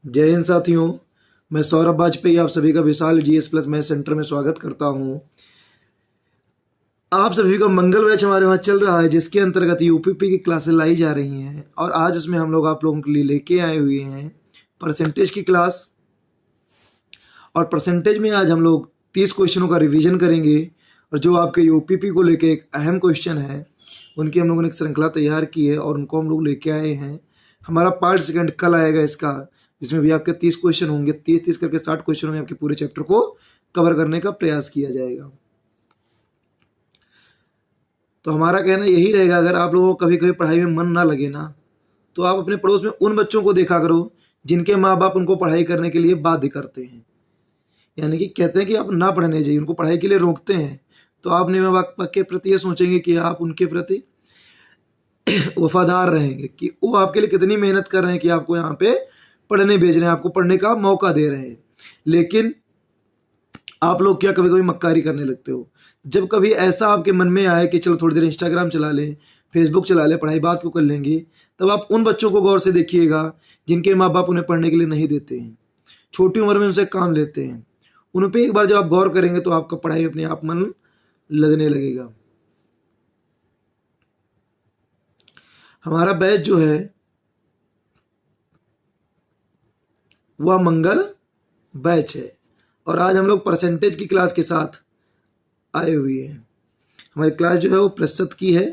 जय हिंद साथियों, मैं सौरभ वाजपेयी आप सभी का विशाल जीएस प्लस मैथ सेंटर में स्वागत करता हूं। आप सभी का मंगल बैच हमारे वहाँ चल रहा है, जिसके अंतर्गत यूपीपी की क्लासेस लाई जा रही हैं और आज उसमें हम लोग आप लोगों के लिए लेके आए हुए हैं परसेंटेज की क्लास। और परसेंटेज में आज हम लोग 30 क्वेश्चनों का रिवीजन करेंगे और जो आपके यूपीपी को लेके एक अहम क्वेश्चन है उनकी हम लोगों ने एक श्रृंखला तैयार की है और उनको हम लोग लेके आए हैं। हमारा पार्ट सेकंड कल आएगा इसका, जिसमें भी आपके 30 क्वेश्चन होंगे। 30-30 करके 60 क्वेश्चनों में आपके पूरे चैप्टर को कवर करने का प्रयास किया जाएगा। तो हमारा कहना यही रहेगा, अगर आप लोगों को कभी कभी पढ़ाई में मन ना लगे ना, तो आप अपने पड़ोस में उन बच्चों को देखा करो जिनके माँ बाप उनको पढ़ाई करने के लिए बाध्य करते हैं, यानी कि कहते हैं कि आप ना पढ़ने जाइए, उनको पढ़ाई के लिए रोकते हैं। तो आप अपने माँ बाप के प्रति ये सोचेंगे कि आप उनके प्रति वफादार रहेंगे कि वो आपके लिए कितनी मेहनत कर रहे हैं कि आपको यहाँ पे पढ़ने भेज रहे हैं, आपको पढ़ने का मौका दे रहे हैं। लेकिन आप लोग क्या कभी कभी मक्कारी करने लगते हो। जब कभी ऐसा आपके मन में आए कि चलो थोड़ी देर इंस्टाग्राम चला लें, फेसबुक चला लें, पढ़ाई बात को कर लेंगे, तब आप उन बच्चों को गौर से देखिएगा जिनके माँ बाप उन्हें पढ़ने के लिए नहीं देते हैं, छोटी उम्र में उनसे काम लेते हैं। उन पर एक बार जब आप गौर करेंगे तो आपका पढ़ाई अपने आप मन लगने लगेगा। हमारा बैच जो है वह मंगल बैच है और आज हम लोग परसेंटेज की क्लास के साथ आए हुए हैं। हमारी क्लास जो है वो प्रतिशत की है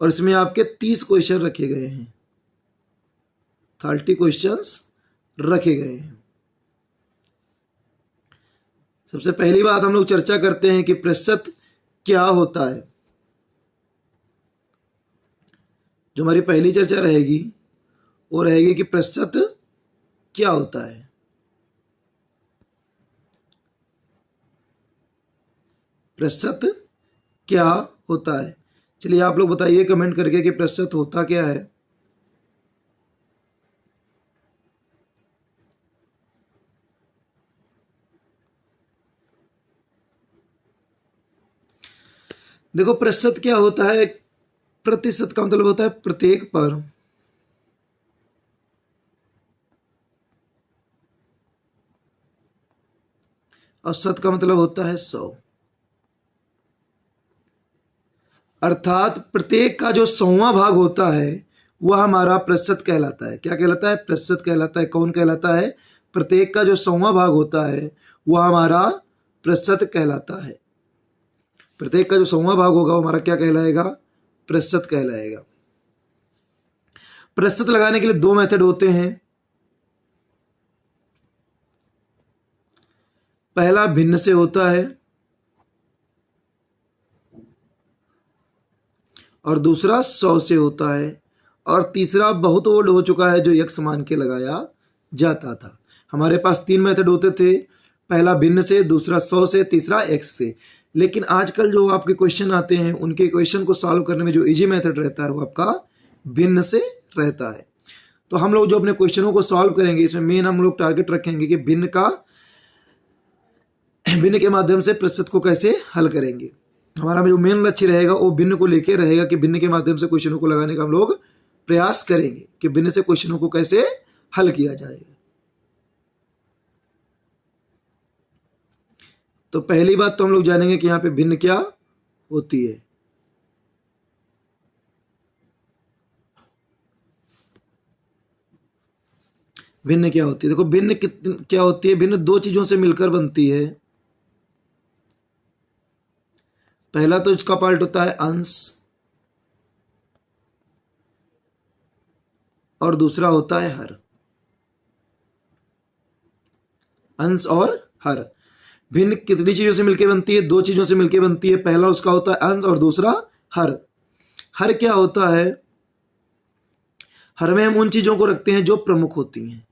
और इसमें आपके 30 क्वेश्चन रखे गए हैं, 30 क्वेश्चंस रखे गए हैं। सबसे पहली बात हम लोग चर्चा करते हैं कि प्रतिशत क्या होता है। जो हमारी पहली चर्चा रहेगी वो रहेगी कि प्रतिशत क्या होता है। प्रतिशत क्या होता है, चलिए आप लोग बताइए कमेंट करके कि प्रतिशत होता क्या है। देखो, प्रतिशत क्या होता है। प्रतिशत का मतलब होता है प्रत्येक पर और शत का मतलब होता है 100, अर्थात प्रत्येक का जो 100वां भाग होता है वह हमारा प्रतिशत कहलाता है। क्या कहलाता है? प्रतिशत कहलाता है। कौन कहलाता है? प्रत्येक का जो 100वां भाग होता है वह हमारा प्रतिशत कहलाता है। प्रत्येक का जो 100वां भाग होगा वो हमारा क्या कहलाएगा? प्रतिशत कहलाएगा। प्रतिशत लगाने के लिए 2 मेथड होते हैं। पहला भिन्न से होता है और दूसरा 100 से होता है और तीसरा बहुत ओल्ड हो चुका है जो यक्स मान के लगाया जाता था। हमारे पास 3 मेथड होते थे, पहला भिन्न से, दूसरा 100 से, तीसरा एक्स से। लेकिन आजकल जो आपके क्वेश्चन आते हैं उनके क्वेश्चन को सॉल्व करने में जो इजी मेथड रहता है वो आपका भिन्न से रहता है। तो हम लोग जो अपने क्वेश्चनों को सॉल्व करेंगे इसमें मेन हम लोग टारगेट रखेंगे कि भिन्न के माध्यम से प्रतिशत को कैसे हल करेंगे। हमारा जो मेन लक्ष्य रहेगा वो भिन्न को लेके रहेगा कि भिन्न के माध्यम से क्वेश्चनों को लगाने का हम लोग प्रयास करेंगे कि भिन्न से क्वेश्चनों को कैसे हल किया जाएगा। तो पहली बात तो हम लोग जानेंगे कि यहाँ पे भिन्न क्या होती है। भिन्न क्या होती है? देखो, भिन्न क्या होती है। भिन्न 2 चीजों से मिलकर बनती है। पहला तो इसका पार्ट होता है अंश और दूसरा होता है हर। अंश और हर। भिन्न कितनी चीजों से मिलकर बनती है? 2 चीजों से मिलकर बनती है। पहला उसका होता है अंश और दूसरा हर। हर क्या होता है? हर में हम उन चीजों को रखते हैं जो प्रमुख होती हैं।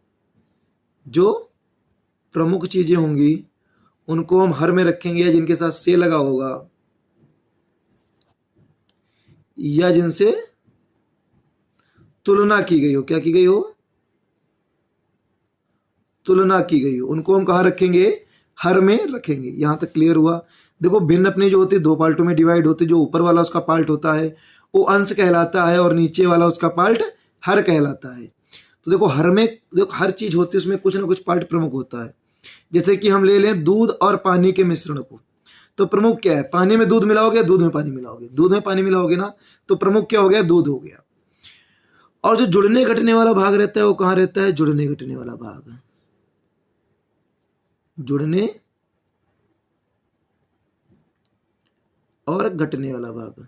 जो प्रमुख चीजें होंगी उनको हम हर में रखेंगे, या जिनके साथ से लगा होगा या जिनसे तुलना की गई हो। क्या की गई हो? तुलना की गई हो, उनको हम कहाँ रखेंगे? हर में रखेंगे। यहां तक क्लियर हुआ? देखो, भिन्न अपनी जो होती है 2 पार्टों में डिवाइड होती है। जो ऊपर वाला उसका पार्ट होता है वो अंश कहलाता है और नीचे वाला उसका पार्ट हर कहलाता है। तो देखो हर में देखो हर चीज होती है उसमें कुछ ना कुछ पार्ट प्रमुख होता है। जैसे कि हम ले लें दूध और पानी के मिश्रण को, तो प्रमुख क्या है? पानी में दूध मिलाओगे, दूध में पानी मिलाओगे, दूध में पानी मिलाओगे ना, तो प्रमुख क्या हो गया? दूध हो गया। और जो जुड़ने घटने वाला भाग रहता है वो कहाँ रहता है? जुड़ने घटने वाला भाग, जुड़ने और घटने वाला भाग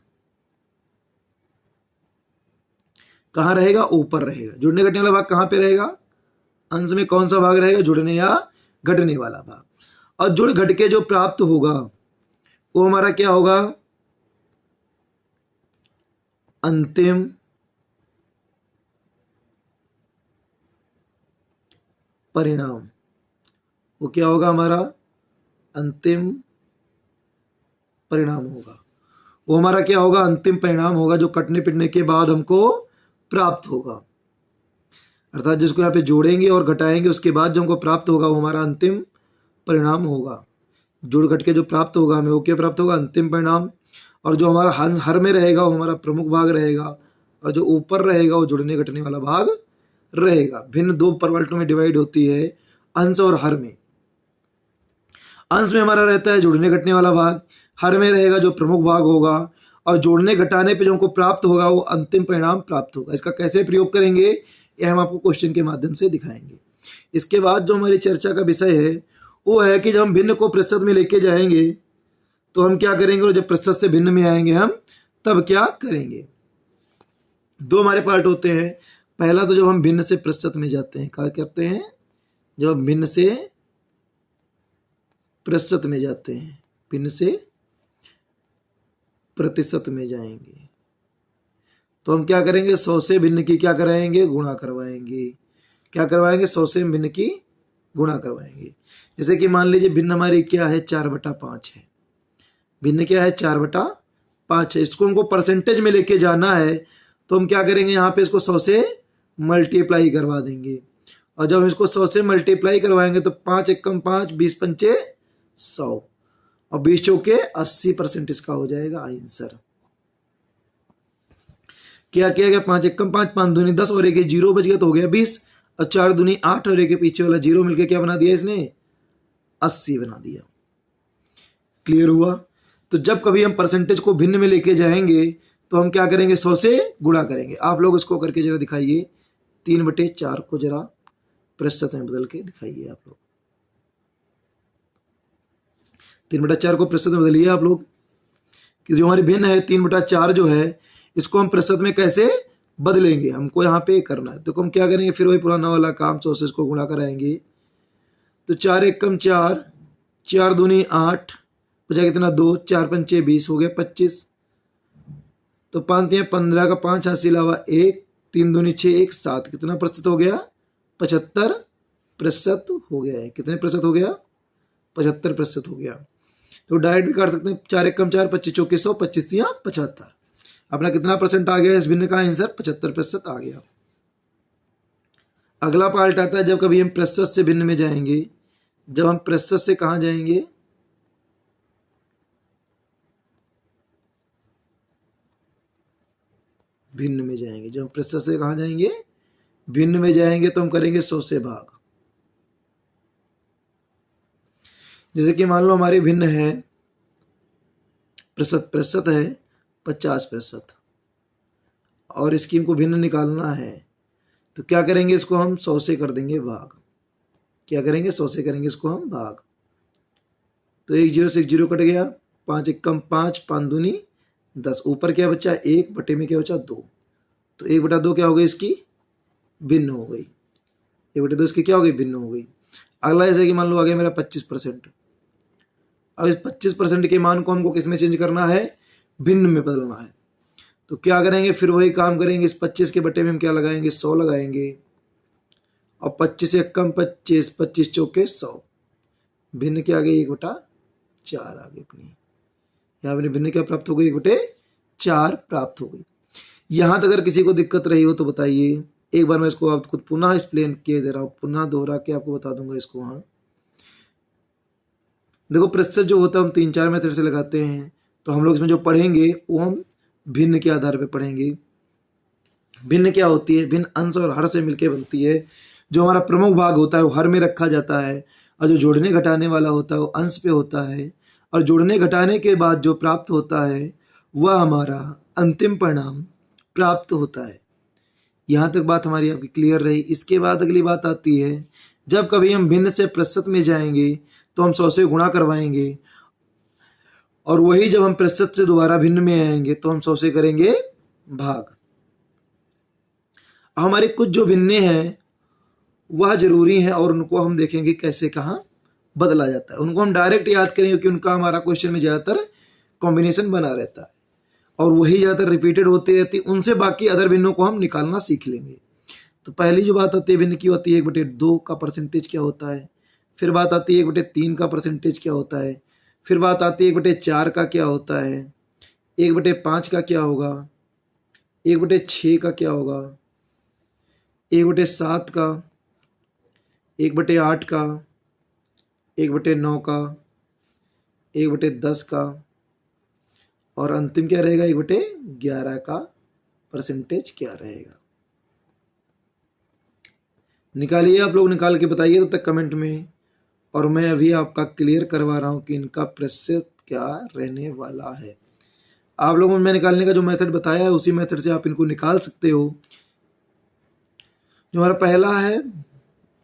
कहाँ रहेगा? ऊपर रहेगा। जुड़ने घटने वाला भाग कहाँ पे रहेगा? अंश में कौन सा भाग रहेगा? जुड़ने या घटने वाला भाग। और जुड़ घट के जो प्राप्त होगा वो हमारा क्या होगा? अंतिम परिणाम। वो क्या होगा? हमारा अंतिम परिणाम होगा। वो हमारा क्या होगा? अंतिम परिणाम होगा, जो कटने पिटने के बाद हमको प्राप्त होगा। अर्थात जिसको यहाँ पे जोड़ेंगे और घटाएंगे उसके बाद जो हमको प्राप्त होगा वो हमारा अंतिम परिणाम होगा। जुड़ घट के जो प्राप्त होगा हमें वो क्या प्राप्त होगा? अंतिम परिणाम। और जो हमारा हर में रहेगा वो हमारा प्रमुख भाग रहेगा, और जो ऊपर रहेगा वो जुड़ने घटने वाला भाग रहेगा। भिन्न दो पार्टों में डिवाइड होती है, अंश और हर में। अंश में हमारा रहता है जुड़ने घटने वाला भाग, हर में रहेगा जो प्रमुख भाग होगा, और जोड़ने घटाने पे जो हमको प्राप्त होगा वो अंतिम परिणाम प्राप्त होगा। इसका कैसे प्रयोग करेंगे ये हम आपको क्वेश्चन के माध्यम से दिखाएंगे। इसके बाद जो हमारी चर्चा का विषय है वो है कि जब हम भिन्न को प्रतिशत में लेके जाएंगे तो हम क्या करेंगे, और जब प्रतिशत से भिन्न में आएंगे हम तब क्या करेंगे। दो हमारे पार्ट होते हैं। पहला तो जब हम भिन्न से प्रतिशत में जाते हैं, क्या करते हैं? जब हम भिन्न से प्रतिशत में जाते हैं, भिन्न से प्रतिशत में जाएंगे तो हम क्या करेंगे? 100 से भिन्न की क्या कराएंगे? गुणा करवाएंगे। क्या करवाएंगे? 100 से भिन्न की गुणा करवाएंगे। जैसे कि मान लीजिए भिन्न हमारी क्या है? 4/5 है। भिन्न क्या है? 4/5 है। इसको हमको परसेंटेज में लेके जाना है तो हम क्या करेंगे? यहाँ पे इसको 100 से मल्टीप्लाई करवा देंगे। और जब हम इसको 100 से मल्टीप्लाई करवाएंगे तो 5 एकम 5, 20 पंचे 100, और 20 चौके 80% इसका हो जाएगा आंसर। क्या किया गया? 5 एकम 5, 5 दूनी 10 और एक 0 बच गया तो हो गया 20, और 4 दूनी 8 और एक पीछे वाला 0 मिलकर क्या बना दिया इसने? 80 बना दिया। क्लियर हुआ? तो जब कभी हम परसेंटेज को भिन्न में लेके जाएंगे तो हम क्या करेंगे? 100 से गुणा करेंगे। आप लोग इसको करके जरा दिखाइए, 3/4 को जरा प्रतिशत में बदल के दिखाइए। आप लोग 3/4 को प्रतिशत में बदलिए आप लोग, कि जो हमारी भिन्न है 3/4 जो है इसको हम प्रतिशत में कैसे बदलेंगे हमको यहाँ पे करना है। तो हम क्या करेंगे? फिर वही पुराना वाला काम, 100 से इसको गुणा कराएंगे तो 4 एकम 4, 4 दूनी 8 बचा कितना? 2, 4 पंचे 20 हो गया 25, तो 5 तियां 15 का 5 हाथ से अलावा 1, 3 दूनी 6, 1 7, कितना प्रतिशत हो गया? 75% हो गया है। कितने प्रतिशत हो गया? 75% हो गया। तो डायरेक्ट भी काट सकते हैं, 4 एकम 4, 25 चौके 100, 25 तियां 75। अपना कितना परसेंट आ गया? इस भिन्न का आंसर 75% आ गया। अगला पार्ट आता है जब कभी हम प्रतिशत से भिन्न में जाएंगे। जब हम प्रतिशत से कहाँ जाएंगे? भिन्न में जाएंगे। जब हम प्रतिशत से कहाँ जाएंगे? भिन्न में जाएंगे तो हम करेंगे 100 से भाग। जैसे कि मान लो हमारी भिन्न है प्रतिशत है 50%, और इसकी हमको भिन्न निकालना है तो क्या करेंगे? इसको हम 100 से कर देंगे भाग। क्या करेंगे? 100 से करेंगे इसको हम भाग। तो 1 0 से 1 0 कट गया, 5 एकम 5, 5 दूनी 10, ऊपर क्या बचा? 1 बटे में क्या बचा? 2, तो 1/2 क्या हो गई? इसकी भिन्न हो गई। 1/2 इसकी क्या हो गई? भिन्न हो गई। अगला जैसे कि मान लो आ गया मेरा 25%। अब इस 25% के मान को हमको किस में चेंज करना है? भिन्न में बदलना है। तो क्या करेंगे? फिर वही काम करेंगे। इस 25 के बटे में हम क्या लगाएंगे? 100 लगाएंगे, और 25 से कम 25, 25 चौके 100, भिन्न क्या आ गई? 1/4 आ गई अपनी। यहाँ अपनी भिन्न क्या प्राप्त हो गई? 1/4 प्राप्त हो गई। यहाँ तक अगर किसी को दिक्कत रही हो तो बताइए। एक बार मैं इसको आपको पुनः एक्सप्लेन किए दे रहा हूँ, पुनः दोहरा के आपको बता दूंगा इसको। हाँ देखो, प्रतिशत जो होता है हम 3-4 मेथड से लगाते हैं। तो हम लोग इसमें जो पढ़ेंगे वो हम भिन्न के आधार पर पढ़ेंगे। भिन्न क्या होती है? भिन्न अंश और हर से मिलकर बनती है। जो हमारा प्रमुख भाग होता है वो हर में रखा जाता है, और जो जोड़ने घटाने वाला होता है वो अंश पे होता है, और जोड़ने घटाने के बाद जो प्राप्त होता है वह हमारा अंतिम परिणाम प्राप्त होता है। यहाँ तक बात हमारी आपकी क्लियर रही। इसके बाद अगली बात आती है, जब कभी हम भिन्न से प्रतिशत में जाएंगे तो हम 100 से गुणा करवाएंगे, और वही जब हम प्रतिशत से दोबारा भिन्न में आएंगे तो हम 100 से करेंगे भाग। हमारे कुछ जो भिन्ने हैं वह जरूरी है, और उनको हम देखेंगे कैसे कहाँ बदला जाता है। उनको हम डायरेक्ट याद करेंगे क्योंकि उनका हमारा क्वेश्चन में ज़्यादातर कॉम्बिनेशन बना रहता है और वही ज़्यादातर रिपीटेड होती रहती है। उनसे बाकी अदर भिन्नों को हम निकालना सीख लेंगे। तो पहली जो बात आती है भिन्न की होती है 1/2 का परसेंटेज क्या होता है, फिर बात आती है 1/3 का परसेंटेज क्या होता है, फिर बात आती है 1/4 का क्या होता है, 1/5 का क्या होगा, 1/6 का क्या होगा, 1/7 का, 1/8 का, 1/9 का, 1/10 का, और अंतिम क्या रहेगा 1/11 का परसेंटेज क्या रहेगा। निकालिए, आप लोग निकाल के बताइए तब तक कमेंट में, और मैं अभी आपका क्लियर करवा रहा हूं कि इनका प्रतिशत क्या रहने वाला है। आप लोगों ने मैं निकालने का जो मेथड बताया है उसी मेथड से आप इनको निकाल सकते हो। जो हमारा पहला है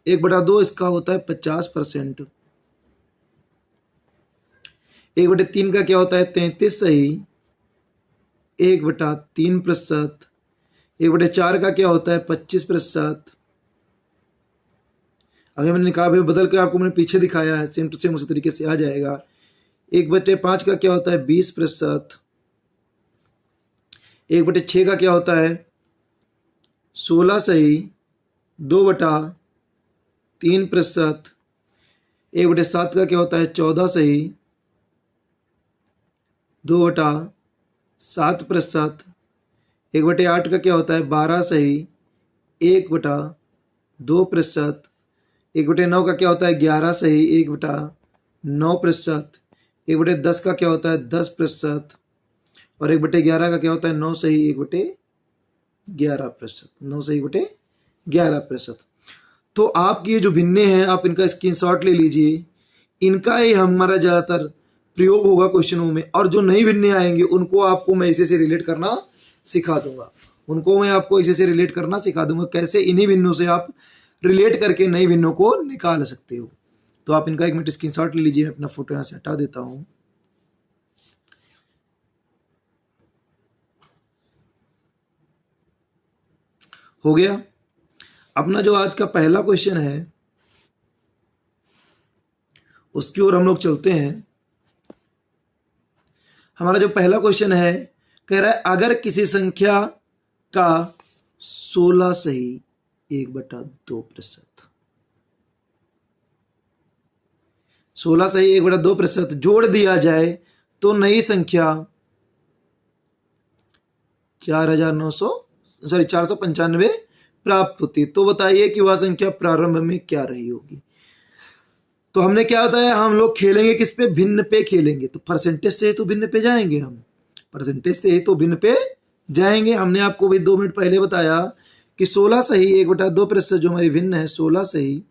1/2, इसका होता है 50%। 1/3 का क्या होता है 33 सही, 1/3%। 1/4 का क्या होता है 25%। अभी मैंने निकाल भी बदल के आपको मैंने पीछे दिखाया है, सेम टू सेम उसी तरीके से आ जाएगा। 1/5 का क्या होता है 20%। 1/6 का क्या होता है 16 सही, 2/3%। 1/7 का क्या होता है 14 सही, 2/7%। 1/8 का क्या होता है 12 सही, 1/2%। 1/9 का क्या होता है 11 सही, 1/9%। 1/10 का क्या होता है 10%, और 1/11 का क्या होता है 9 सही, 1/11%। 9 सही 1/11%। तो आपकी ये जो भिन्ने हैं आप इनका स्क्रीनशॉट ले लीजिए। इनका ही हमारा ज़्यादातर प्रयोग होगा क्वेश्चनों में, और जो नई भिन्ने आएंगे उनको आपको मैं इसे से रिलेट करना सिखा दूंगा। उनको मैं आपको इसे से रिलेट करना सिखा दूंगा, कैसे इन्हीं भिन्नों से आप रिलेट करके नई भिन्नों को निकाल सकते हो। तो आप इनका 1 मिनट स्क्रीनशॉट ले लीजिए। मैं अपना फोटो यहाँ से हटा देता हूँ। हो गया। अपना जो आज का पहला क्वेश्चन है उसकी ओर हम लोग चलते हैं। हमारा जो पहला क्वेश्चन है कह रहा है अगर किसी संख्या का 16 सही 1/2%, 16 सही 1/2% जोड़ दिया जाए तो नई संख्या 495 प्राप्त होती है। तो बताइए कि वह संख्या प्रारंभ में क्या रही होगी। तो हमने क्या बताया, हम लोग खेलेंगे किस पे, भिन्न पे खेलेंगे। तो परसेंटेज से तो भिन्न पे जाएंगे, हम परसेंटेज से तो भिन्न पे जाएंगे। हमने आपको भी 2 मिनट पहले बताया कि 16 सही 1/2% जो हमारी भिन्न है 16 सही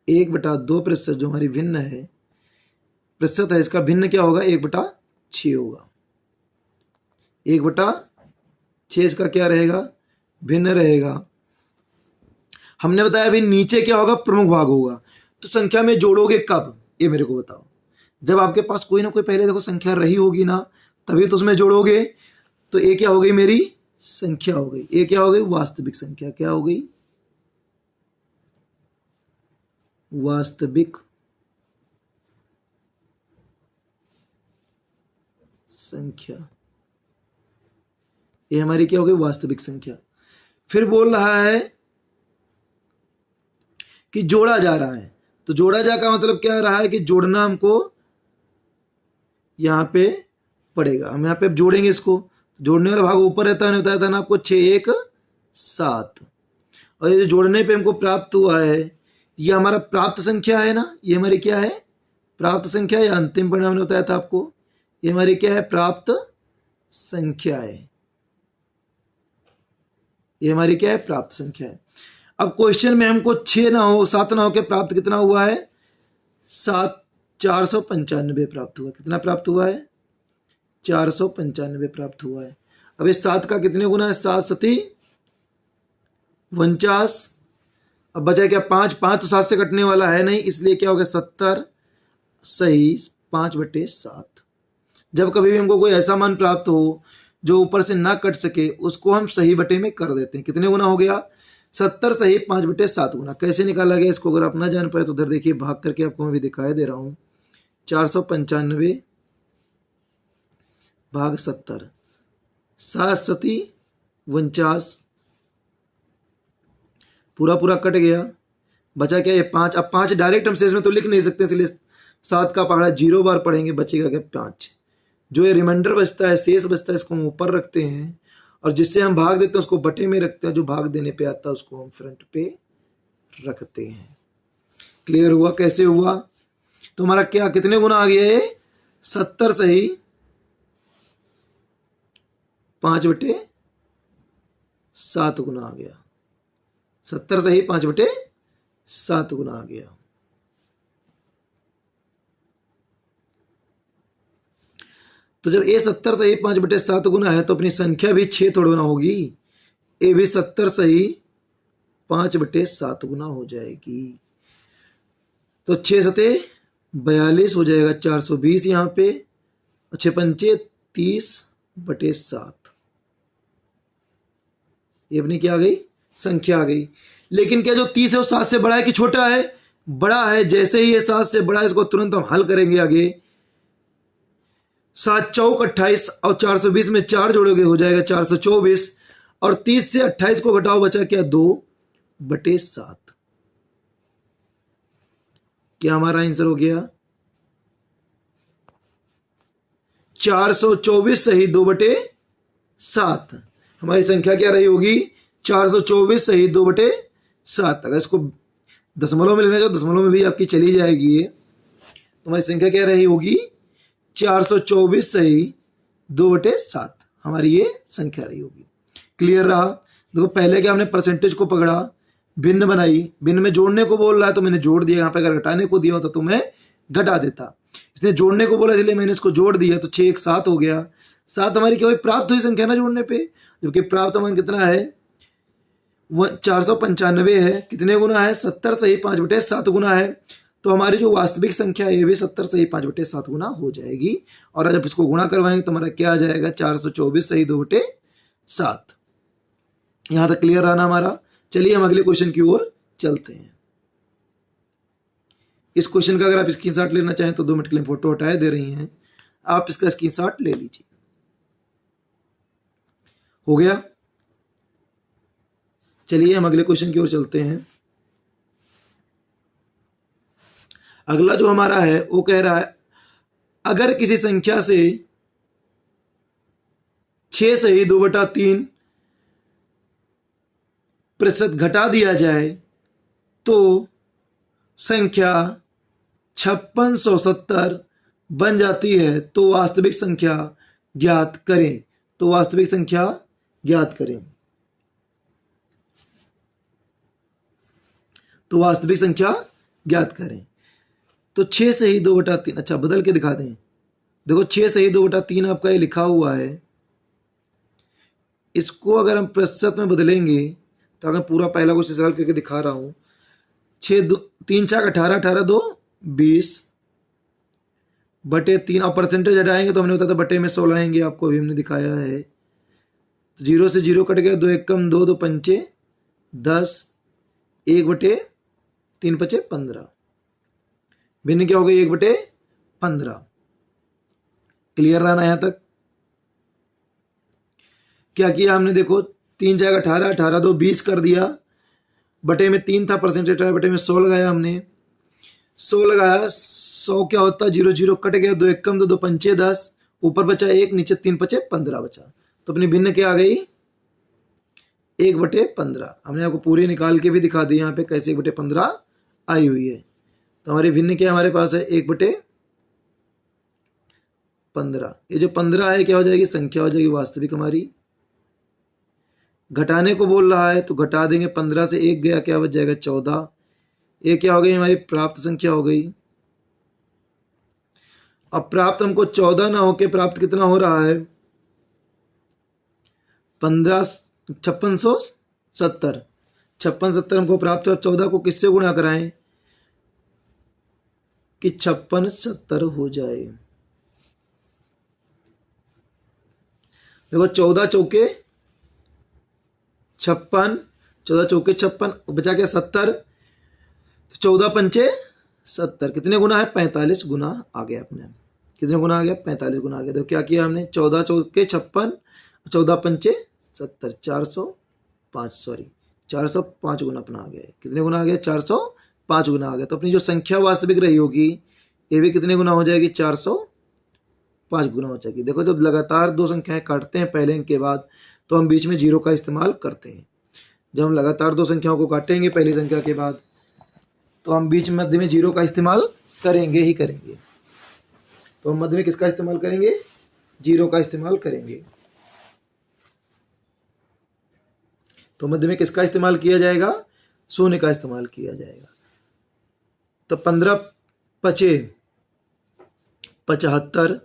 1/2% जो हमारी भिन्न है प्रतिशत है, इसका भिन्न क्या होगा 1/6 होगा। 1/6 इसका क्या रहेगा भिन्न रहेगा। हमने बताया अभी नीचे क्या होगा प्रमुख भाग होगा। तो संख्या में जोड़ोगे कब, ये मेरे को बताओ। जब आपके पास कोई ना कोई पहले देखो संख्या रही होगी ना, तभी तो उसमें जोड़ोगे। तो ये क्या हो गई मेरी संख्या हो गई, ये क्या हो गई वास्तविक संख्या, क्या हो गई वास्तविक संख्या। ये हमारी क्या हो गई वास्तविक संख्या। फिर बोल रहा है कि जोड़ा जा रहा है। तो जोड़ा जा का मतलब क्या रहा है कि जोड़ना हमको यहां पे पड़ेगा। हम यहां पे जोड़ेंगे इसको, जोड़ने वाला भाग ऊपर रहता है, बताया था ना आपको 6 1 7, और ये जो जोड़ने पे हमको प्राप्त हुआ है ये हमारा प्राप्त संख्या है ना, ये हमारी क्या है, प्राप्त संख्या, या अंतिम परिणाम ने बताया था आपको, ये हमारी क्या है, प्राप्त संख्या है, ये हमारी क्या है, प्राप्त संख्या है। अब क्वेश्चन में हमको 6 ना हो 7 ना हो के प्राप्त कितना हुआ है, 495 प्राप्त हुआ। कितना प्राप्त हुआ है, 495 प्राप्त हुआ है। अब इस 7 का कितने गुना है, 7 सती 49। अब बचा क्या, 5 5 तो 7 से कटने वाला है नहीं, इसलिए क्या हो गया, 70 सही 5/7। जब कभी भी हमको कोई ऐसा मान प्राप्त हो जो ऊपर से ना कट सके उसको हम सही बटे में कर देते हैं। कितने गुना हो गया, 70 सही 5/7 गुना। कैसे निकाला गया इसको अगर आप ना जान पाए तो उधर देखिए, भाग करके आपको मैं भी दिखाई दे रहा हूँ। 495 भाग 70, 7 सती 49, पूरा पूरा कट गया, बचा क्या, ये 5। अब 5 डायरेक्ट हम शेष में तो लिख नहीं सकते, इसलिए 7 का पहाड़ा 0 बार पढ़ेंगे, बचेगा क्या, 5। जो ये रिमाइंडर बचता है, शेष बचता है, इसको हम ऊपर रखते हैं, और जिससे हम भाग देते हैं उसको बटे में रखते हैं, जो भाग देने पे आता है उसको हम फ्रंट पे रखते हैं। क्लियर हुआ कैसे हुआ, तो हमारा क्या, कितने गुना आ गया ये, 70 सही 5/7 गुना आ गया, 70 सही 5/7 गुना आ गया। तो जब ए 70 सही 5/7 गुना है तो अपनी संख्या भी 6 थोड़ा ना होगी, ए भी 70 सही 5/7 गुना हो जाएगी। तो 6 सते 42 हो जाएगा, 420 यहाँ पे, 6 पंचे 30/7। ये अपनी क्या आ गई, संख्या आ गई। लेकिन क्या जो 30 है वो 7 से बड़ा है कि छोटा है, बड़ा है। जैसे ही ये 7 से बड़ा है इसको तुरंत हम हल करेंगे आगे। 7 चौक 28 और 420 में 4 जोड़ोगे हो जाएगा 424, और 30 से 28 को घटाओ, बचा क्या, 2/7। क्या हमारा आंसर हो गया, 424 सही 2/7। हमारी संख्या क्या रही होगी, 424 सही 2/7। अगर इसको दशमलव में लेना चाहो दशमलव में भी आपकी चली जाएगी ये। हमारी संख्या क्या रही होगी, 424 सही 2/7 हमारी ये संख्या रही होगी। क्लियर रहा। देखो पहले क्या हमने परसेंटेज को पकड़ा, भिन्न बनाई, भिन्न में जोड़ने को बोल रहा है तो मैंने जोड़ दिया। यहाँ पे अगर घटाने को दिया होता तो मैं घटा देता। इसने जोड़ने को बोला इसलिए मैंने इसको जोड़ दिया, तो 6 1 7 हो गया। 7 हमारी क्या हुई, प्राप्त हुई संख्या ना जोड़ने पे, जबकि प्राप्त मान कितना है, वो 495 है। कितने गुना है, 70 सही 5/7 गुना है। तो हमारी जो वास्तविक संख्या है ये भी 70 सही 5/7 गुना हो जाएगी। और जब इसको गुणा करवाएंगे तो हमारा क्या आ जाएगा, 424 सही 2/7। यहां तक क्लियर रहा ना हमारा। चलिए हम अगले क्वेश्चन की ओर चलते हैं। इस क्वेश्चन का अगर आप स्क्रीनशॉट लेना चाहें तो 2 मिनट के लिए फोटो हटाए दे रही हैं, आप इसका स्क्रीनशॉट ले लीजिए। हो गया। चलिए हम अगले क्वेश्चन की ओर चलते हैं। अगला जो हमारा है वो कह रहा है, अगर किसी संख्या से 6 सही 2/3 प्रतिशत घटा दिया जाए तो संख्या 5670 बन जाती है, तो वास्तविक संख्या ज्ञात करें। तो वास्तविक संख्या ज्ञात करें। तो वास्तविक संख्या ज्ञात करें। तो 6 सही 2/3, अच्छा बदल के दिखा दें। देखो 6 सही 2/3 आपका ये लिखा हुआ है, इसको अगर हम प्रतिशत में बदलेंगे तो अगर पूरा पहला क्वेश्चन सरल करके दिखा रहा हूं, 6 3 4 18 18 2 20 /3, और परसेंटेज हटाएंगे तो हमने बताया था बटे में 16 आएंगे, आपको अभी हमने दिखाया है। तो 0 से 0 कट गया, 2 1 कम 2 2 पंचे 10, 1/3 5 15, भिन्न क्या हो गई 1/15। क्लियर रहा ना यहां तक। क्या किया हमने, देखो 3 4 18 18 2 20 कर दिया, बटे में 3 था, परसेंटेज बटे में 100 लगाया हमने। 100 लगाया, 100 क्या होता है, 0 0 कट गया, 2 1 कम 2 2 पंचे 10, ऊपर बचा 1, नीचे 3 5 15 बचा। तो अपनी भिन्न क्या आ गई 1/15। हमने आपको पूरी निकाल के भी दिखा दी यहाँ पे कैसे 1/15 आई हुई है। तो हमारी भिन्न क्या हमारे पास है 1/15। ये जो 15 है क्या हो जाएगी, संख्या हो जाएगी वास्तविक हमारी। घटाने को बोल रहा है तो घटा देंगे, 15 से 1 गया, क्या बच जाएगा 14। ये क्या हो गई हमारी प्राप्त संख्या हो गई। अब प्राप्त हमको 14 ना होके प्राप्त कितना हो रहा है 5670। 5670 हमको प्राप्त हो, 14 को किससे गुणा कराएं कि 5670 हो जाए। देखो 14 चौके 56, 14 चौके 56, बचा क्या 70, तो 14 पंचे 70, कितने गुना है 45 गुना आ गया अपने। कितने गुना आ गया 45 गुना आ गया। देखो क्या किया हमने 14 चौके 56, 14 पंचे 70, 405 गुना अपना आ गया। कितने गुना आ गया 405 गुना आ गया। तो अपनी जो संख्या वास्तविक रही होगी ये भी कितने गुना हो जाएगी 405 गुना हो जाएगी। देखो जब लगातार दो संख्याएं काटते हैं पहले अंक के बाद तो हम बीच में जीरो का इस्तेमाल करते हैं। जब हम लगातार दो संख्याओं को काटेंगे पहली संख्या के बाद तो हम बीच मध्य में जीरो का इस्तेमाल करेंगे ही करेंगे। तो हम मध्य में किसका इस्तेमाल करेंगे, जीरो का इस्तेमाल करेंगे। तो मध्य में किसका इस्तेमाल किया जाएगा, शून्य का इस्तेमाल किया जाएगा। तो 15 पचे 75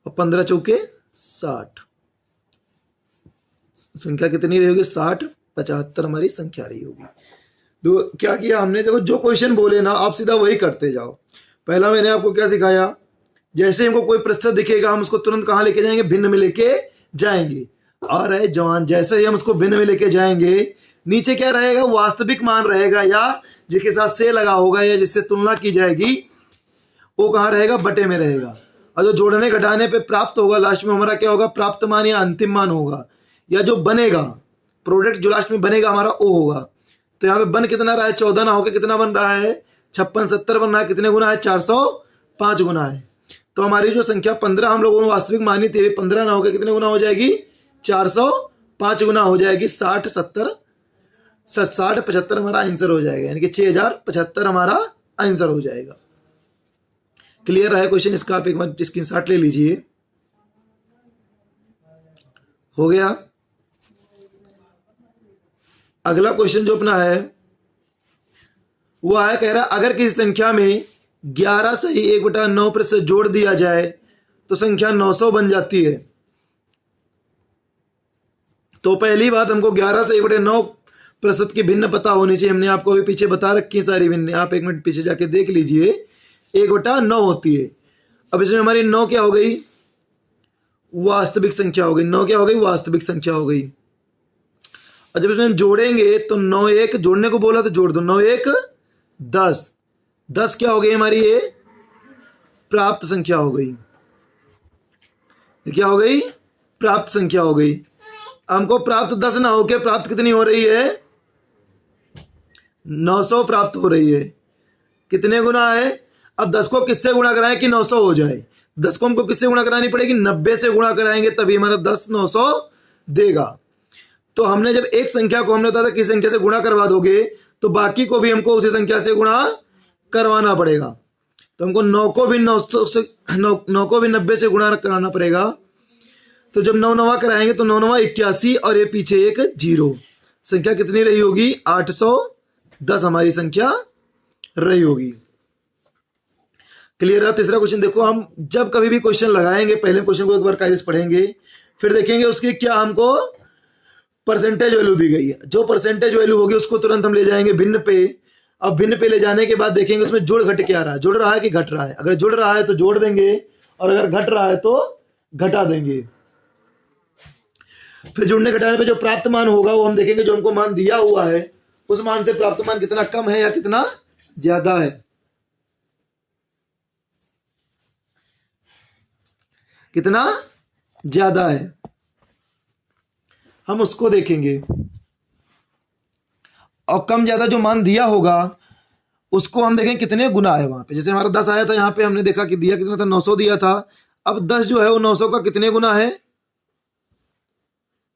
और 15 चौके 60, संख्या कितनी रही होगी 60, 75 हमारी संख्या रही होगी। तो क्या किया हमने, देखो जो क्वेश्चन बोले ना आप सीधा वही करते जाओ। पहला मैंने आपको क्या सिखाया, जैसे हमको कोई प्रश्न दिखेगा हम उसको तुरंत कहाँ लेके जाएंगे, भिन्न में लेके जाएंगे। आ रहे जवान, जैसे ही हम उसको भिन्न में लेके जाएंगे नीचे क्या रहेगा, वास्तविक मान रहेगा या जिसके साथ से लगा होगा या जिससे तुलना की जाएगी वो कहाँ रहेगा, बटे में रहेगा। और जो जोड़ने घटाने पे प्राप्त होगा लास्ट में हमारा क्या होगा, प्राप्त मान या अंतिम मान होगा, या जो बनेगा प्रोडक्ट जो लास्ट में बनेगा हमारा वो होगा। तो यहाँ पे बन कितना रहा है 14 ना होकर कितना बन रहा है 56 70 बन रहा है। कितने गुना है 405 गुना है। तो हमारी जो संख्या 15 हम लोगों ने वास्तविक मानी थी 15 ना होकर कितने गुना हो जाएगी 405 गुना हो जाएगी। 60 70 60 75 हमारा आंसर हो जाएगा, यानी कि 6075 हमारा आंसर हो जाएगा। क्लियर है क्वेश्चन इसका, आप एक बार स्क्रीनशॉट ले लीजिए। हो गया। अगला क्वेश्चन जो अपना है वो है, कह रहा अगर किसी संख्या में 11 सही 1/9 से जोड़ दिया जाए तो संख्या 900 बन जाती है। तो पहली बात हमको 11 से 1/9 की भिन्न पता होनी चाहिए। हमने आपको अभी पीछे बता रखी सारी भिन्न, आप एक मिनट पीछे जाके देख लीजिए। 1/9 होती है। अब इसमें हमारी 9 क्या हो गई, वास्तविक संख्या हो गई। 9 क्या हो गई, वास्तविक संख्या हो गई। और जब इसमें हम जोड़ेंगे तो 9 1 जोड़ने को बोला तो जोड़ दो, 9 1 10, 10 क्या हो गई हमारी, ये प्राप्त संख्या हो गई। ये क्या हो गई, प्राप्त संख्या हो गई। हमको प्राप्त 10 ना होके प्राप्त कितनी हो रही है 900 प्राप्त हो रही है। कितने गुना है, अब 10 को किससे गुणा कराएं कि 900 हो जाए। 10 को हमको किससे गुणा करानी पड़ेगी, 90 से गुणा कराएंगे तभी हमारा 10 900 देगा। तो हमने जब एक संख्या को हमने बताया था किस संख्या से गुणा करवा दोगे तो बाकी को भी हमको उसी संख्या से गुणा करवाना पड़ेगा। तो हमको 9 को भी 900 से 9 को भी 90 से गुणा कराना पड़ेगा। तो जब 9 9 कराएंगे तो 9 9 81 और ये पीछे एक 0, संख्या कितनी रही होगी 810 हमारी संख्या रही होगी। क्लियर है। तीसरा क्वेश्चन देखो, हम जब कभी भी क्वेश्चन लगाएंगे पहले क्वेश्चन को एक बार कायदे से पढ़ेंगे, फिर देखेंगे उसकी क्या हमको परसेंटेज वैल्यू दी गई है। जो परसेंटेज वैल्यू होगी उसको तुरंत हम ले जाएंगे भिन्न पे। अब भिन्न पे ले जाने के बाद देखेंगे उसमें जुड़ घट क्या रहा है, जुड़ रहा है कि घट रहा है। अगर जुड़ रहा है तो जोड़ देंगे और अगर घट रहा है तो घटा देंगे। फिर जुड़ने घटाने पे जो प्राप्त मान होगा वो हम देखेंगे, जो हमको मान दिया हुआ है उस मान से प्राप्त मान कितना कम है या कितना ज्यादा है। कितना ज्यादा है हम उसको देखेंगे। और कम ज्यादा जो मान दिया होगा उसको हम देखें कितने गुना है वहां पे। जैसे हमारा 10 आया था, यहाँ पे हमने देखा कि दिया कितना था 900 दिया था। अब 10 जो है वो 900 का कितने गुना है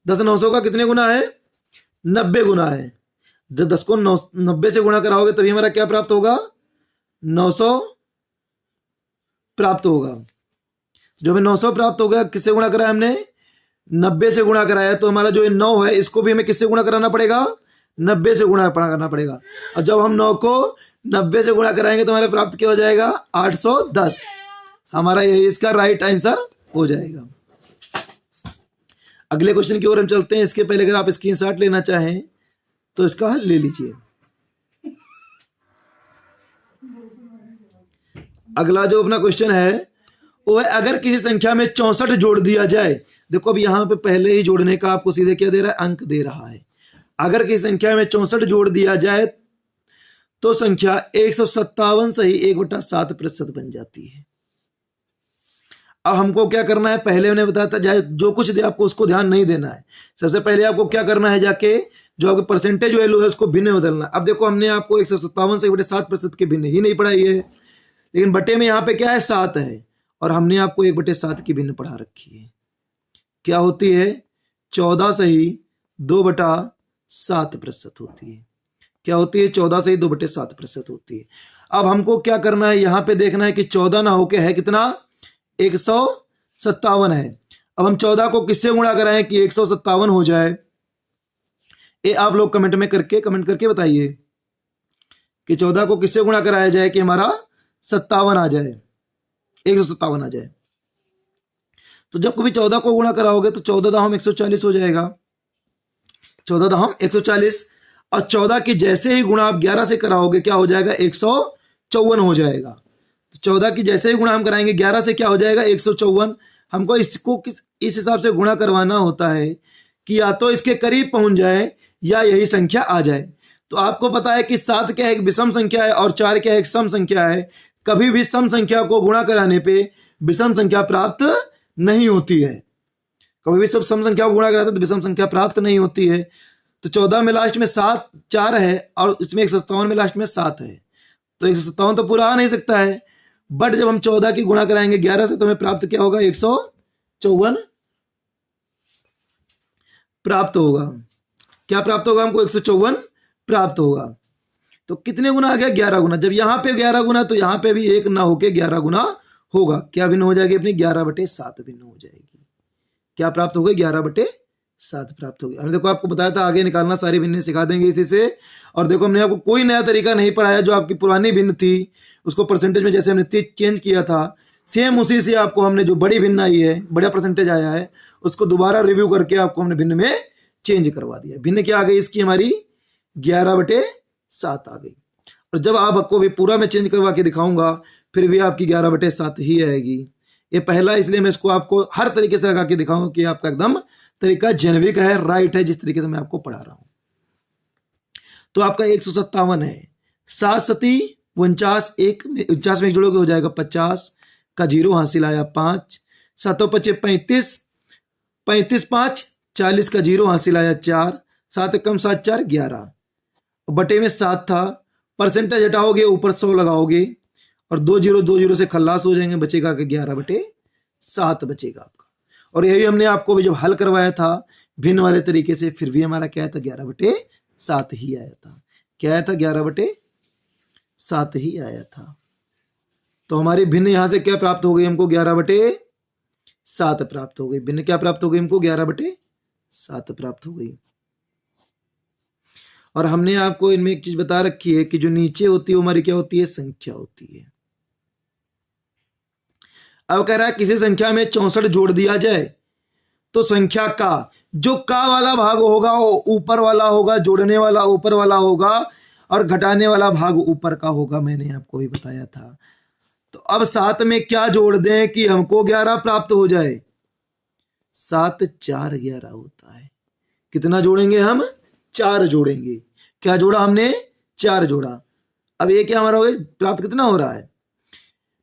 10 900 का कितने गुना है? 90 गुना है। जब 10 को 90 से गुणा कराओगे तभी हमारा क्या प्राप्त होगा? 900 प्राप्त होगा। जो हमें 900 प्राप्त हो गया, किससे गुणा करा है हमने? 90 से गुणा कराया। तो हमारा जो 9 है इसको भी हमें किससे गुणा कराना पड़ेगा? 90 से गुणा करना पड़ेगा। और जब हम 9 को 90 से गुणा कराएंगे तो हमारे प्राप्त क्या हो जाएगा? 810। हमारा यही इसका राइट आंसर हो जाएगा। अगले क्वेश्चन की ओर हम चलते हैं। इसके पहले अगर आप स्क्रीनशॉट लेना चाहें तो इसका हल ले लीजिए। अगला जो अपना क्वेश्चन है वो है, अगर किसी संख्या में 64 जोड़ दिया जाए। देखो अब यहाँ पे पहले ही जोड़ने का आपको सीधे क्या दे रहा है? अंक दे रहा है। अगर किसी संख्या में 64 जोड़ दिया जाए तो संख्या 157 से ही 1/7% बन जाती है। अब हमको क्या करना है? पहले मैंने बताया था जो कुछ दे आपको उसको ध्यान नहीं देना है। सबसे पहले आपको क्या करना है? जाके जो आपकी परसेंटेज वैल्यू है उसको भिन्न में बदलना। अब देखो हमने आपको 157 से 1/7% के भिन्न ही नहीं पढ़ाई है, लेकिन बटे में यहाँ पे क्या है? 7 है, और हमने आपको 1/7 की भिन्न पढ़ा रखी है। क्या होती है? 14 से ही 2/7% होती है। क्या होती है? 14 से ही 2/7% होती है। अब हमको क्या करना है? यहाँ पे देखना है कि 14 ना होके है कितना? 157 है। अब हम 14 को किससे गुणा कराएं कि 157 हो जाए? ये आप लोग कमेंट करके बताइए कि 14 को किससे गुणा कराया जाए कि हमारा 57 आ जाए, 157 आ जाए। तो जब कभी 14 को गुणा कराओगे तो 14 दाहम 140 हो जाएगा। 14 दाहम 140, और 14 की जैसे ही गुणा आप 11 से कराओगे क्या हो जाएगा? 154 हो जाएगा। तो 14 की जैसे ही गुणा हम कराएंगे 11 से क्या हो जाएगा? 154। हमको इसको इस हिसाब से गुणा करवाना होता है कि या तो इसके करीब पहुंच जाए या यही संख्या आ जाए। तो आपको पता है कि 7 क्या है? एक विषम संख्या है, और 4 क्या है? एक सम संख्या है। कभी भी सम संख्या को गुणा कराने पे विषम संख्या प्राप्त नहीं होती है। कभी भी सब सम संख्या को गुणा कराते तो विषम संख्या प्राप्त नहीं होती है। तो 14 में लास्ट में 4 है, और इसमें 157 में लास्ट में 7 है, तो 157 तो पूरा आ नहीं सकता है। बट जब हम 14 की गुणा कराएंगे 11 से तो हमें प्राप्त क्या होगा? 154 प्राप्त होगा। क्या प्राप्त होगा? हमको 154 प्राप्त होगा। तो कितने गुना आ गया? 11 गुना। जब यहाँ पे 11 गुना तो यहाँ पे भी 1 ना होके 11 गुना होगा। क्या भिन्न हो जाएगी अपनी? 11/7 भिन्न हो जाएगी। क्या प्राप्त हो गई? 11/7 प्राप्त हो गई। हमने देखो आपको बताया था आगे निकालना सारी भिन्न सिखा देंगे इसी से। और देखो हमने आपको कोई नया तरीका नहीं पढ़ाया। जो आपकी पुरानी भिन्न थी उसको परसेंटेज में जैसे हमने चेंज किया था, सेम उसी से आपको हमने जो बड़ी भिन्न आई है, बड़ा परसेंटेज आया है, उसको दोबारा रिव्यू करके आपको हमने भिन्न में चेंज करवा दिया। भिन्न क्या आ गई इसकी? हमारी 11/7 आ गई। और जब आपको भी पूरा मैं चेंज करवा के दिखाऊंगा फिर भी आपकी 11/7 ही आएगी। ये पहला इसलिए मैं इसको आपको हर तरीके से लगा के दिखाऊंगा कि आपका एकदम तरीका जेनविक है, राइट है, जिस तरीके से मैं आपको पढ़ा रहा हूं। तो आपका 157 है। 7 सती 49, 49 में एक जोड़ोगे हो जाएगा 50 का 0 हासिल आया 5। 7 5 35, 35 5 40 का 0 हासिल आया 4। 7 कम 7 4 11, बटे में 7 था। परसेंटेज हटाओगे ऊपर 100 लगाओगे और 2 0 से खल्लास हो जाएंगे, बचेगा कि 11/7 बचेगा आपका। और यही हमने आपको भी जब हल करवाया था भिन्न वाले तरीके से, फिर भी हमारा क्या था? 11/7 ही आया था। क्या आया था? 11/7 ही आया था। तो हमारी भिन्न यहां से क्या प्राप्त हो गई हमको? 11/7 प्राप्त हो गई। भिन्न क्या प्राप्त हो गई हमको? 11/7 प्राप्त हो गई। और हमने आपको इनमें एक चीज बता रखी है कि जो नीचे होती है वो हमारी क्या होती है? संख्या होती है। अब कह रहा है किसी संख्या में 64 जोड़ दिया जाए तो संख्या का जो का वाला भाग होगा वो ऊपर वाला होगा, जोड़ने वाला ऊपर वाला होगा, और घटाने वाला भाग ऊपर का होगा। मैंने आपको ही बताया था। तो अब 7 में क्या जोड़ दें कि हमको 11 प्राप्त हो जाए? 7 4 11 होता है। कितना जोड़ेंगे हम? 4 जोड़ेंगे। क्या जोड़ा हमने? 4 जोड़ा। अब ये क्या हमारा हो गया? प्राप्त कितना हो रहा है?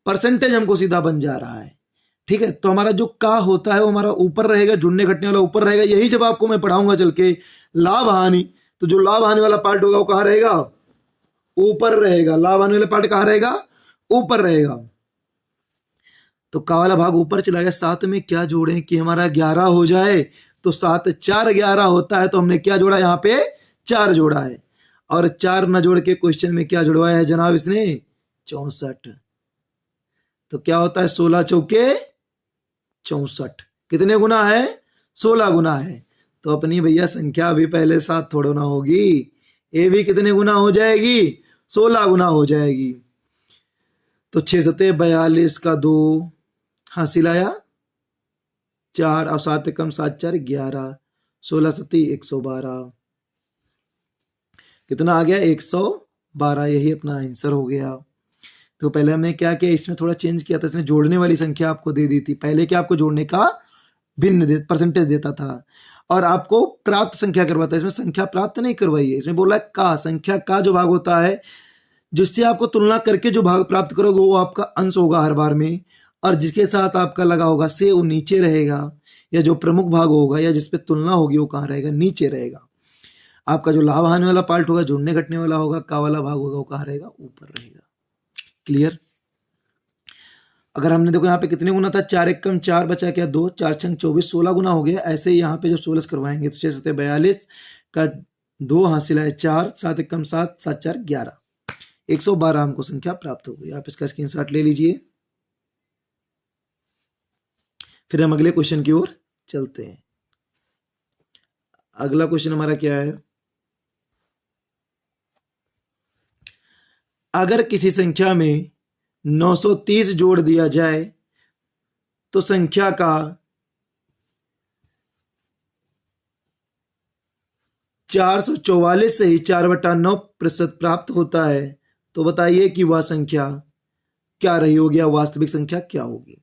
परसेंटेज हमको सीधा बन जा रहा है। ठीक है, तो हमारा जो का होता है वो हमारा ऊपर रहेगा, जुड़ने घटने वाला ऊपर रहेगा। यही जब आपको मैं पढ़ाऊंगा चल के लाभ हानि, तो जो लाभ हानि वाला पार्ट होगा वो कहाँ रहेगा? ऊपर रहेगा। लाभ हानि वाला पार्ट कहाँ रहेगा? ऊपर रहेगा। तो का वाला भाग ऊपर चला गया। 7 में क्या जोड़ें कि हमारा 11 हो जाए? तो तो 7 4 11 होता है, तो हमने क्या जोड़ा यहाँ पे 4 जोड़ा है, और 4 न जोड़ के क्वेश्चन में क्या जुड़वाया है जनाब इसने 64। तो क्या होता है 16 चौके 64, कितने गुना है 16 गुना है। तो अपनी भैया संख्या भी पहले 7 थोड़ा ना होगी, ये भी कितने गुना हो जाएगी 16 गुना हो जाएगी। तो 6 सते 42 का 2 हासिल आया 4, और 7 कम 7 4 11, 16 सती 112, कितना आ गया 112, यही अपना आंसर हो गया। तो पहले हमने क्या किया, इसमें थोड़ा चेंज किया था, इसने जोड़ने वाली संख्या आपको दे दी थी, पहले क्या आपको जोड़ने का भिन्न परसेंटेज देता था, और आपको प्राप्त संख्या करवाता है, इसमें संख्या प्राप्त नहीं करवाई है, इसमें बोला है का, संख्या का जो भाग होता है जिससे आपको तुलना करके जो भाग प्राप्त करोगे वो आपका अंश होगा हर बार में, और जिसके साथ आपका लगा होगा से वो नीचे रहेगा, या जो प्रमुख भाग होगा या जिसपे तुलना होगी वो कहाँ रहेगा नीचे रहेगा। आपका जो लाभ हानि वाला पार्ट होगा, जुड़ने घटने वाला होगा, का वाला भाग होगा वो कहाँ रहेगा ऊपर रहेगा। क्लियर। अगर हमने देखो यहाँ पे कितने गुना था 4 1 कम 4 बचा क्या 2, 4 6 24, 16 गुना हो गया। ऐसे ही यहाँ पे जब 16 करवाएंगे तो 6 7 42 का 2 हासिल है 4, 7 1 कम 7, 7 4 11, 112 हमको संख्या प्राप्त हो गई। आप इसका स्क्रीनशॉट ले लीजिए। फिर हम अगले क्वेश्चन की ओर चलते हैं। अगला क्वेश्चन हमारा क्या है, अगर किसी संख्या में 930 जोड़ दिया जाए तो संख्या का 444 से ही 4/9% प्राप्त होता है। तो बताइए कि वह संख्या क्या रही होगी, या वास्तविक संख्या क्या होगी,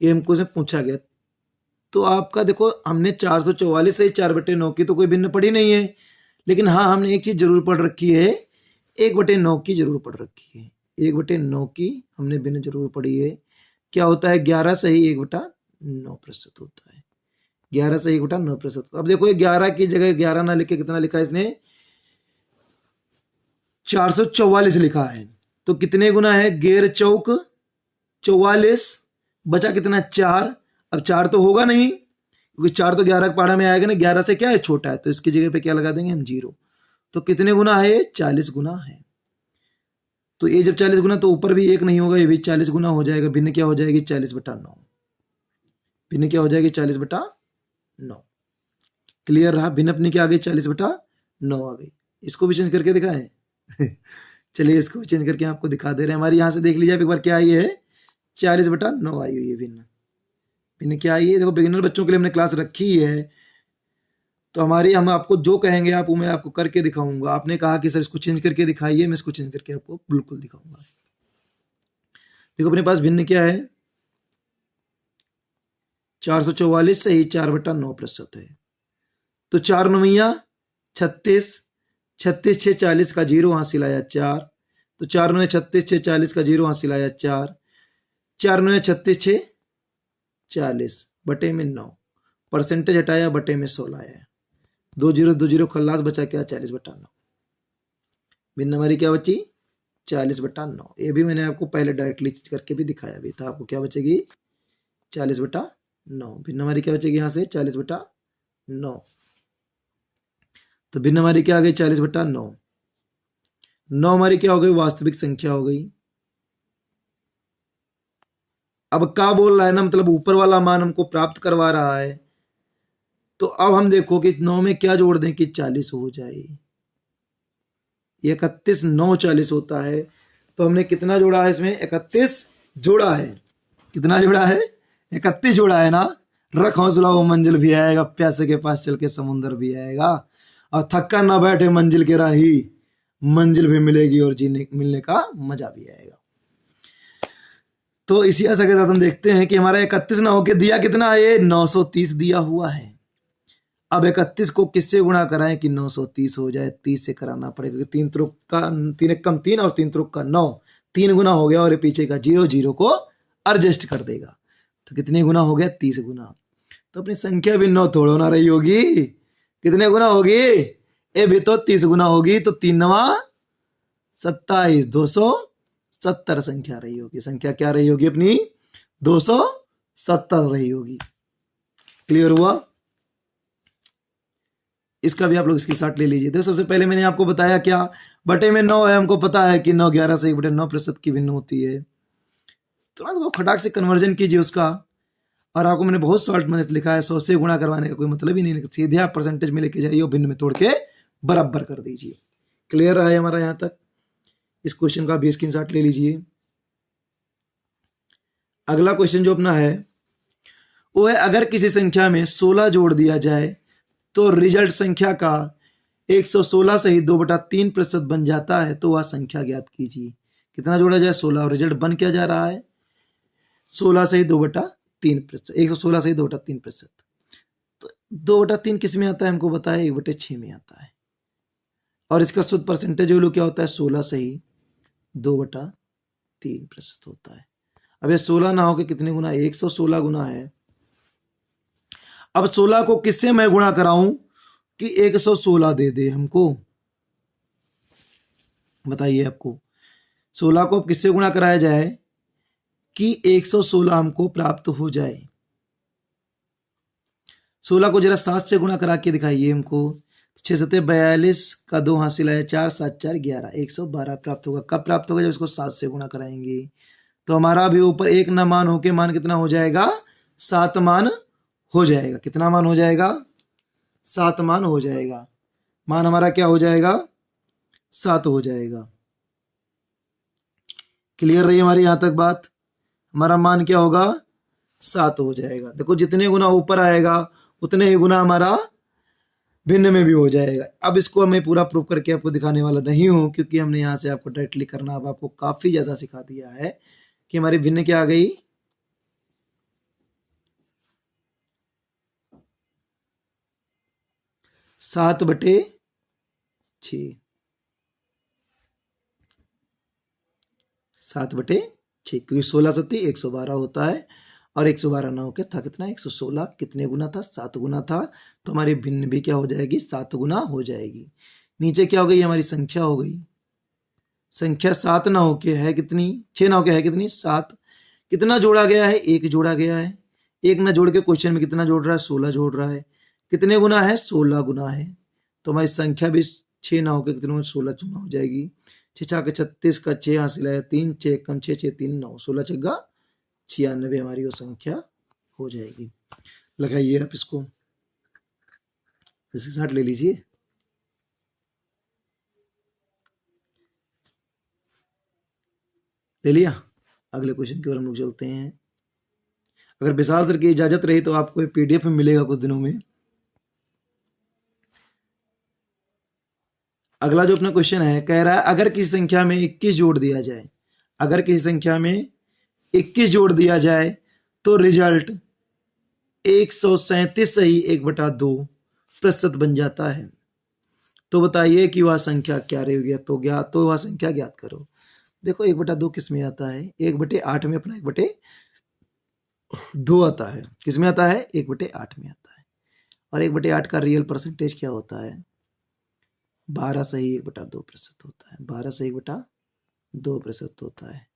ये हमको से पूछा गया। तो आपका देखो हमने 444 से 4/9 की तो कोई भिन्न पड़ी नहीं है, लेकिन हाँ हमने एक चीज जरूर पढ़ रखी है, 1/9 की जरूर पढ़ रखी है। 1/9 की हमने भिन्न जरूर पढ़ी है। क्या होता है 11 से ही 1/9% होता है, 11 से 1/9%। अब देखो 11 की जगह 11 ना लिखे कितना लिखा है इसने 444 लिखा है। तो कितने गुना है, गेर चौक 44, बचा कितना 4। अब 4 तो होगा नहीं क्योंकि 4 तो 11 पाड़ा में आएगा ना, 11 से क्या है छोटा है, तो इसकी जगह पे क्या लगा देंगे हम 0। तो कितने गुना है 40 गुना है। तो ये जब 40 गुना तो ऊपर भी 1 नहीं होगा, ये भी 40 गुना हो जाएगा। भिन्न क्या हो जाएगी 40/9, भिन्न क्या हो जाएगी 40/9। क्लियर रहा, भिन्न अपनी क्या आ गई 40/9 आ गई। इसको भी चेंज करके दिखाएं चलिए इसको भी चेंज करके आपको दिखा दे रहे हैं। हमारी यहां से देख लीजिए एक बार क्या आई है 40/9 आई हुई है भिन्न। भिन्न क्या आई है, देखो बिगिनर बच्चों के लिए हमने क्लास रखी है, तो हमारी हम आपको जो कहेंगे आप मैं आपको करके दिखाऊंगा। आपने कहा कि सर इसको चेंज करके दिखाइए, मैं इसको चेंज करके आपको बिल्कुल दिखाऊंगा। देखो अपने पास भिन्न क्या है 444 से ही 4/9% है। तो 4 9 36, 36 6 40 का 0 हासिल आया 4। तो 4 9 36 6 40 का 0 हासिल आया 4, 4 9 36 6 40 बटे में 9, परसेंटेज हटाया बटे में 16 आया, 2 0 खल्लास बचा क्या 40/9। भिन्न हमारी क्या बची 40/9। ये भी मैंने आपको पहले डायरेक्टली करके भी दिखाया भी था। आपको क्या बचेगी 40/9। भिन्न हमारी क्या बचेगी यहां से 40/9। तो भिन्न हमारी क्या आ गई 40/9। 9 हमारी क्या हो गई वास्तविक संख्या हो गई। अब क्या बोल रहा है ना, मतलब ऊपर वाला मान हमको प्राप्त करवा रहा है। तो अब हम देखो कि 9 में क्या जोड़ दें कि 40 हो जाए। 31 9 40 होता है। तो हमने कितना जोड़ा है इसमें 31 जोड़ा है। कितना जोड़ा है 31 जोड़ा है ना। रख हौसला वो मंजिल भी आएगा, प्यासे के पास चल के समुंदर भी आएगा, और थक्का ना बैठे मंजिल के राही, मंजिल भी मिलेगी और जीने मिलने का मजा भी आएगा। तो इसी आशा के साथ हम देखते हैं कि हमारा 31 ना होके दिया कितना है 930 दिया हुआ है। अब 31 को किससे गुणा कराएं कि 930 हो जाए, 30 से कराना पड़ेगा क्योंकि 3 त्रुक का 3 1 कम 3 और 3 त्रुक का 9, 3 गुना हो गया, और ये पीछे का 0 0 को एडजस्ट कर देगा। तो कितने गुना हो गया 30 गुना। तो अपनी संख्या भी 9 थोड़ा ना रही होगी, कितने गुना होगी ये भी तो 30 गुना होगी। तो 3 9 27 270 संख्या रही होगी। संख्या क्या रही होगी अपनी 270 रही होगी। क्लियर हुआ। इसका भी आप लोग इसकी साथ ले लीजिए। देखो सबसे पहले मैंने आपको बताया क्या, बटे में 9 है, हमको पता है कि 9 11 से 1/9% की भिन्न होती है। तो ना तो खटाक से कन्वर्जन कीजिए उसका। और आपको मैंने बहुत शॉर्ट में लिखा है, 100 से गुणा करवाने का कोई मतलब ही नहीं, सीधे आप परसेंटेज में लेके जाइए और भिन्न में तोड़ के बराबर कर दीजिए। क्लियर रहा है हमारा यहाँ तक? इस क्वेश्चन का भी स्क्रीनशॉट ले लीजिए। अगला क्वेश्चन जो अपना है वो है, अगर किसी संख्या में 16 जोड़ दिया जाए तो रिजल्ट संख्या का 116 सही 2/3% बन जाता है, तो वह संख्या ज्ञात कीजिए। कितना जोड़ा जाए? 16, और रिजल्ट बन क्या जा रहा है? 16 सही 2/3%, 116 सही 2/3%। तो 2/3 किस में आता है हमको बताया? 1/6 में आता है। और इसका शुद्ध परसेंटेज वैल्यू क्या होता है? 16 सही 2/3% होता है। अब ये 16 ना हो के कितने गुना? 116 गुना है। अब 16 को किससे मैं गुणा कराऊं कि 116 दे दे हमको? बताइए आपको 16 को किससे गुणा कराया जाए कि 116 हमको प्राप्त हो जाए? 16 को जरा 7 से गुणा करा के दिखाइए हमको। 6 सते 42 का 2 हासिल है, 4 7 4 11, 112 प्राप्त होगा। कब प्राप्त होगा? जब इसको 7 से गुणा कराएंगे। तो हमारा भी ऊपर एक न मान होके मान कितना हो जाएगा? 7 मान हो जाएगा। कितना मान हो जाएगा? 7 मान हो जाएगा। मान हमारा क्या हो जाएगा? 7 हो जाएगा। क्लियर रही हमारी यहां तक बात? हमारा मान क्या होगा? 7 हो जाएगा। देखो जितने गुना ऊपर आएगा उतने ही गुना हमारा भिन्न में भी हो जाएगा। अब इसको मैं पूरा प्रूफ करके आपको दिखाने वाला नहीं हूं, क्योंकि हमने यहां से आपको डायरेक्टली करना अब आपको काफी ज्यादा सिखा दिया है कि हमारी भिन्न क्या आ गई? 7/6। 7/6, क्योंकि 16 सत्ती 112 होता है, और 112 ना होकर था कितना? 116। कितने गुना था? 7 गुना था। तो हमारी भिन्न भी क्या हो जाएगी? 7 गुना हो जाएगी। नीचे क्या हो गई? हमारी संख्या हो गई। संख्या 7 ना होके है कितनी? 6 ना होके है कितनी? 7। कितना जोड़ा गया है? 1 जोड़ा गया है। 1 ना जोड़ के क्वेश्चन में कितना जोड़ रहा है? 16 जोड़ रहा है। कितने गुना है? 16 गुना है। तो हमारी संख्या भी 6 ना होकर कितने 16 गुना हो जाएगी। 6 छाके 36 का 6 हासिल है, 3 6 कम 6 6 3 9, 16 छग्गा 96 हमारी वो संख्या हो जाएगी। लगाइए आप इसको, इसके साथ ले लीजिए। ले लिया? अगले क्वेश्चन की ओर हम लोग चलते हैं। अगर विशाल सर की इजाजत रही तो आपको पीडीएफ में मिलेगा कुछ दिनों में। अगला जो अपना क्वेश्चन है, कह रहा है अगर किसी संख्या में 21 जोड़ दिया जाए, अगर किसी संख्या में 21 जोड़ दिया जाए तो रिजल्ट 137 सही 1/2% बन जाता है। तो बताइए कि वह संख्या क्या रहेगी? तो वह संख्या ज्ञात करो। देखो 1/2 किस में आता है? 1/8 में अपना 1/2 आता है। किस में आता है? 1/8 में आता है। और 1/8 का रियल परसेंटेज क्या होता है? 12 सही 1/2% होता है। 12 सही 1/2% होता है।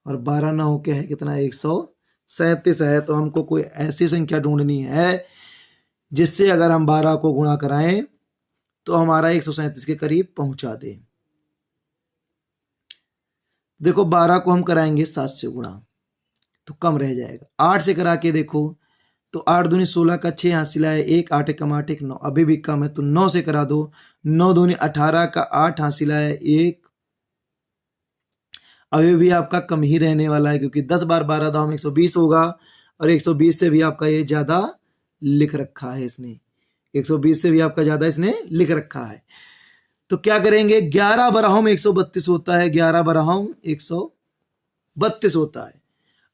और 12 ना होके है कितना? 137 है। तो हमको कोई ऐसी संख्या ढूंढनी है जिससे अगर हम 12 को गुणा कराएं तो हमारा 137 के करीब पहुंचा दे। देखो 12 को हम कराएंगे 7 से गुणा तो कम रह जाएगा। 8 से करा के देखो तो 8 दूनी 16 का 6 हासिल है, 1 8 कम 8 1 9, अभी भी कम है। तो 9 से करा दो। 9 दूनी 18 का 8 हासिल है, 1, अभी भी आपका कम ही रहने वाला है, क्योंकि 10 बार 12 दाव में 120 होगा। और 120 से भी आपका ये ज्यादा लिख रखा है इसने, 120 से भी आपका ज्यादा इसने लिख रखा है। तो क्या करेंगे? 11 बराहों में 132 होता है, 11 बराहों 132 होता है।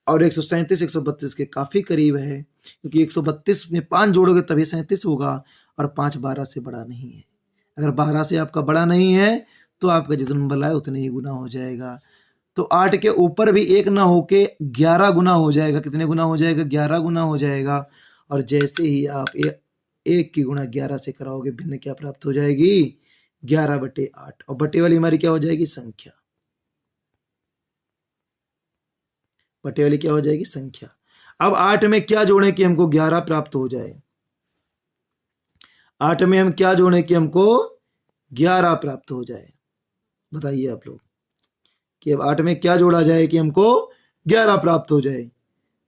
और 137 132 के काफी करीब है, क्योंकि 132 में 5 जोड़ोगे तभी 37 होगा, और 5 12 से बड़ा नहीं है। अगर 12 से आपका बड़ा नहीं है तो आपका जितना नंबर लाए उतने ही गुना हो जाएगा। तो 8 के ऊपर भी 1 ना होके 11 गुना हो जाएगा। कितने गुना हो जाएगा? 11 गुना हो जाएगा। और जैसे ही आप 1 की गुणा 11 से कराओगे, भिन्न क्या प्राप्त हो जाएगी? 11/8। और बटे वाली हमारी क्या हो जाएगी? संख्या। बटे वाली क्या हो जाएगी? संख्या। अब 8 में क्या जोड़ें कि हमको 11 प्राप्त हो जाए? 8 में हम क्या जोड़ें कि हमको 11 प्राप्त हो जाए? बताइए आप लोग कि अब 8 में क्या जोड़ा जाए कि हमको 11 प्राप्त हो जाए?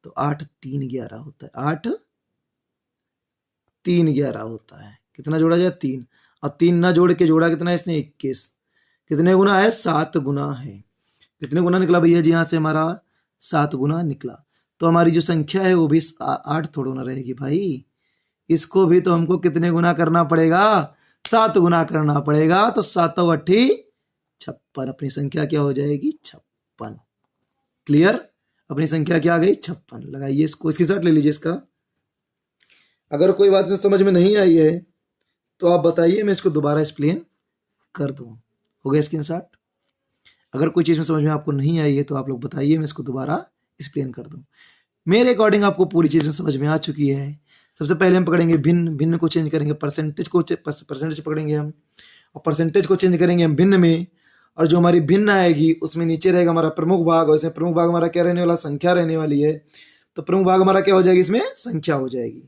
तो 8 3 11 होता है। 8 3 11 होता है। कितना जोड़ा जाए? 3। और 3 ना जोड़ के जोड़ा कितना है इसने? 21। कितने गुना है? 7 गुना है। कितने गुना निकला भैया जी? यहाँ से हमारा 7 गुना निकला। तो हमारी जो संख्या है वो भी 8 थोड़ा ना रहेगी भाई, इसको भी तो हमको कितने गुना करना पड़ेगा? 7 गुना करना पड़ेगा। तो 7 8 56। अपनी संख्या क्या हो जाएगी? 56। क्लियर? अपनी संख्या क्या आ गई? 56। लगाइए इसको, इसकी शर्ट ले लीजिए इसका। अगर कोई बात समझ में नहीं आई है तो आप बताइए, मैं इसको दोबारा एक्सप्लेन कर दूं। हो गया स्क्रीनशॉट? अगर कोई चीज़ में समझ में आपको नहीं आई है तो आप लोग बताइए, मैं इसको दोबारा एक्सप्लेन कर दूं। मेरे अकॉर्डिंग आपको पूरी चीज़ में समझ में आ चुकी है। सबसे पहले हम पकड़ेंगे भिन्न, भिन्न को चेंज करेंगे, परसेंटेज पकड़ेंगे हम, और परसेंटेज को चेंज करेंगे हम भिन्न में। और जो हमारी भिन्न आएगी उसमें नीचे रहेगा हमारा प्रमुख भाग, और इसमें प्रमुख भाग हमारा क्या रहने वाला? संख्या रहने वाली है। तो प्रमुख भाग हमारा क्या हो जाएगी? इसमें संख्या हो जाएगी।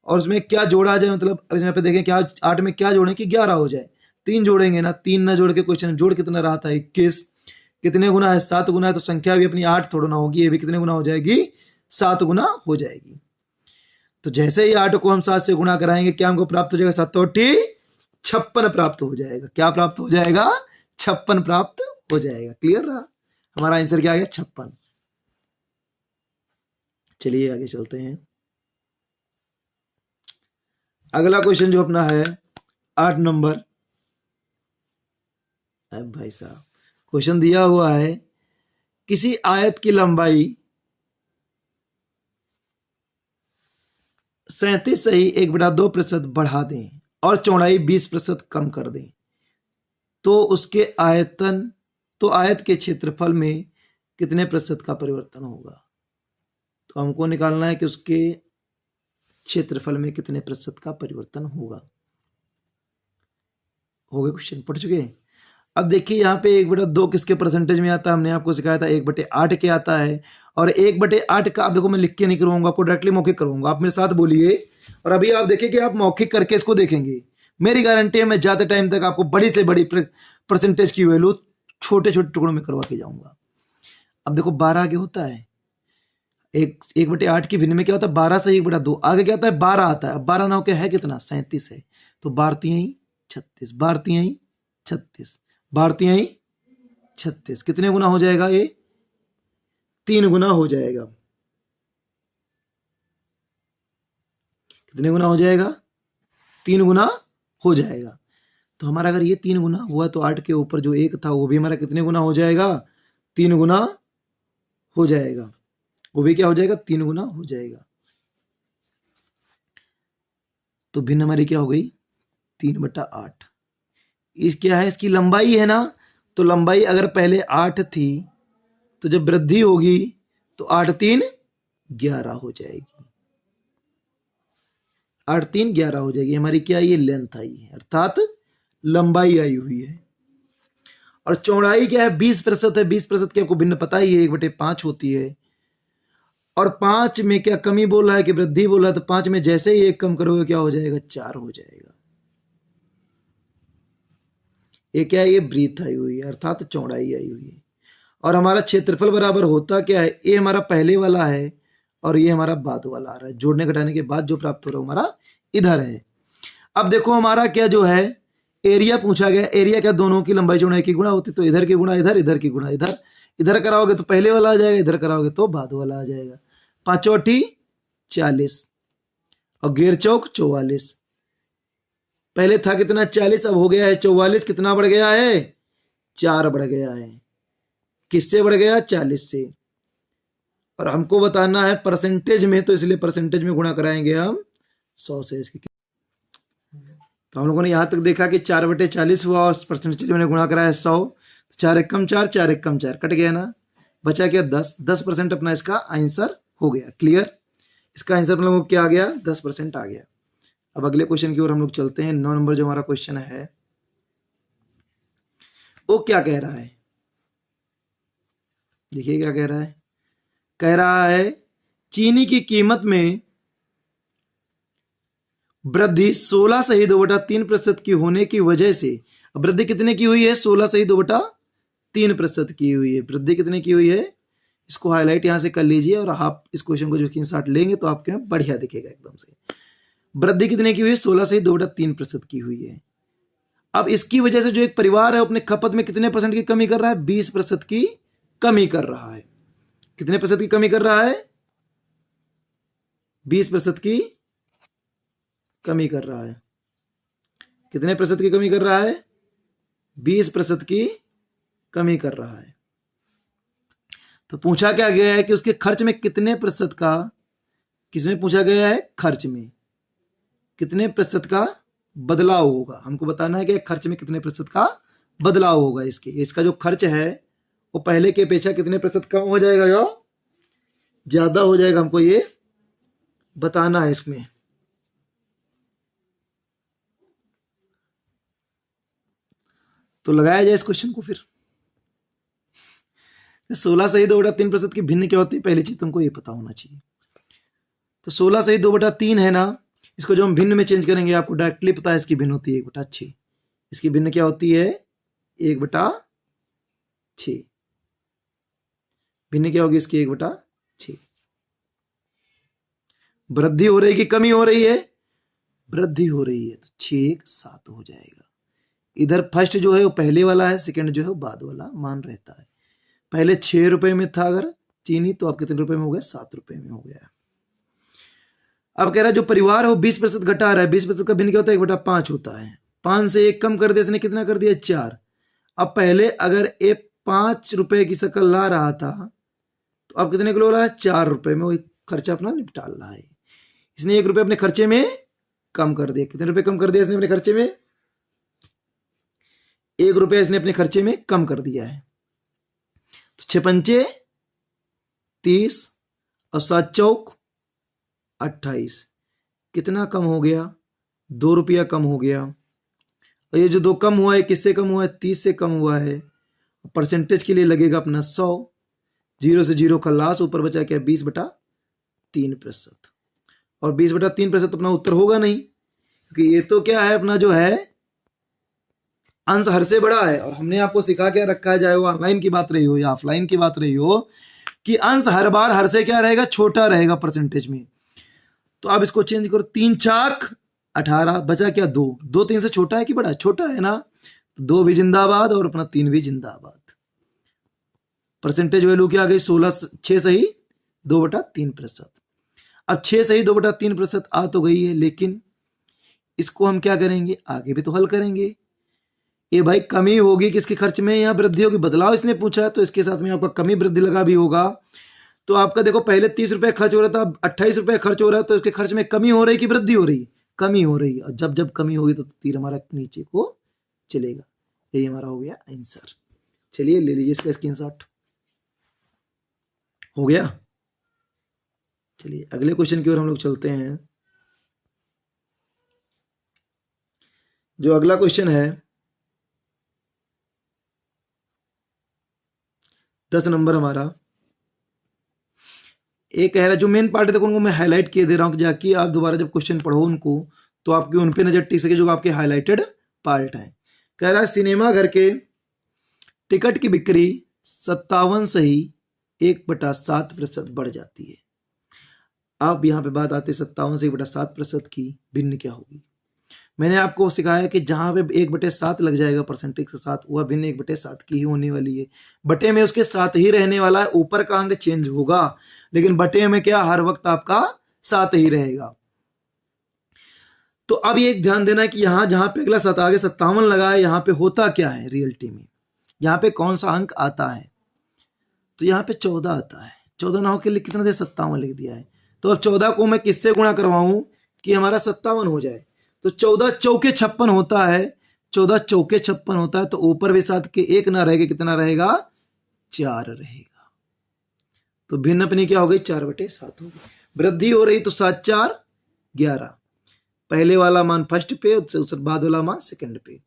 और उसमें क्या जोड़ा जाए, मतलब अब इसमें पे देखें क्या 8 में क्या जोड़ें कि 11 हो जाए? 3 जोड़ेंगे ना, 3 ना जोड़ के क्वेश्चन जोड़ कितना रहा था? 21। कितने गुना है? 7 गुना है। तो संख्या भी अपनी 8 थोड़ा ना होगी, ये भी कितने गुना हो जाएगी? 7 गुना हो जाएगी। तो जैसे ही 8 को हम 7 से गुणा कराएंगे क्या हमको प्राप्त हो जाएगा? 7 8 56 प्राप्त हो जाएगा। क्या प्राप्त हो जाएगा? 56 प्राप्त हो जाएगा। क्लियर रहा? हमारा आंसर क्या आ गया? 56। चलिए आगे चलते हैं। अगला क्वेश्चन जो अपना है 8 नंबर। अब भाई साहब क्वेश्चन दिया हुआ है, किसी आयत की लंबाई 37.1/2% बढ़ा दें और चौड़ाई 20% कम कर दें तो उसके आयतन तो आयत के क्षेत्रफल में कितने प्रतिशत का परिवर्तन होगा? तो हमको निकालना है कि उसके क्षेत्रफल में कितने प्रतिशत का परिवर्तन होगा। हो गए? क्वेश्चन पढ़ चुके हैं? अब देखिए यहाँ पे 1/2 किसके परसेंटेज में आता है? हमने आपको सिखाया था 1/8 के आता है। और 1/8 का आप देखो, मैं लिख के नहीं करूंगा, आपको डायरेक्टली मौखिक करूंगा। आप मेरे साथ बोलिए, और अभी आप देखिए कि आप मौखिक करके इसको देखेंगे। मेरी गारंटी है मैं ज्यादा टाइम तक आपको बड़ी से बड़ी परसेंटेज की वैल्यू छोटे छोटे टुकड़ों में करवा के जाऊंगा। अब देखो 12 आगे होता है, 1/8 की भिन्न में क्या होता है? 12 से 1/2 आगे क्या आता है? 12 आता है। अब 12 ना होकर है कितना? 37 है। तो 12 तिहाई 36, 12 तिहाई 36, 12 तिहाई 36। कितने गुना हो जाएगा? ये 3 गुना हो जाएगा। कितने गुना हो जाएगा? 3 गुना हो जाएगा। तो हमारा अगर ये 3 गुना हुआ तो 8 के ऊपर जो 1 था वो भी हमारा कितने गुना हो जाएगा? 3 गुना हो जाएगा। वो भी क्या हो जाएगा? 3 गुना हो जाएगा। तो भिन्न हमारी क्या हो गई? 3/8। इस क्या है? इसकी लंबाई है ना, तो लंबाई अगर पहले 8 थी तो जब वृद्धि होगी तो 8 3 11 हो जाएगी। 8 3 11 हो जाएगी। हमारी क्या? ये लेंथ आई है, अर्थात लंबाई आई हुई है। और चौड़ाई क्या है? 20% है। 20% की आपको भिन्न पता ही है, 1/5 होती है। और 5 में क्या कमी बोल रहा है कि वृद्धि बोल रहा है? तो 5 में जैसे ही 1 कम करोगे क्या हो जाएगा? 4 हो जाएगा। ये क्या है? ये ब्रीथ आई हुई है, अर्थात चौड़ाई आई हुई है। और हमारा क्षेत्रफल बराबर होता क्या है? ये हमारा पहले वाला है और ये हमारा बाद वाला आ रहा है। जोड़ने घटाने के बाद जो प्राप्त हो रहा है हमारा इधर है। अब देखो हमारा क्या जो है, एरिया पूछा गया। एरिया क्या? दोनों की लंबाई चौड़ाई की गुणा होती, तो इधर की गुणा इधर, इधर की गुणा इधर। इधर कराओगे तो पहले वाला आ जाएगा, इधर कराओगे तो बाद वाला आ जाएगा। 5 चौठी 40 और गेर चौक 44। पहले था कितना? 40, अब हो गया है 44। कितना बढ़ गया है? 4 बढ़ गया है। किससे बढ़ गया? 40 से। और हमको बताना है परसेंटेज में, तो इसलिए परसेंटेज में गुणा कराएंगे हम 100 से इसकी। तो हम लोगों ने यहां तक देखा कि 4/40 हुआ और परसेंटेज में गुणा कराया 100। 4 एकम 4, 4 एकम 4, कट गया ना। बचा क्या? 10। 10% अपना इसका आंसर हो गया। क्लियर? इसका आंसर हम लोगों को क्या आ गया? 10% आ गया। अब अगले क्वेश्चन की ओर हम लोग चलते हैं। 9 नंबर जो हमारा क्वेश्चन है वो क्या कह रहा है? देखिए क्या कह रहा है। कह रहा है चीनी की कीमत में वृद्धि 16 सही 2/3% की होने की वजह से, अब वृद्धि कितने की हुई है? 16 सही 2/3% की हुई है। वृद्धि कितने की हुई है? इसको हाईलाइट यहां से कर लीजिए और आप इस क्वेश्चन को जो स्क्रीनशॉट लेंगे तो आपके में बढ़िया दिखेगा एकदम से। वृद्धि कितने की हुई है? 16 सही 2/3% की हुई है। अब इसकी वजह से जो एक परिवार है अपने खपत में कितने परसेंट की कमी कर रहा है? 20% की कमी कर रहा है। कितने प्रतिशत की कमी कर रहा है? 20% की कमी कर रहा है। कितने प्रतिशत की कमी कर रहा है? 20% की कमी कर रहा है। तो पूछा क्या गया है कि उसके खर्च में कितने प्रतिशत का, किसमें पूछा गया है? खर्च में कितने प्रतिशत का बदलाव होगा। हमको बताना है कि खर्च में कितने प्रतिशत का बदलाव होगा। इसका जो खर्च है वो पहले की अपेक्षा कितने प्रतिशत कम हो जाएगा या ज्यादा हो जाएगा, हमको ये बताना है इसमें। तो लगाया जाए इस क्वेश्चन को फिर। 16 सही 2/3% की भिन्न क्या होती है? पहली चीज तुमको ये पता होना चाहिए। तो 16 सही 2/3 है ना, इसको जो हम भिन्न में चेंज करेंगे आपको डायरेक्टली पता है इसकी भिन्न होती है 1/6। इसकी भिन्न क्या होती है? 1/6। भिन्न क्या होगी इसकी? 1/6। वृद्धि हो रही है कि कमी हो रही है? वृद्धि हो रही है, तो 6 7 हो जाएगा। इधर फर्स्ट जो है वो पहले वाला है, सेकंड जो है वो बाद वाला मान रहता है। पहले 6 रुपए में था अगर चीनी, तो अब कितने रुपए में हो गया? 7 रुपए में हो गया। अब कह रहा है जो परिवार है वो 20% घटा रहा है। 20% का भिन्न क्या होता है? 1/5 होता है। 5 से 1 कम कर दिया, इसने कितना कर दिया? 4। अब पहले अगर ये 5 रुपए की शक्ल ला रहा था तो अब कितने किलो ला रहा है? 4 रुपए में वो खर्चा अपना निपटा रहा है। इसने 1 रुपए अपने खर्चे में कम कर दिया। कितने रुपए कम कर दिया इसने अपने खर्चे में? 1 रुपया इसने अपने खर्चे में कम कर दिया है। तो 6 पंचे 30 और 7 चौक 28। कितना कम हो गया? 2 रुपया कम हो गया। और ये जो 2 कम हुआ है किससे कम हुआ है? 30 से कम हुआ है। परसेंटेज के लिए लगेगा अपना 100। 0 से 0 का लाश, ऊपर बचा क्या? 20/3%। और 20/3% अपना उत्तर होगा नहीं, क्योंकि ये तो क्या है अपना जो है अंश हर से बड़ा है। और हमने आपको सिखा क्या रखा है, चाहे वो ऑनलाइन की बात रही हो या ऑफलाइन की बात रही हो, कि अंश हर बार हर से क्या रहेगा? छोटा रहेगा परसेंटेज में। तो आप इसको चेंज करो। 3 चाक 18, बचा क्या? 2। 2 3 से छोटा है कि बड़ा? छोटा है ना, तो 2 भी जिंदाबाद और अपना 3 भी जिंदाबाद। परसेंटेज वैल्यू क्या आ गई? 6 सही 2/3%। अब 6 सही 2/3% आ तो गई है, लेकिन इसको हम क्या करेंगे? आगे भी तो हल करेंगे। ये भाई कमी होगी किसके खर्च में? यहाँ वृद्धि होगी। बदलाव इसने पूछा है तो इसके साथ में आपका कमी वृद्धि लगा भी होगा। तो आपका देखो पहले 30 रुपए खर्च हो रहा था, अब 28 रुपए खर्च हो रहा है, तो इसके खर्च में कमी हो रही कि वृद्धि हो रही? कमी हो रही। और जब जब कमी होगी तो तीर हमारा नीचे को चलेगा। यही हमारा हो गया आंसर। चलिए ले लीजिए इसका स्क्रीनशॉट। हो गया। चलिए अगले क्वेश्चन की ओर हम लोग चलते हैं। जो अगला क्वेश्चन है 10 नंबर हमारा, एक कह रहा है जो मेन पार्ट है देखो उनको मैं हाईलाइट किए दे रहा हूं, जाके आप दोबारा जब क्वेश्चन पढ़ो उनको तो आपकी उन पे नजर टिक सके जो आपके हाईलाइटेड पार्ट है। कह रहा है सिनेमा घर के टिकट की बिक्री 57 सही 1/7% बढ़ जाती है। अब यहाँ पे बात आती है 57 से 1/7% की भिन्न क्या होगी। मैंने आपको सिखाया कि जहां पे 1/7 लग जाएगा परसेंटेज के साथ, वह भिन्न 1/7 की ही होने वाली है। बटे में उसके साथ ही रहने वाला है, ऊपर का अंक चेंज होगा लेकिन बटे में क्या हर वक्त आपका साथ ही रहेगा। तो अब ये ध्यान देना कि यहां जहां पे अगला आगे 57 लगा है, यहां पे होता क्या है रियलिटी में, यहां पे कौन सा अंक आता है? तो यहाँ पे 14 आता है। 14 ना हो के लिए कितना दे? 57 लिख दिया है। तो अब 14 को मैं किससे गुणा करवाऊं कि हमारा 57 हो जाए? तो 14 चौके 56 होता है। 14 चौके 56 होता है, तो ऊपर भी साथ के 1 ना रहेगा, कितना रहेगा? 4 रहेगा। तो भिन्न अपनी क्या हो गई? 4/7 हो गई। वृद्धि हो रही तो 7 4 11। पहले वाला मान फर्स्ट पे, उससे बाद वाला मान सेकंड पे।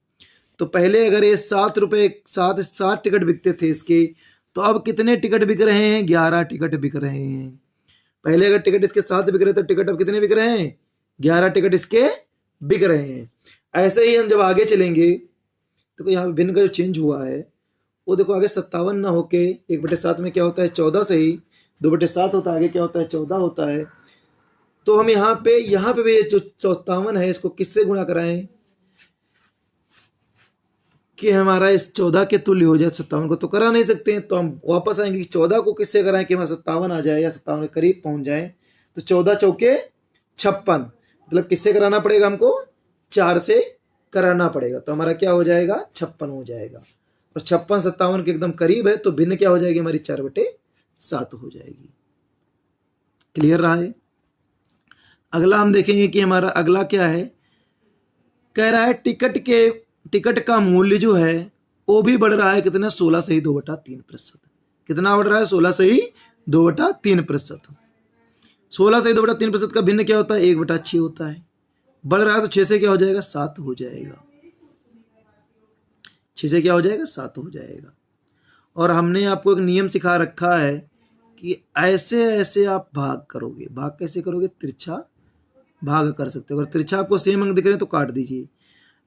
तो पहले अगर ये 7 रुपए 7 टिकट बिकते थे इसके, तो अब कितने टिकट बिक रहे हैं? 11 टिकट बिक रहे हैं। पहले अगर टिकट इसके 7 बिक रहे थे, टिकट अब कितने बिक रहे हैं? 11 टिकट इसके बिक रहे हैं। ऐसे ही हम जब आगे चलेंगे तो यहाँ पे भिन्न का जो चेंज हुआ है वो देखो, आगे 57 ना होके 1/7 में क्या होता है 14 से ही 2/7 होता है, आगे क्या होता है 14 होता है। तो हम यहाँ पे भी जो 57 है इसको किससे गुणा कराएं कि हमारा इस 14 के तुल्य हो जाए। 57 को तो करा नहीं सकते हैं, तो हम वापस आएंगे कि 14 को किससे कराएं कि हमारा 57 आ जाए या 57 के करीब पहुंच जाए। तो 14 चौके 56, मतलब किससे कराना पड़ेगा हमको, 4 से कराना पड़ेगा। तो हमारा क्या हो जाएगा 56 हो जाएगा, और 56 57 के एकदम करीब है, तो भिन्न क्या हो जाएगी हमारी 4/7 हो जाएगी। क्लियर रहा है। अगला हम देखेंगे कि हमारा अगला क्या है, कह रहा है टिकट का मूल्य जो है वो भी बढ़ रहा है, कितना 16 से ही 2/3%। कितना बढ़ रहा है 16 से ही 2/3%। 16 से ही 2/3% का भिन्न क्या होता है 1/6 होता है। बढ़ रहा है तो 6 से क्या हो जाएगा 7 हो जाएगा, 6 से क्या हो जाएगा 7 हो जाएगा। और हमने आपको एक नियम सिखा रखा है कि ऐसे ऐसे आप भाग करोगे। भाग कैसे करोगे, तिरछा भाग कर सकते हो। अगर तिरछा आपको सेम अंक दिख रहे हैं तो काट दीजिए,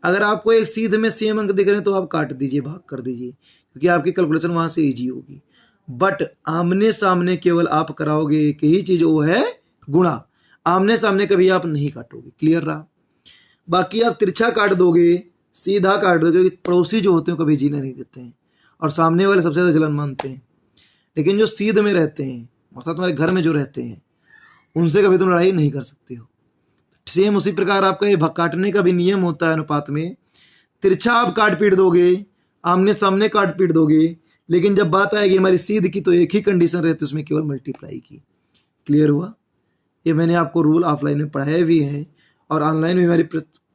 अगर आपको एक सीधे में सेम अंक दिख रहे हैं तो आप काट दीजिए, भाग कर दीजिए, क्योंकि आपकी कैलकुलेशन वहां से इजी होगी। बट आमने सामने केवल आप कराओगे एक ही चीज, वो है गुणा। आमने सामने कभी आप नहीं काटोगे। क्लियर रहा। बाकी आप तिरछा काट दोगे, सीधा काट दोगे, क्योंकि पड़ोसी जो होते हैं कभी जीने नहीं देते हैं, और सामने वाले सबसे ज्यादा जलन मानते हैं। लेकिन जो सीध में रहते हैं, अर्थात तुम्हारे घर में जो रहते हैं, उनसे कभी तुम लड़ाई नहीं कर सकते हो। सेम उसी प्रकार आपका ये काटने का भी नियम होता है अनुपात में। तिरछा आप काट पीट दोगे, आमने सामने काट पीट दोगे, लेकिन जब बात आएगी हमारी सीध की तो एक ही कंडीशन रहती है, उसमें केवल मल्टीप्लाई की। क्लियर हुआ। ये मैंने आपको रूल ऑफलाइन में पढ़ाए भी हैं, और ऑनलाइन में हमारी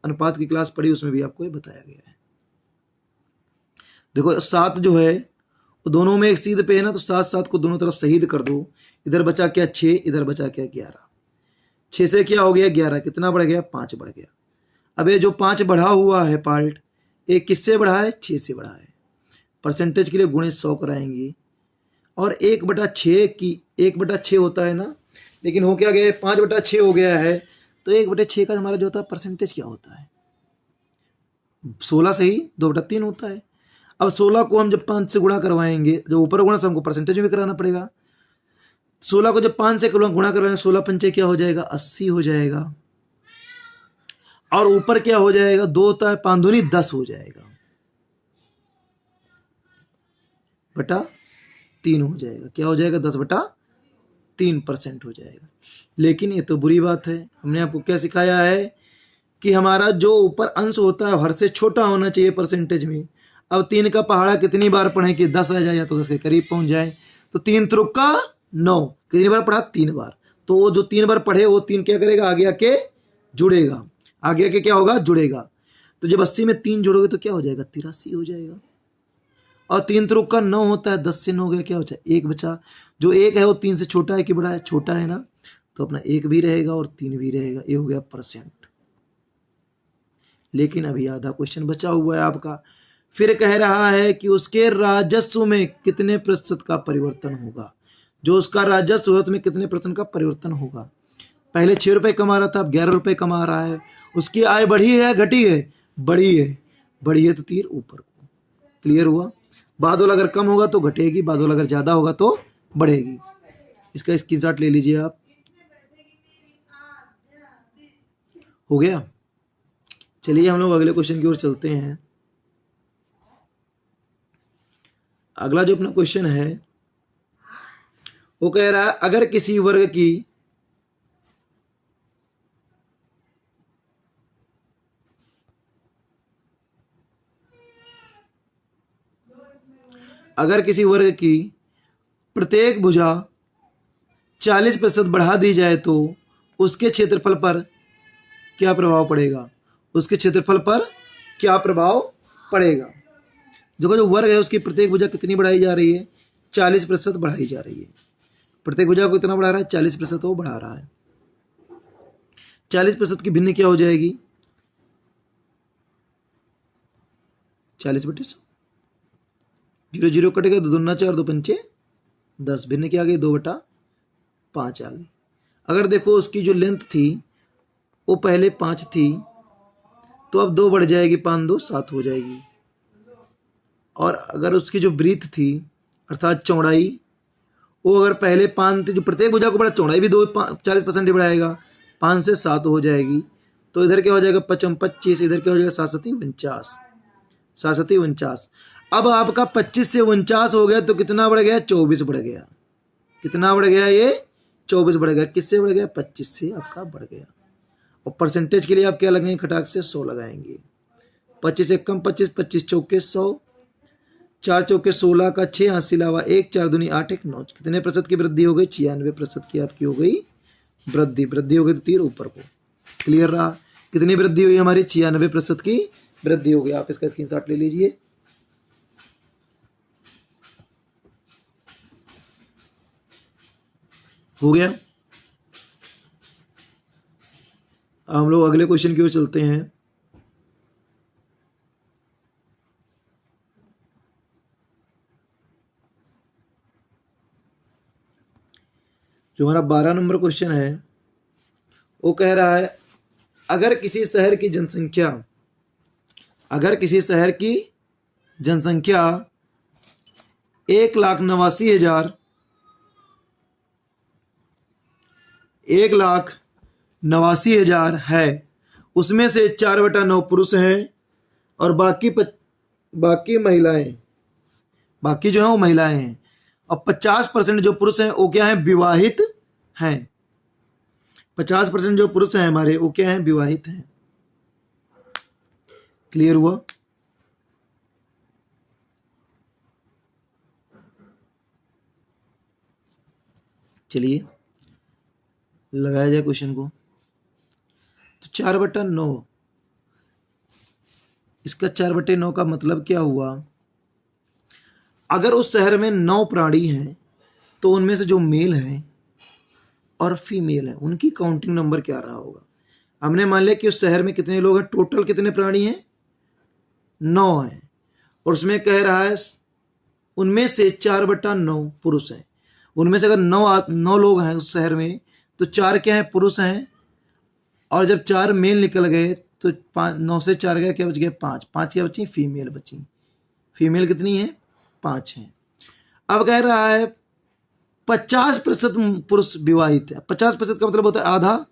अनुपात की क्लास पढ़ी, उसमें भी आपको ये बताया गया है। देखो 7 जो है वो दोनों में एक सीध पे है ना, तो 7 को दोनों तरफ शहीद कर दो। इधर बचा क्या 6, इधर बचा क्या 11। 6 से क्या हो गया 11, कितना बढ़ गया 5 बढ़ गया। अब ये जो 5 बढ़ा हुआ है पार्ट, एक किससे बढ़ा है 6 से बढ़ा है। परसेंटेज के लिए गुणे 100 कराएंगे, और 1/6 की 1/6 होता है ना, लेकिन हो क्या गया 5/6 हो गया है। तो 1/6 का हमारा जो होता है परसेंटेज क्या होता है 16 से ही 2/3 होता है। अब 16 को हम जब 5 से गुणा करवाएंगे, जब ऊपर गुणा से हमको परसेंटेज में भी कराना पड़ेगा। 16 को जब 5 से गुणा करवाएंगे, 16 पंचे क्या हो जाएगा 80 हो जाएगा, और ऊपर क्या हो जाएगा 2 होता है 5 दूनी 10 हो जाएगा, बटा 3 हो जाएगा। क्या हो जाएगा 10/3% हो जाएगा। लेकिन ये तो बुरी बात है। हमने आपको क्या सिखाया है कि हमारा जो ऊपर अंश होता है हर से छोटा होना चाहिए परसेंटेज में। अब 3 का पहाड़ा कितनी बार पढ़े कि 10 आ जाए, या तो 10 के करीब पहुंच जाए। तो 3 त्रुक का 9, कितनी बार पढ़ा 3 बार। तो वो जो 3 बार पढ़े वो 3 क्या करेगा आगे आके जुड़ेगा, आगे आके क्या होगा जुड़ेगा। तो जब 80 में 3 जोड़ोगे तो क्या हो जाएगा 83 हो जाएगा। और 3 त्रुक का 9 होता है, 10 से 9 गया क्या बचा 1 बचा। जो 1 है वो 3 से छोटा है कि बड़ा है, छोटा है ना, तो अपना 1 भी रहेगा और 3 भी रहेगा। ये हो गया परसेंट। लेकिन अभी आधा क्वेश्चन बचा हुआ है आपका। फिर कह रहा है कि उसके राजस्व में कितने प्रतिशत का परिवर्तन होगा। जो उसका राजस्व है उसमें कितने प्रतिशत का परिवर्तन होगा। पहले 6 रुपए कमा रहा था, अब 11 रुपए कमा रहा है। उसकी आय बढ़ी है घटी है, बढ़ी है। बढ़ी है तो तीर ऊपर को। क्लियर हुआ। बादल अगर कम होगा तो घटेगी, बादल अगर ज्यादा होगा तो बढ़ेगी। इसका स्क्रीनशॉट ले लीजिए आप। हो गया। चलिए हम लोग अगले क्वेश्चन की ओर चलते हैं। अगला जो अपना क्वेश्चन है वो कह रहा है अगर किसी वर्ग की प्रत्येक भुजा 40% बढ़ा दी जाए तो उसके क्षेत्रफल पर क्या प्रभाव पड़ेगा। उसके क्षेत्रफल पर क्या प्रभाव पड़ेगा। देखो जो वर्ग है उसकी प्रत्येक भुजा कितनी बढ़ाई जा रही है 40% बढ़ाई जा रही है। प्रत्येक भुजा को कितना बढ़ा रहा है 40% वो बढ़ा रहा है। 40% की भिन्न क्या हो जाएगी 40/100। 0 0 कटेगा, 2 दूना 4, 2 पंचे 10। भिन्न क्या आ गई 2/5 आ गई। अगर देखो उसकी जो लेंथ थी वो पहले 5 थी, तो अब 2 बढ़ जाएगी, 5 2 7 हो जाएगी। और अगर उसकी जो ब्रीथ थी अर्थात चौड़ाई, वो अगर पहले 5 थी, जो प्रत्येक भुजा को बढ़ा, चौड़ाई भी 40% ही बढ़ाएगा, 5 से 7 हो जाएगी। तो इधर क्या हो जाएगा 5 25, इधर क्या हो जाएगा 7 7 49, 7 7 49। अब आपका 25 से 49 हो गया तो कितना बढ़ गया, 24 बढ़ गया। कितना बढ़ गया, ये 24 बढ़ गया। किससे बढ़ गया, 25 से आपका बढ़ गया। और परसेंटेज के लिए आप क्या लगाएंगे, खटाक से 100 लगाएंगे। 25 से कम 25, 25 चौके 100, 4 चौके 16 का 6, 80 लावा 1, 4 दूनी 8 1 9। कितने प्रतिशत की वृद्धि हो गई, 96% की आपकी हो गई वृद्धि। वृद्धि हो गई तो तीर ऊपर को। क्लियर रहा, कितनी वृद्धि हुई हमारी, 96% की वृद्धि हो गई। आप इसका स्क्रीनशॉट ले लीजिए। हो गया। हम लोग अगले क्वेश्चन की ओर चलते हैं। जो हमारा 12 नंबर क्वेश्चन है वो कह रहा है, अगर किसी शहर की जनसंख्या 1,89,000 है, उसमें से 4/9 पुरुष हैं और बाकी महिलाएं, बाकी जो है वो महिलाएं हैं। और 50% जो पुरुष हैं वो क्या है, विवाहित हैं। 50% जो पुरुष हैं हमारे वो क्या हैं, विवाहित हैं। क्लियर हुआ। चलिए लगाया जाए क्वेश्चन को। तो 4/9, इसका 4/9 का मतलब क्या हुआ, अगर उस शहर में 9 प्राणी हैं तो उनमें से जो मेल हैं और फीमेल हैं उनकी काउंटिंग नंबर क्या रहा होगा। हमने मान लिया कि उस शहर में कितने लोग हैं, टोटल कितने प्राणी हैं, 9 हैं, और उसमें कह रहा है उनमें से 4/9 पुरुष हैं। उनमें से अगर 9 लोग हैं उस शहर में तो 4 क्या है, पुरुष हैं, और जब 4 मेल निकल गए तो 9 से 4 गए, क्या बच गए, 5 5 क्या बची, फीमेल बची। फीमेल कितनी है, 5 हैं। अब कह रहा है 50% पुरुष विवाहित है। 50% का मतलब होता है आधा।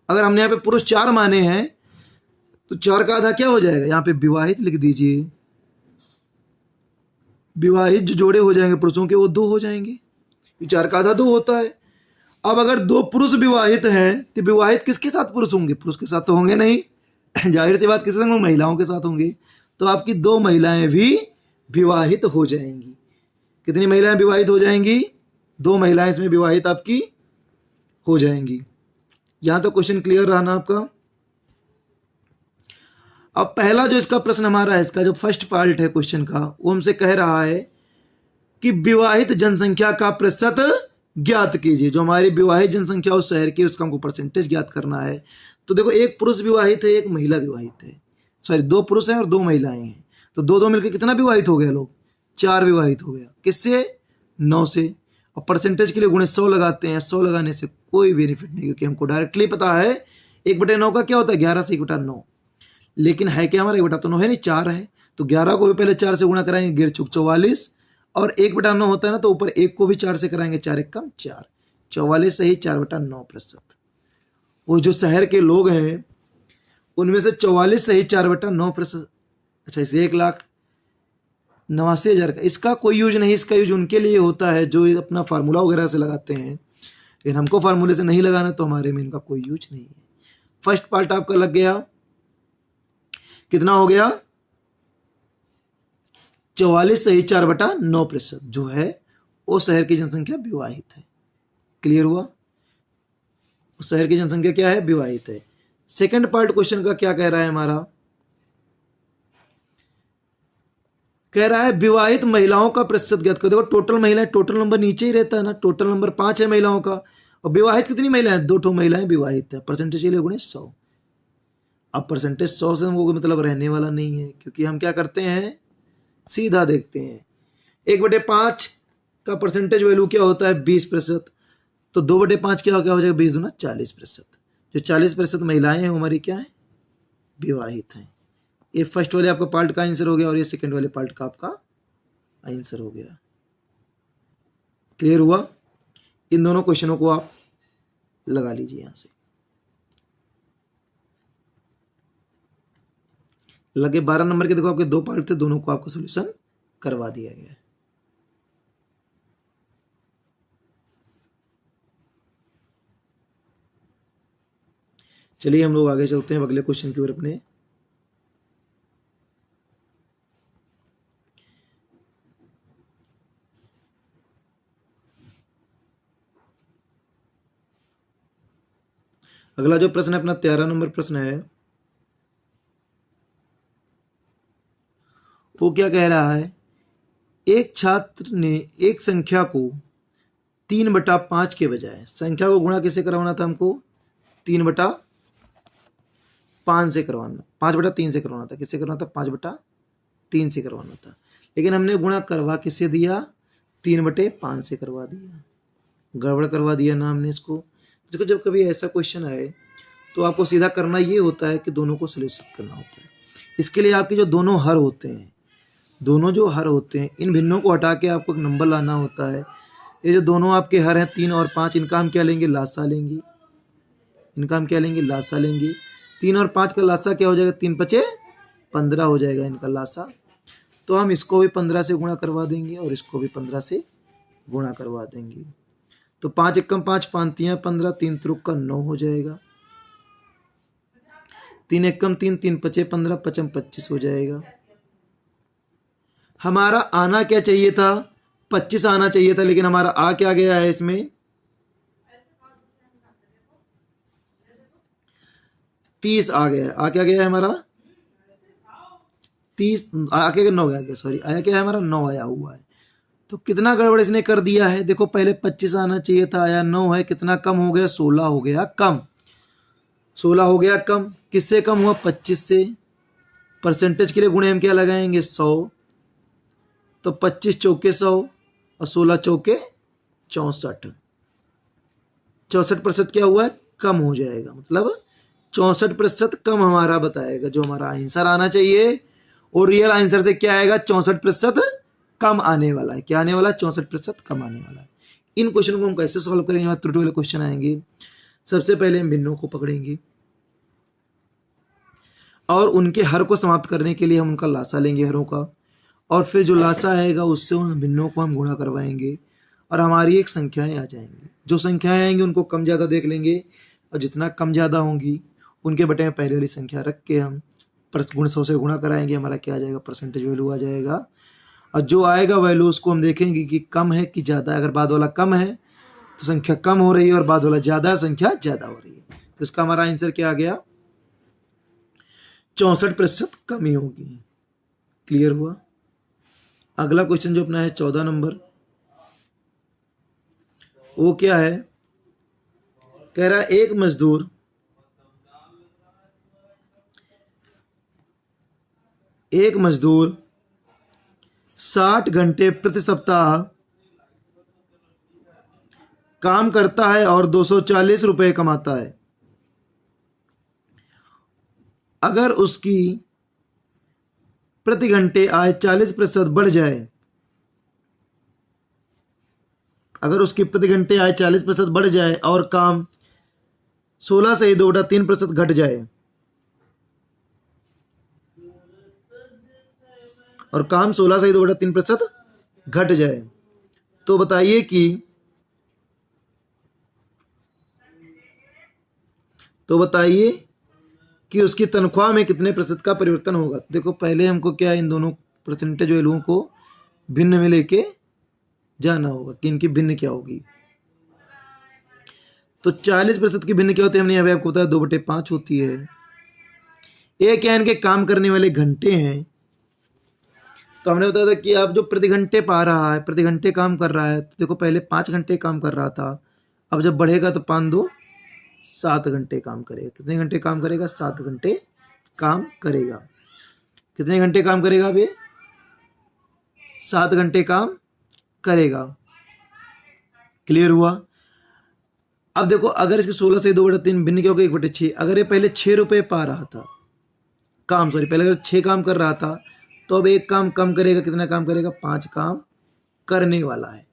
अगर हमने यहाँ पे पुरुष 4 माने हैं तो 4 का आधा क्या हो जाएगा, यहाँ पे विवाहित लिख दीजिए। विवाहित जो जोड़े हो जाएंगे पुरुषों के वो 2 हो जाएंगे, 4 का आधा 2 होता है। अब अगर 2 पुरुष विवाहित हैं तो विवाहित किसके साथ पुरुष होंगे, पुरुष के साथ तो होंगे नहीं। जाहिर सी बात किसके संग, महिलाओं के साथ होंगे। तो आपकी 2 महिलाएं भी विवाहित हो जाएंगी। कितनी महिलाएं विवाहित हो जाएंगी, 2 महिलाएं इसमें विवाहित आपकी हो जाएंगी। यहां तो क्वेश्चन क्लियर रहा ना आपका। अब पहला जो इसका प्रश्न हमारा है, इसका जो फर्स्ट पार्ट है क्वेश्चन का, वो हमसे कह रहा है कि विवाहित जनसंख्या का प्रतिशत ज्ञात कीजिए। जो हमारी विवाहित जनसंख्या उस शहर की, उसका हमको परसेंटेज ज्ञात करना है। तो देखो, एक पुरुष विवाहित है, एक महिला विवाहित है, सॉरी 2 पुरुष हैं और 2 महिलाएं हैं। तो 2 मिलकर कितना विवाहित हो गया लोग, 4 विवाहित हो गया। किससे, 9 से। और परसेंटेज के लिए गुणे 100 लगाते हैं। 100 लगाने से कोई बेनिफिट नहीं, क्योंकि हमको डायरेक्टली पता है 1/9 का क्या होता है, 11 से 1/9। लेकिन है क्या हमारा, 1/9 है नहीं, 4 है। तो 11 को भी पहले 4 से गुणा कराएंगे, गिर चुक 44। और 1/9 होता है ना, तो ऊपर 1 को भी 4 से कराएंगे, 4 1 कम 4, 44 से ही 4/9%। वो जो शहर के लोग हैं उनमें से 44 से ही 4/9%। अच्छा, इस 1,89,000 का इसका कोई यूज नहीं। इसका यूज उनके लिए होता है जो अपना फार्मूला वगैरह से लगाते हैं, लेकिन हमको फार्मूले से नहीं लगाना, तो हमारे में इनका कोई यूज नहीं है। फर्स्ट पार्ट आपका लग गया। कितना हो गया, 44 से ही 4/9% जो है वो शहर की जनसंख्या विवाहित है। क्लियर हुआ, उस शहर की जनसंख्या क्या है, विवाहित है। सेकंड पार्ट क्वेश्चन का क्या कह रहा है हमारा, कह रहा है विवाहित महिलाओं का प्रतिशत ज्ञात करो। देखो, टोटल महिलाएं, टोटल नंबर नीचे ही रहता है ना, टोटल नंबर 5 है महिलाओं का, और विवाहित कितनी महिलाएं, 2 महिलाएं विवाहित है। परसेंटेज के लिए गुणे 100। अब परसेंटेज 100 से हमको मतलब रहने वाला नहीं है, क्योंकि हम क्या करते हैं, सीधा देखते हैं। 1/5 का परसेंटेज वैल्यू क्या होता है, 20%। तो 2/5 क्या हो जाएगा, 20 दूना 40%। जो 40% महिलाएं हैं हमारी क्या है, विवाहित हैं। ये फर्स्ट वाले आपका पार्ट का आंसर हो गया और ये सेकंड वाले पार्ट का आपका आंसर हो गया। क्लियर हुआ? इन दोनों क्वेश्चनों को आप लगा लीजिए यहां से। लगे 12 नंबर के, देखो आपके 2 पार्ट थे, दोनों को आपका सोल्यूशन करवा दिया गया है। चलिए हम लोग आगे चलते हैं अगले क्वेश्चन की ओर अपने। अगला जो प्रश्न है अपना 13 नंबर प्रश्न है, वो क्या कह रहा है? एक छात्र ने एक संख्या को 3/5 के बजाय संख्या को गुणा किससे करवाना था? हमको 3/5 से करवाना, 5/3 से करवाना था। किससे करवाना था? 5/3 से करवाना था। लेकिन हमने गुणा करवा किससे दिया? 3/5 से करवा दिया। गड़बड़ करवा दिया ना हमने इसको। देखो जब कभी ऐसा क्वेश्चन आए तो आपको सीधा करना ये होता है कि दोनों को सॉल्यूशन करना होता है। इसके लिए आपके जो दोनों हर होते हैं, दोनों जो हर होते हैं, इन भिन्नों को हटा के आपको एक नंबर लाना होता है। ये जो दोनों आपके हर हैं 3 और 5, इनका हम क्या लेंगे? लासा लेंगे। इनका हम क्या लेंगे? लासा लेंगे। 3 और 5 का लासा क्या हो जाएगा? 3 5 15 हो जाएगा इनका लासा। तो हम इसको भी 15 से गुणा करवा देंगे और इसको भी 15 से गुणा करवा देंगे। तो 5 एकम 5, 5 तियां 15, 3 त्रुक का 9 हो जाएगा। 3 एकम 3, 3 पचे 15, 5 25 हो जाएगा। हमारा आना क्या चाहिए था? 25 आना चाहिए था, लेकिन हमारा आ क्या गया है इसमें? 30 आ गया है। आ क्या गया है हमारा? 30 आके 9 गया, सॉरी, आया क्या है हमारा? 9 आया हुआ है। तो कितना गड़बड़ इसने कर दिया है? देखो पहले 25 आना चाहिए था, आया 9 है। कितना कम हो गया? 16 हो गया कम। 16 हो गया कम। किससे कम हुआ? 25 से। परसेंटेज के लिए गुणे हम क्या लगाएंगे? 100। तो 25 चौके 100 और 16 चौके 64। 64% क्या हुआ है? कम हो जाएगा। मतलब 64% कम हमारा बताएगा जो हमारा आंसर आना चाहिए। और रियल आंसर से क्या आएगा? 64% कम आने वाला है। क्या आने वाला है? 64% कम आने वाला है। इन क्वेश्चन को हम कैसे सॉल्व करेंगे? हमारे त्रुटि वाले क्वेश्चन आएंगे। सबसे पहले हम भिन्नों को पकड़ेंगे और उनके हर को समाप्त करने के लिए हम उनका लासा लेंगे, हरों का, और फिर जो लासा आएगा उससे उन भिन्नों को हम गुणा करवाएंगे और हमारी एक संख्याएं आ जाएंगी। जो संख्याएं आएंगी उनको कम ज़्यादा देख लेंगे और जितना कम ज़्यादा होंगी उनके बटे में पहले वाली संख्या रख के हम गुण 100 से गुणा कराएंगे। हमारा क्या आ जाएगा? परसेंटेज वैल्यू आ जाएगा। और जो आएगा वैल्यू उसको हम देखेंगे कि कम है कि ज़्यादा है। अगर बाद वाला कम है तो संख्या कम हो रही है और बाद वाला ज़्यादा है, संख्या ज़्यादा हो रही है। तो इसका हमारा आंसर क्या आ गया? 64% कमी होगी। क्लियर हुआ? अगला क्वेश्चन जो अपना है 14 नंबर, वो क्या है? कह रहा है एक मजदूर 60 घंटे प्रति सप्ताह काम करता है और 240 रुपए कमाता है। अगर उसकी प्रति घंटे आय 40% बढ़ जाए, अगर उसकी प्रति घंटे आय 40% बढ़ जाए और काम 16 से 2/3% घट जाए, और काम 16 से 2/3% घट जाए, तो बताइए कि उसकी तनख्वाह में कितने प्रतिशत का परिवर्तन होगा। देखो पहले हमको क्या, इन दोनों परसेंटेज वैल्यूओं को भिन्न में लेके जाना होगा कि इनकी भिन्न क्या होगी। तो 40% की भिन्न क्या होती है? हमने अभी आपको बताया 2/5 होती है। एक या इनके काम करने वाले घंटे हैं। तो हमने बताया था कि आप जो प्रति घंटे पा रहा है, प्रति घंटे काम कर रहा है, तो देखो पहले 5 घंटे काम कर रहा था, अब जब बढ़ेगा तो 5 2 7 घंटे काम करेगा। कितने घंटे काम करेगा? 7 घंटे काम करेगा। कितने घंटे काम करेगा? अब ये 7 घंटे काम करेगा। क्लियर हुआ? अब देखो अगर इसके 16 से 2/3 भिन्न क्या होगा? 1/6। अगर ये पहले 6 रुपये पा रहा था, काम, सॉरी, पहले अगर 6 काम कर रहा था तो अब एक काम कम करेगा, कितना काम करेगा, 5 काम करने वाला है।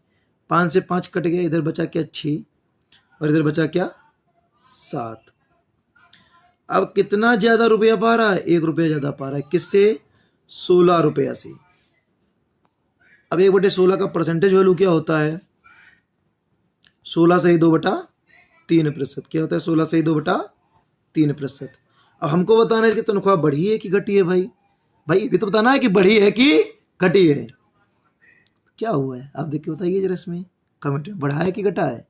5 से 5 कट गया, इधर बचा क्या 6 और इधर बचा क्या 7। अब कितना ज्यादा रुपया पा रहा है, 1 रुपया ज्यादा पा रहा है, किससे, 16 रुपया से। अब 1/16 का परसेंटेज वैल्यू क्या होता है, 16 से ही 2/3%। क्या होता है, 16 से ही 2/3%। अब हमको बताना है कि तनख्वाह बढ़ी है कि घटी है। भाई भाई भी तो बताना है कि बढ़ी है कि घटी है। क्या हुआ है आप देख के बताइए जरा इसमें कमेंट में, बढ़ा है कि घटा है।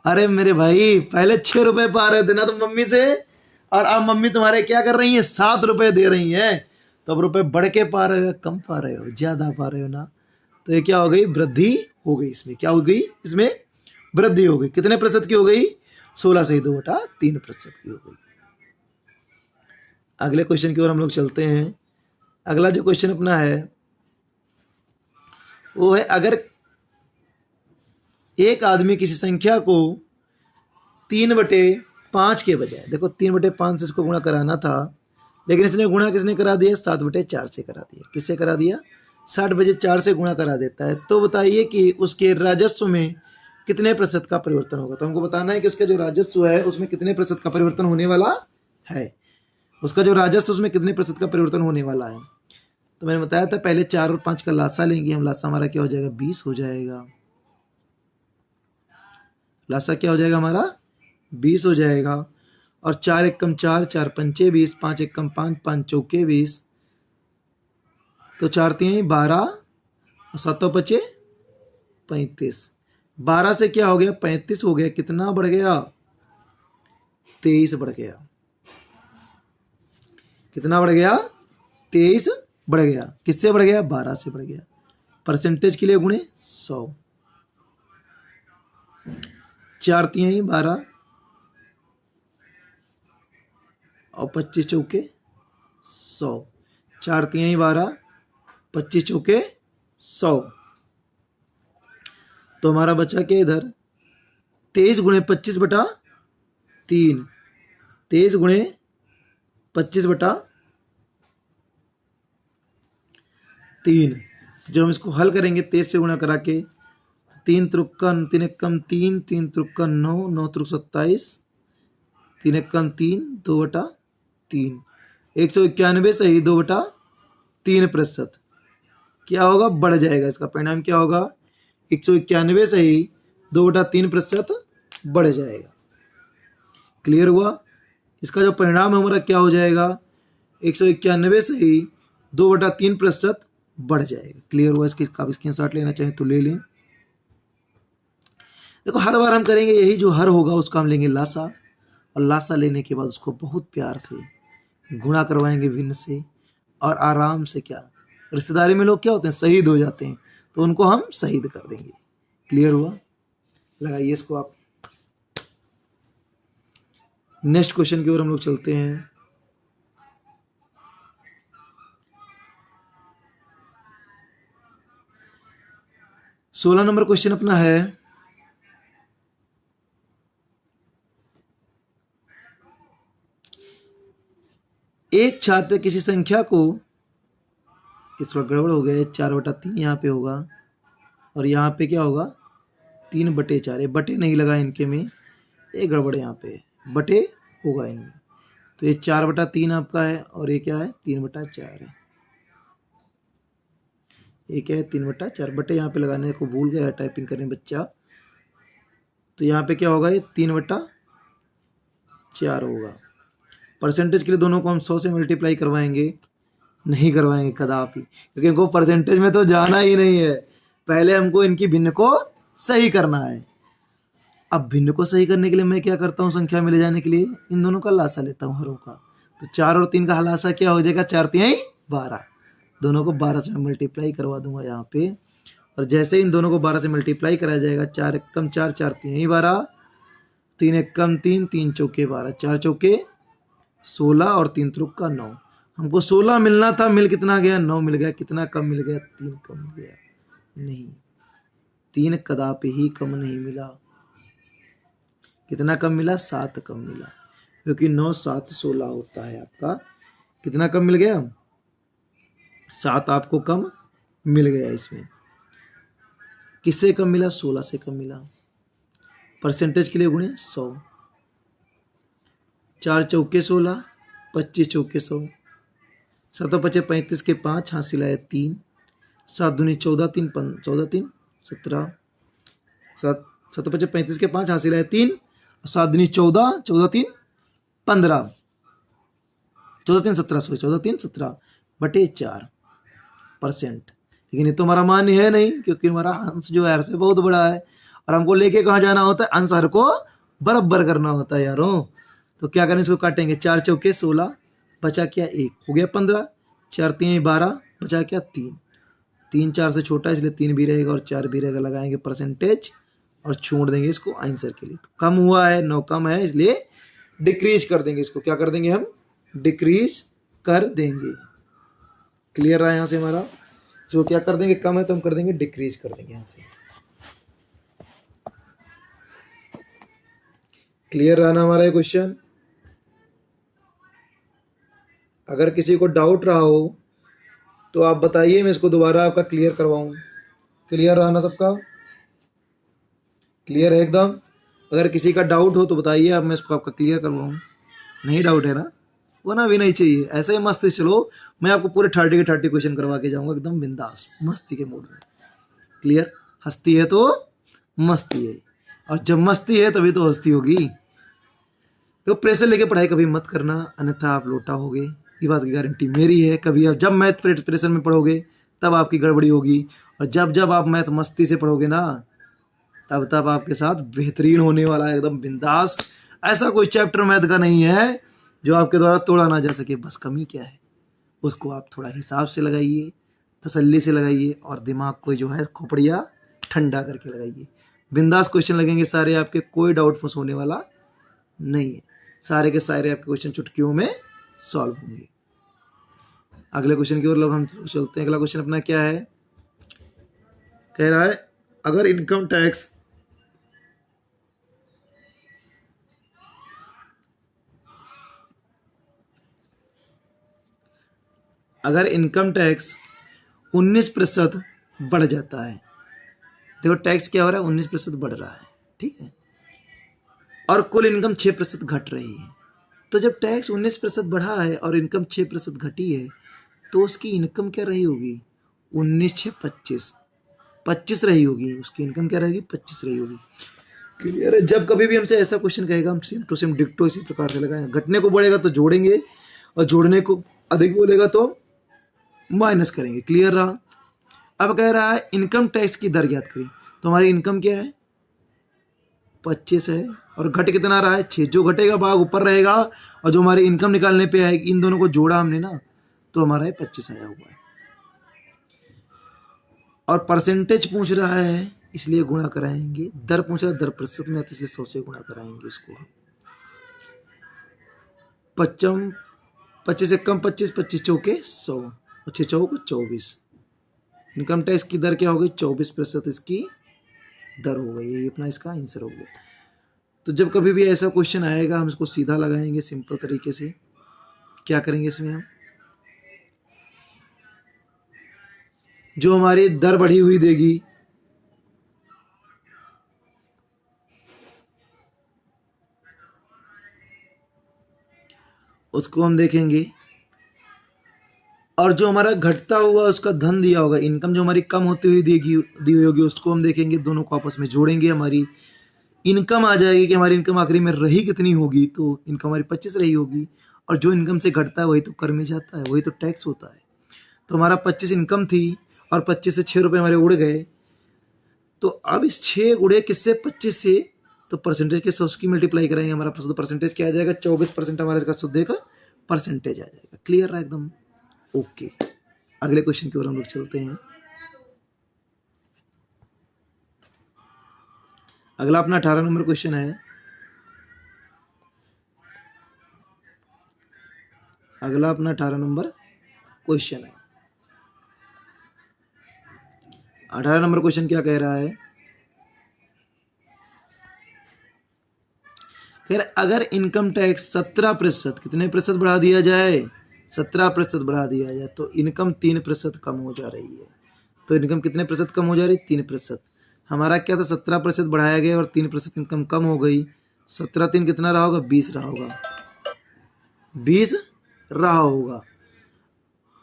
अरे मेरे भाई पहले 6 रुपए पा रहे थे ना तुम मम्मी से, और अब मम्मी तुम्हारे क्या कर रही है, 7 रुपए दे रही है। तो अब रुपए बढ़ के पा रहे हो, कम पा रहे हो, ज्यादा पा रहे हो ना। तो ये क्या हो गई, वृद्धि हो गई। इसमें क्या हो गई, इसमें वृद्धि हो गई। कितने प्रतिशत की हो गई, 16 से ही 2/3% की हो गई। अगले क्वेश्चन की ओर हम लोग चलते हैं। अगला जो क्वेश्चन अपना है वो है, अगर एक आदमी किसी संख्या को 3/5 के बजाय, देखो 3/5 से इसको गुणा कराना था, लेकिन इसने गुणा किसने करा दिया, 7/4 से करा दिया। किससे करा दिया, 7/4 से गुणा करा देता है। तो बताइए कि उसके राजस्व में कितने प्रतिशत का परिवर्तन होगा। तो हमको बताना है कि उसका जो राजस्व है उसमें कितने प्रतिशत का परिवर्तन होने वाला है। उसका जो राजस्व उसमें कितने प्रतिशत का परिवर्तन होने वाला है। तो मैंने बताया था पहले 4 और 5 का लासा लेंगे हम। लासा हमारा क्या हो जाएगा, 20 हो जाएगा। लासा क्या हो जाएगा हमारा, 20 हो जाएगा। और 4 एकम 4, 4 पंचे 20, 5 एकम 5, 5 चौके 20, तो 4 3 12 और 7 पचे 35। 12 से क्या हो गया, 35 हो गया। कितना बढ़ गया, 23 बढ़ गया। कितना बढ़ गया, 23 बढ़ गया। किससे बढ़ गया, 12 से बढ़ गया। परसेंटेज के लिए गुणे 100। 4 3 12 और 25 चौके 100। 4 3 12, 25 चौके 100। तो हमारा बचा क्या इधर, 23 गुणे 25/3। 23 गुणे 25/3। जब हम इसको हल करेंगे 23 से गुणा करा के, 3 त्रुक्का 3 एकम 3, 3 त्रुक्का 9, 9 त्रुक 27, 3 एकम 3, 2/3। 191 से ही 2/3% क्या होगा, बढ़ जाएगा। इसका परिणाम क्या होगा, 191 से ही 2/3% बढ़ जाएगा। क्लियर हुआ। इसका जो परिणाम है हमारा क्या हो जाएगा, 191 से ही 2/3% बढ़ जाएगा। क्लियर हुआ। इसकी स्क्रीनशॉट लेना चाहें तो ले लें। देखो हर बार हम करेंगे यही, जो हर होगा उसका हम लेंगे लासा, और लासा लेने के बाद उसको बहुत प्यार से गुणा करवाएंगे भिन्न से, और आराम से, क्या रिश्तेदारी में लोग क्या होते हैं, शहीद हो जाते हैं, तो उनको हम शहीद कर देंगे। क्लियर हुआ। लगाइए इसको आप। नेक्स्ट क्वेश्चन की ओर हम लोग चलते हैं। सोलह नंबर क्वेश्चन अपना है, एक छात्र किसी संख्या को, इसका गड़बड़ हो गया, 4/3 यहाँ पे होगा और यहाँ पे क्या होगा, 3/4। बटे नहीं लगा इनके में, ये गड़बड़ यहाँ पे, बटे होगा इनमें। तो ये 4/3 आपका है और ये क्या है, 3/4 है। ये क्या है, 3/4। बटे यहाँ पे लगाने को भूल गया है टाइपिंग करने बच्चा, तो यहाँ पे क्या होगा, ये 3/4 होगा। परसेंटेज के लिए दोनों को हम 100 से मल्टीप्लाई करवाएंगे, नहीं करवाएंगे कदापि, क्योंकि इनको परसेंटेज में तो जाना ही नहीं है। पहले हमको इनकी भिन्न को सही करना है। अब भिन्न को सही करने के लिए मैं क्या करता हूँ, संख्या में ले जाने के लिए इन दोनों का लासा लेता हूँ, हरों का। तो 4 और 3 का लासा क्या हो जाएगा, 4 3 12। दोनों को 12 से मल्टीप्लाई करवा दूंगा यहाँ पे, और जैसे इन दोनों को 12 से मल्टीप्लाई कराया जाएगा, 4 एकम 4, 4 3 12, 3 एकम 3, 3 चौके 12, 4 चौके 16 और 3 त्रुक का 9। हमको 16 मिलना था, मिल कितना गया, 9 मिल गया। कितना कम मिल गया, 3 कम मिल गया। नहीं, 3 कदापि ही कम नहीं मिला। कितना कम मिला, 7 कम मिला, क्योंकि 9 7 16 होता है आपका कितना कम मिल गया? 7 आपको कम मिल गया। इसमें किससे कम मिला? 16 से कम मिला। परसेंटेज के लिए गुणे 100। 4 चौके 16, 25 चौके 100, 7 पचे 35 के 5, हासिल आया 3, 7 दूनी 14, 3 17, 7 पचे 35 के 5, हासिल आया 3, 7 दूनी 14, 14 3 15, 14 3 17, 14 3 17 बटे 4%। लेकिन ये तो हमारा मान्य है नहीं, क्योंकि हमारा अंश जो है से बहुत बड़ा है और हमको लेके कहाँ जाना होता है? अंश हर को बराबर करना होता है यारों। तो क्या करें? इसको काटेंगे। 4 चौके 16, बचा क्या? 1, हो गया 15, 4 3 12, बचा क्या? 3, 3 4 से छोटा इसलिए 3 भी रहेगा और 4 भी रहेगा। लगाएंगे परसेंटेज और छोड़ देंगे इसको आंसर के लिए। तो कम हुआ है, 9 कम है, इसलिए डिक्रीज कर देंगे इसको। क्या कर देंगे हम? डिक्रीज कर देंगे। क्लियर रहा यहाँ से हमारा? इसको क्या कर देंगे? कम है तो हम कर देंगे डिक्रीज कर देंगे यहाँ से। क्लियर रहा ना हमारा ये क्वेश्चन? अगर किसी को डाउट रहा हो तो आप बताइए, मैं इसको दोबारा आपका क्लियर करवाऊँ। क्लियर रहा ना सबका? क्लियर है एकदम? अगर किसी का डाउट हो तो बताइए, अब मैं इसको आपका क्लियर करवाऊँ। नहीं डाउट है ना? होना भी नहीं चाहिए, ऐसे ही मस्त चलो। मैं आपको पूरे 30 के 30 क्वेश्चन करवा के जाऊँगा एकदम बिंदास, मस्ती के मूड में। क्लियर? हस्ती है तो मस्ती है, और जब मस्ती है तभी तो हस्ती होगी। तो प्रेशर लेके पढ़ाई कभी मत करना, अन्यथा आप लोटा होगे। ये बात की गारंटी मेरी है। कभी आप जब मैथ प्रेशर में पढ़ोगे तब आपकी गड़बड़ी होगी, और जब जब आप मैथ मस्ती से पढ़ोगे ना, तब तब आपके साथ बेहतरीन होने वाला है, एकदम बिंदास। ऐसा कोई चैप्टर मैथ का नहीं है जो आपके द्वारा तोड़ा ना जा सके। बस कमी क्या है, उसको आप थोड़ा हिसाब से लगाइए, तसल्ली से लगाइए, और दिमाग को जो है खोपड़िया ठंडा करके लगाइए। बिंदास क्वेश्चन लगेंगे सारे आपके, कोई डाउट फंस होने वाला नहीं है। सारे के सारे आपके क्वेश्चन चुटकियों में सॉल्व होंगे। अगले क्वेश्चन की ओर लोग हम चलते हैं। अगला क्वेश्चन अपना क्या है? कह रहा है अगर इनकम टैक्स 19% बढ़ जाता है। देखो टैक्स क्या हो रहा है? 19% बढ़ रहा है, ठीक है, और कुल इनकम 6% घट रही है। तो जब टैक्स 19% बढ़ा है और इनकम 6% घटी है, तो उसकी इनकम क्या रही होगी? 19 6 25, 25 रही होगी। उसकी इनकम क्या रहेगी? 25 रही होगी। क्लियर है? जब कभी भी हमसे ऐसा क्वेश्चन कहेगा, हम सेम टू सेम डिक्टो इसी प्रकार से लगाएंगे। घटने को बढ़ेगा तो जोड़ेंगे, और जोड़ने को अधिक बोलेगा तो माइनस करेंगे। क्लियर रहा? अब कह रहा है इनकम टैक्स की दर ज्ञात करें। तो हमारी इनकम क्या है? 25 है, और घट कितना रहा है? 6। जो घटेगा भाग ऊपर रहेगा, और जो हमारी इनकम निकालने पे आएगी, इन दोनों को जोड़ा हमने ना, तो हमारा 25 आया हुआ है। और परसेंटेज पूछ रहा है इसलिए गुणा कराएंगे। दर पूछ रहा है, दर प्रतिशत में आती है, इसलिए 100 से गुणा कराएंगे इसको। 25 से कम 25, 25 चौके 100, और 6 चौके 24। इनकम टैक्स की दर क्या हो गई? 24% इसकी दर हो गई। ये अपना इसका आंसर हो गया। तो जब कभी भी ऐसा क्वेश्चन आएगा, हम इसको सीधा लगाएंगे सिंपल तरीके से। क्या करेंगे इसमें? हम जो हमारी दर बढ़ी हुई देगी, उसको हम देखेंगे, और जो हमारा घटता हुआ उसका धन दिया होगा, इनकम जो हमारी कम होती हुई दी हुई होगी, उसको हम देखेंगे। दोनों को आपस में जोड़ेंगे, हमारी इनकम आ जाएगी कि हमारी इनकम आखिरी में रही कितनी होगी। तो इनकम हमारी 25 रही होगी, और जो इनकम से घटता है वही तो कर में जाता है, वही तो टैक्स होता है। तो हमारा 25 इनकम थी, और 25 से 6 रुपये हमारे उड़ गए। तो अब इस 6 उड़े किससे? 25 से। तो परसेंटेज के 100 की मल्टीप्लाई करेंगे, हमारा परसेंटेज क्या आ जाएगा? 24% हमारे इसका शुद्ध का परसेंटेज आ जाएगा। क्लियर है एकदम? ओके। अगले क्वेश्चन की ओर हम लोग चलते हैं। अगला अपना 18 नंबर क्वेश्चन है। अगला अपना 18 नंबर क्वेश्चन है। 18 नंबर क्वेश्चन क्या कह रहा है? कह रहा है अगर इनकम टैक्स 17%, कितने प्रतिशत बढ़ा दिया जाए? 17% बढ़ा दिया जाए तो इनकम 3% कम हो जा रही है। तो इनकम कितने प्रतिशत कम हो जा रही है? 3%। हमारा क्या था, 17% बढ़ाया गया और 3% इनकम कम हो गई। 17 3 कितना रहा होगा? 20 रहा होगा, 20 रहा होगा।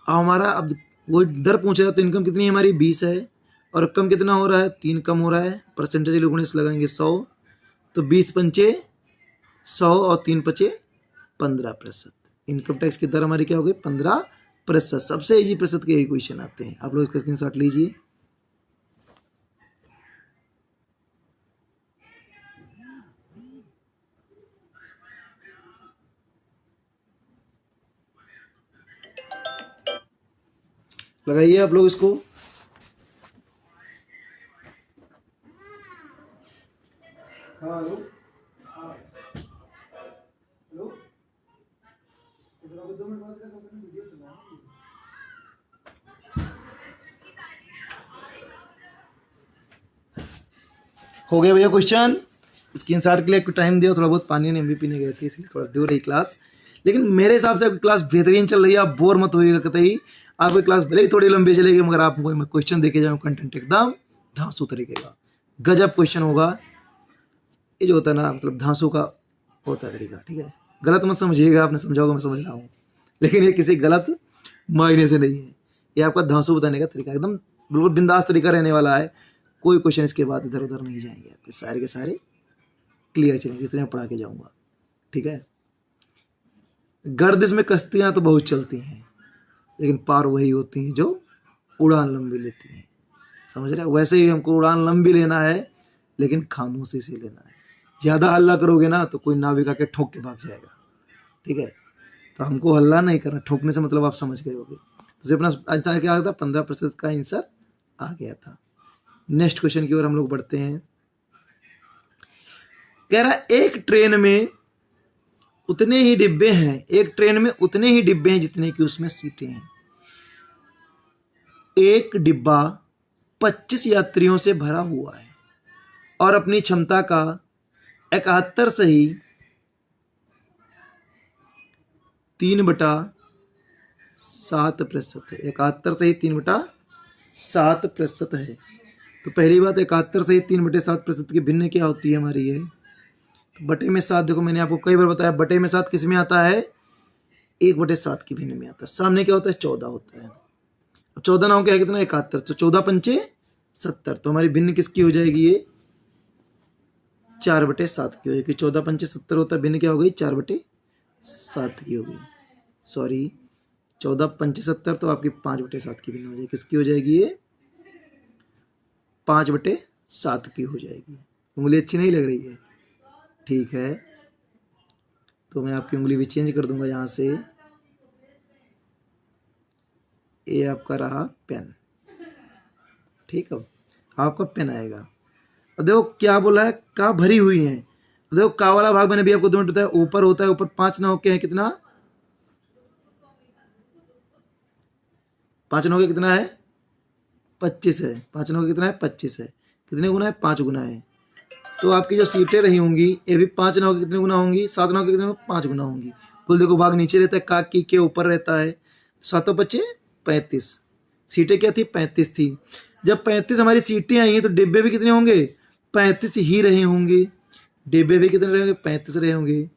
अब हमारा अब वो दर पूछ रहा है तो इनकम कितनी है हमारी? 20 है और कम कितना हो रहा है? 3 कम हो रहा है। परसेंटेज गुणित लगाएंगे 100, तो 20 पंचे 100 और 3 पचे 15%। इनकम टैक्स की दर हमारी क्या हो गई? 15%। सबसे इजी प्रतिशत के यही क्वेश्चन आते हैं। आप लोग इसका स्क्रीनशॉट लीजिए। लगाइए आप लोग इसको। हाँ हेलो, हेलो, 2 मिनट बाद वीडियो चला हो गया भैया क्वेश्चन। स्क्रीनशॉट के लिए कुछ टाइम दिया, थोड़ा बहुत पानी ने भी पीने गए थे इसलिए थोड़ा दूर रही क्लास, लेकिन मेरे हिसाब से आपकी क्लास बेहतरीन चल रही है। आप बोर मत होइएगा कतई। आपकी क्लास भले ही थोड़ी लंबी चलेगी मगर आपको मैं क्वेश्चन देके जाऊँ, कंटेंट एकदम धांसू तरीके का गजब क्वेश्चन होगा। ये जो होता है ना, मतलब धांसू का होता है तरीका, ठीक है। गलत मत समझिएगा, आपने समझा होगा, मैं समझ रहा हूँ, लेकिन ये किसी गलत मायने से नहीं है। ये आपका धांसू बताने का तरीका एकदम बिल्कुल बिंदास तरीका रहने वाला है। कोई क्वेश्चन इसके बाद इधर उधर नहीं जाएंगे, आपके सारे के सारे क्लियर चलेंगे जितने मैं पढ़ा के जाऊंगा, ठीक है। गर्दिश में कश्तियां तो बहुत चलती हैं, लेकिन पार वही होती हैं जो उड़ान लंबी लेती हैं। समझ रहे हैं? वैसे ही हमको उड़ान लंबी लेना है, लेकिन खामोशी से लेना है। ज़्यादा हल्ला करोगे ना तो कोई नाविक आके ठोक के भाग जाएगा, ठीक है। तो हमको हल्ला नहीं करना, ठोकने से मतलब आप समझ गए होगे। तो अपना आंसर क्या था? 15% का आंसर आ गया था। नेक्स्ट क्वेश्चन की ओर हम लोग बढ़ते हैं। कह रहा एक ट्रेन में उतने ही डिब्बे हैं, एक ट्रेन में उतने ही डिब्बे हैं जितने की उसमें सीटें हैं। एक डिब्बा 25 यात्रियों से भरा हुआ है और अपनी क्षमता का 71 से ही 3/7% है। 71 से ही 3/7% है। तो पहली बात, 71 से ही 3/7% की भिन्न क्या होती है हमारी? ये तो बटे में 7, देखो मैंने आपको कई बार बताया, बटे में 7 किस में आता है? 1/7 की भिन्न में आता है। सामने क्या होता है? 14 होता है। अब 14 ना हो क्या है कितना? 71, तो 14 पंचे 70, तो हमारी भिन्न किसकी हो जाएगी? ये 4/7 की हो जाएगी। 14 पंचे 70 होता है, भिन्न क्या हो गई? 4/7 की हो गई। सॉरी, 14 पंचे 70 तो आपकी 5/7 की भिन्न हो जाएगी। किसकी हो जाएगी? ये 5/7 की हो जाएगी। उंगली अच्छी नहीं लग रही है? ठीक है, तो मैं आपकी उंगली भी चेंज कर दूंगा यहाँ से। ये आपका रहा पेन, ठीक। अब आपका पेन आएगा। अब देखो क्या बोला है? का भरी हुई है। देखो का वाला भाग मैंने भी आपको 2 मिनट बताया, ऊपर होता है, ऊपर 5 ना होके है कितना? 5 ना होके कितना है? 25 है। 5 ना होके कितना है? 25 है। कितने गुना है? 5 गुना है। तो आपकी जो सीटें रही होंगी ये भी 5 ना होकर कितने गुना होंगी? 7 ना होकर कितने? 5 गुना होंगी। कुल देखो भाग नीचे रहता है, का की के ऊपर रहता है। 7 बचे 35। सीटें क्या थी? 35 थी। जब 35 हमारी सीटें आई हैं तो डिब्बे भी कितने होंगे? 35 ही रहे होंगे। डिब्बे भी कितने रहे होंगे? 35 रहे होंगे।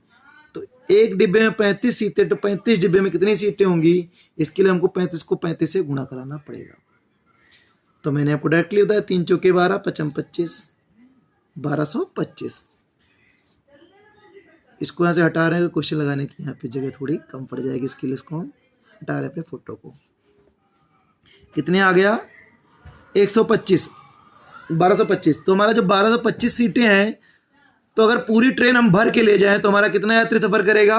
तो एक डिब्बे में 35 सीटें, तो 35 डिब्बे में कितनी सीटें होंगी? इसके लिए हमको 35 को 35 से गुणा कराना पड़ेगा। तो मैंने आपको डायरेक्टली बताया, 3 चौके 12, 5 25, 1225। इसको यहाँ से हटा रहे हैं तो क्वेश्चन लगाने की यहाँ पे जगह थोड़ी कम पड़ जाएगी, इसके लिए इसको हम हटा रहे हैं अपने फोटो को। कितने आ गया? 125, 1225। तो हमारा जो 1225 सीटें हैं, तो अगर पूरी ट्रेन हम भर के ले जाएं तो हमारा कितना यात्री सफर करेगा?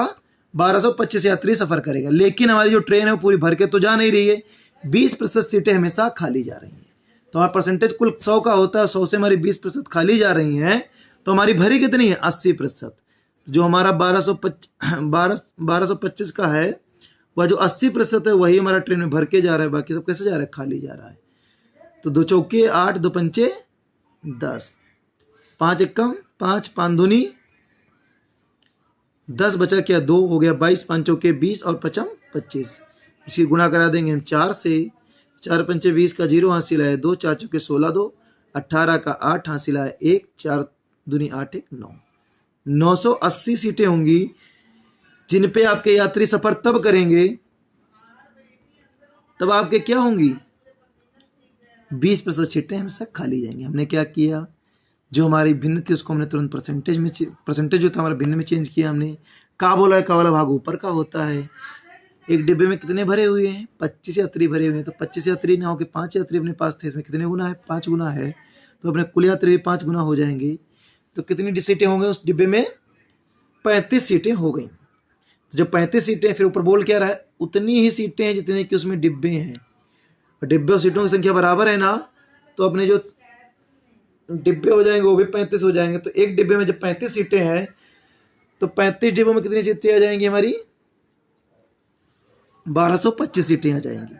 1225 यात्री सफर करेगा। लेकिन हमारी जो ट्रेन है वो पूरी भर के तो जा नहीं रही है, 20% सीटें हमेशा खाली जा रही हैं। तो हमारा परसेंटेज कुल 100 का होता है, 100 से हमारी 20% खाली जा रही हैं, तो हमारी भरी कितनी है? 80%। जो हमारा 1225 का है वह जो 80% है वही हमारा ट्रेन में भर के जा रहा है, बाकी सब कैसे जा रहा है? खाली जा रहा है। तो 2 चौके 8, 2 पंचे 10, 5 एकम 5, 5 दूनी 10, बचा क्या? 2 हो गया 22, 5 चौके 20 और 5 25। इसकी गुणा करा देंगे हम 4 से। 4 पंचे 20 का 0 हासिल है 2, 4 चौके 16 2, 18 का 8 हासिल है 1, 4 दूनी 8 1 9। 980 सीटें होंगी जिन पे आपके यात्री सफर तब करेंगे, तब आपके क्या होंगी, 20% सीटें हमेशा खाली जाएंगी। हमने क्या किया, जो हमारी भिन्न थी उसको हमने तुरंत परसेंटेज जो था हमारा भिन्न में चेंज किया हमने। का बोला है, का वाला भाग ऊपर का होता है। एक डिब्बे में कितने भरे हुए हैं, 25 यात्री भरे हुए हैं, तो 25 यात्री ना होकर 5 यात्री अपने पास थे, इसमें कितने गुना है, 5 गुना है, तो अपने कुल यात्री भी 5 गुना हो जाएंगे। तो कितनी सीटें होंगे उस डिब्बे में, 35 सीटें हो गई। तो जब 35 सीटें, फिर ऊपर बोल क्या रहा है, उतनी ही सीटें हैं जितने कि उसमें डिब्बे हैं। और डिब्बे और सीटों की संख्या बराबर है ना, तो अपने जो डिब्बे हो जाएंगे वो भी 35 हो जाएंगे। तो एक डिब्बे में जब 35 सीटें हैं तो 35 डिब्बों में कितनी सीटें आ जाएंगी हमारी, 1225 सीटें आ जाएंगी।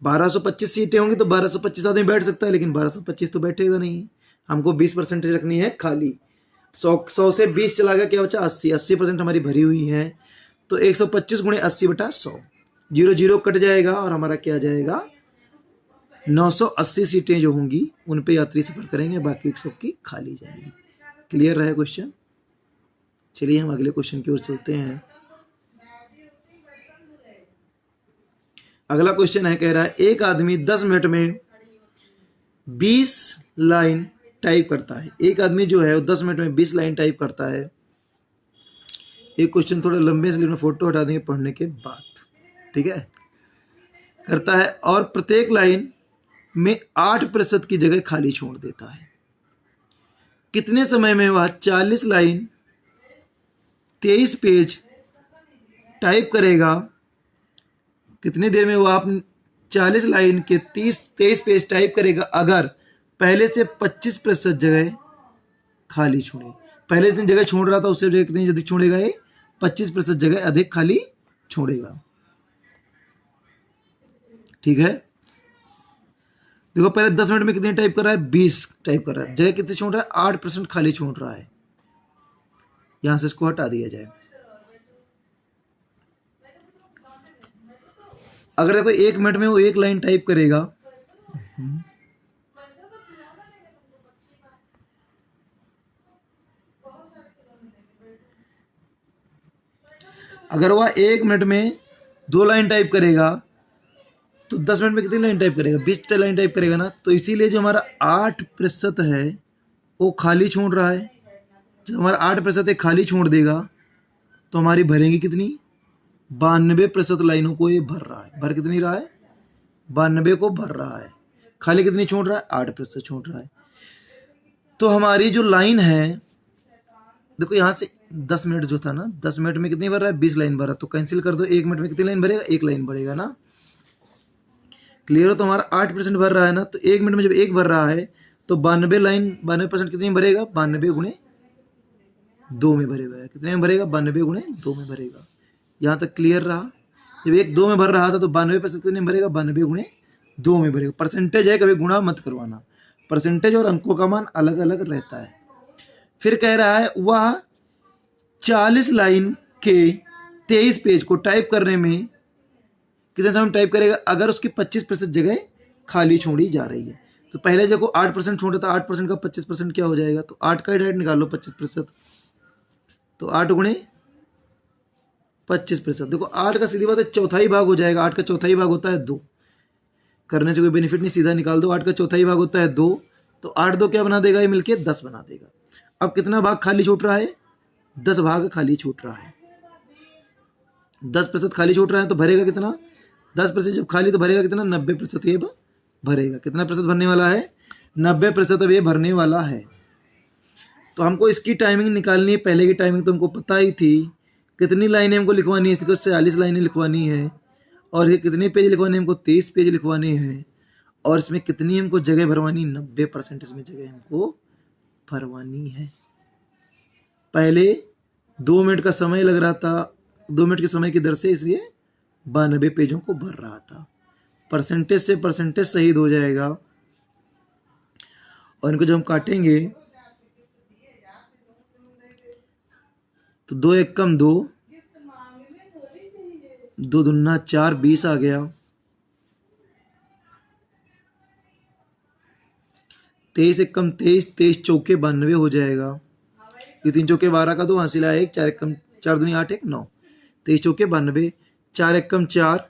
1225 सीटें होंगी तो 1225 आदमी बैठ सकता है, लेकिन 1225 तो बैठेगा नहीं। हमको 20% रखनी है खाली। 100 से 20 चला गया, क्या बचा 80। 80% हमारी भरी हुई है, तो 125 गुणे 80/100, 0 0 कट जाएगा और हमारा क्या आ जाएगा, 980 सीटें जो होंगी उन पे यात्री सफर करेंगे, बाकी सबकी खाली जाएंगी। क्लियर रहा क्वेश्चन। चलिए हम अगले क्वेश्चन की ओर चलते हैं। अगला क्वेश्चन है, कह रहा है एक आदमी 10 मिनट में 20 लाइन टाइप करता है। एक आदमी जो है वो 10 मिनट में 20 लाइन टाइप करता है। एक क्वेश्चन थोड़ा लंबे से, फोटो हटा देंगे पढ़ने के बाद, ठीक है। करता है और प्रत्येक लाइन में 8% की जगह खाली छोड़ देता है। कितने समय में वह 40 लाइन 23 पेज टाइप करेगा। कितनी देर में वो आप 40 लाइन के 23 पेज टाइप करेगा अगर पहले से 25% जगह खाली छोड़े। पहले जितनी जगह छोड़ रहा था उससे जगह कितनी अधिक छोड़ेगा, ये 25% जगह अधिक खाली छोड़ेगा, ठीक है। देखो पहले 10 मिनट में कितनी टाइप कर रहा है, 20 टाइप कर रहा है, जगह कितनी छोड़ रहा है, 8% खाली छोड़ रहा है। यहां से इसको हटा दिया जाए। अगर देखो 1 मिनट में वो 1 लाइन टाइप करेगा, अगर वह 1 मिनट में 2 लाइन टाइप करेगा तो 10 मिनट में कितनी लाइन टाइप करेगा, 20 लाइन टाइप करेगा ना। तो इसीलिए जो हमारा 8% है वो खाली छोड़ रहा है। जो हमारा 8% है खाली छोड़ देगा तो हमारी भरेंगी कितनी, 92% लाइनों को ये भर रहा है। भर कितनी रहा है, 92 को भर रहा है। खाली कितनी छोड़ रहा है, 8% छोड़ रहा है। तो हमारी जो लाइन है, देखो यहाँ से 10 मिनट जो था ना, 10 मिनट में कितनी भर रहा है, 20 लाइन भर रहा है। तो कैंसिल कर दो, 1 मिनट में कितनी लाइन भरेगा, 1 लाइन भरेगा ना। क्लियर हो, तो हमारा 8% भर रहा है ना, तो 1 मिनट में जब 1 भर रहा है तो 92 लाइन 92% कितनी भरेगा, 92 गुणे 2 में भरेगा। कितने में भरेगा, 92 गुणे 2 में भरेगा। यहाँ तक क्लियर रहा। जब 1 2 में भर रहा था तो 92% कितने में भरेगा, 92 गुणे 2 में भरेगा। परसेंटेज है, कभी गुणा मत करवाना। परसेंटेज और अंकों का मान अलग अलग रहता है। फिर कह रहा है वह 40 लाइन के 23 पेज को टाइप करने में कितने समय में टाइप करेगा अगर उसकी 25% जगह खाली छोड़ी जा रही है। तो पहले देखो 8% छोड़ा था, 8% का 25% क्या हो जाएगा, तो 8 का ही डायरेक्ट निकाल लो 25%। तो 8 गुणे 25%, देखो 8 का सीधी बात है चौथाई भाग हो जाएगा। 8 का चौथाई भाग होता है 2, करने से कोई बेनिफिट नहीं, सीधा निकाल दो। 8 का चौथाई भाग होता है 2, तो 8 2 क्या बना देगा, ये मिलके 10 बना देगा। अब कितना भाग खाली छूट रहा है, 10 भाग खाली छूट रहा है। 10% खाली छूट रहा है तो भरेगा कितना, 10% जब खाली तो भरेगा कितना, 90% ये भरेगा। कितना प्रतिशत भरने वाला है, 90% अब ये भरने वाला है। तो हमको इसकी टाइमिंग निकालनी है। पहले की टाइमिंग तो हमको पता ही थी। कितनी लाइनें हमको लिखवानी है, इसको 40 लाइनें लिखवानी है। और ये कितने पेज लिखवाने हैं हमको, 23 पेज लिखवाने हैं। और इसमें कितनी हमको जगह भरवानी, 90% इसमें जगह हमको भरवानी है। पहले 2 मिनट का समय लग रहा था, 2 मिनट के समय की दर से, इसलिए 92 पेजों को भर रहा था। परसेंटेज से परसेंटेज शहीद हो जाएगा। और इनको जब हम काटेंगे तो 2 1 कम 2, दो दूना 4, 20 आ गया। 23 एकम 23, 23 चौके 92 हो जाएगा। ये 3 चौके 12 का 2 हासिल आया 1, 4 एकम 4 दूनी 8, 1 9, 23 चौके 92, 4 एकम 4,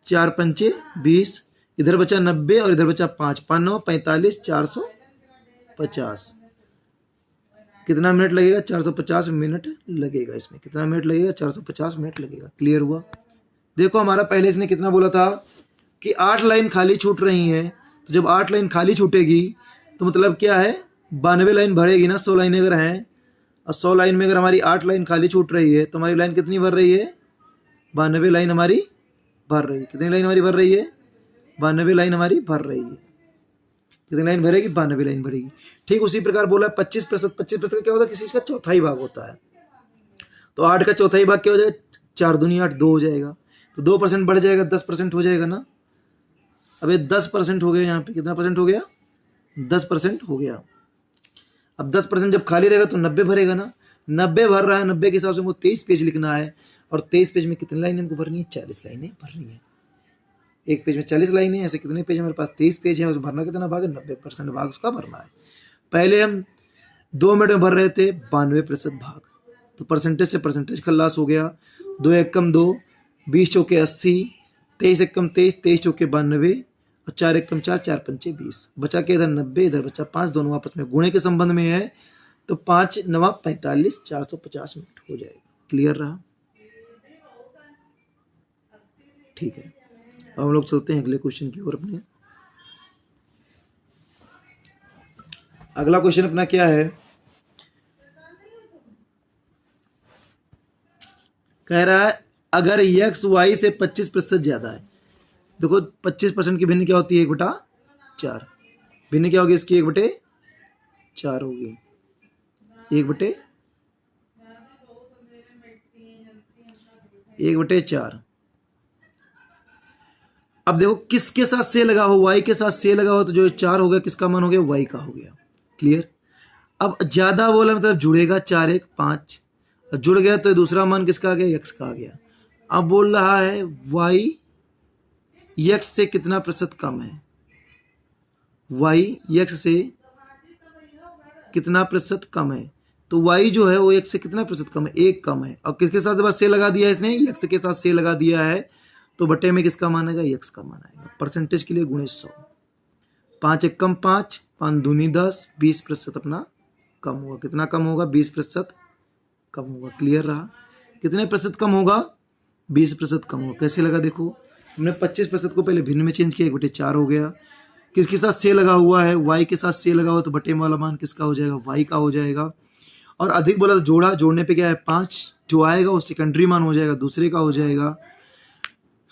4 पंचे 20, इधर बचा 90 और इधर बचा 5, 5 9 45, 450। कितना मिनट लगेगा? 450 मिनट लगेगा। इसमें कितना मिनट लगेगा? 450 मिनट लगेगा। क्लियर हुआ? देखो हमारा पहले इसने कितना बोला था कि 8 लाइन खाली छूट रही हैं। तो जब 8 लाइन खाली छूटेगी तो मतलब क्या है, 92 लाइन भरेगी ना। 100 लाइन अगर हैं और 100 लाइन में अगर हमारी 8 लाइन खाली छूट रही है तो हमारी लाइन कितनी भर रही है? 92 लाइन हमारी भर रही है। कितनी लाइन हमारी भर रही है? 92 लाइन हमारी भर रही है। कितनी लाइन भरेगी? 92 लाइन भरेगी। ठीक उसी प्रकार बोला 25%। 25% क्या होता है? किसी चीज का चौथाई भाग होता है। तो 8 का चौथाई भाग क्या हो जाएगा? 4 दूनी 8, 2 हो जाएगा। तो 2% बढ़ जाएगा, 10% हो जाएगा ना। अब ये 10% हो गया। यहाँ पे कितना परसेंट हो गया? 10% हो गया। अब 10% जब खाली रहेगा तो 90 भरेगा ना। 90 भर रहा है, 90 के हिसाब से हमको 23 पेज लिखना है। और 23 पेज में कितनी लाइनें हमको भरनी है? 40 लाइनें भरनी है। एक पेज में 40 लाइनें, ऐसे कितने पेज हमारे पास? 23 पेज है। उस भरना कितना भाग है? 90% भाग उसका भरना है। पहले हम 2 मिनट में भर रहे थे 92% भाग। तो परसेंटेज से परसेंटेज खल्लास हो गया। 2 एकम 2, 20 चौके 80, 23 एकम 23, 23 चौके 92 और 4 एकम 4, 4 पंचे 20। बचा के इधर 90, इधर बचा 5, दोनों आपस में गुणे के संबंध में है। तो 5 9 45, 450 मिनट हो जाएगा। क्लियर रहा? ठीक है, अब हम लोग चलते हैं अगले क्वेश्चन की ओर अपने। अगला क्वेश्चन अपना क्या है? कह रहा है अगर x y से 25% ज्यादा है। देखो 25% की भिन्न क्या होती है? 1/4। भिन्न क्या होगी इसकी? 1/4 होगी। 1/4। अब देखो किसके साथ से लगा हो? y के साथ से लगा हो तो जो 4 हो गया किसका मान हो गया? y का हो गया। क्लियर? अब ज्यादा बोला मतलब जुड़ेगा 4 1 5, जुड़ गया तो दूसरा मान किसका आ गया? x का आ गया। अब बोल रहा है y x से कितना प्रतिशत कम है? y x से कितना प्रतिशत कम है? तो y जो है वो x से कितना प्रतिशत कम है? 1 कम है। और किसके साथ बस से लगा दिया है इसने? x के साथ से लगा दिया है। तो बटे में किसका मान आएगा? x का मान आएगा। परसेंटेज के लिए गुणे 100। 5 एकम 5, 5 दूनी 10, 20% अपना कम होगा। कितना कम होगा? 20% कम होगा। क्लियर रहा? कितने प्रतिशत कम होगा? 20% कम होगा। कैसे लगा? देखो हमने 25% को पहले भिन्न में चेंज किया, 1/4 हो गया। किसके साथ से लगा हुआ है? y के साथ से लगा हुआ, तो बटे वाला मान किसका हो जाएगा? y का हो जाएगा। और अधिक बोला तो जोड़ा, जोड़ने पे क्या है? 5 जो आएगा वो सेकेंडरी मान हो जाएगा, दूसरे का हो जाएगा।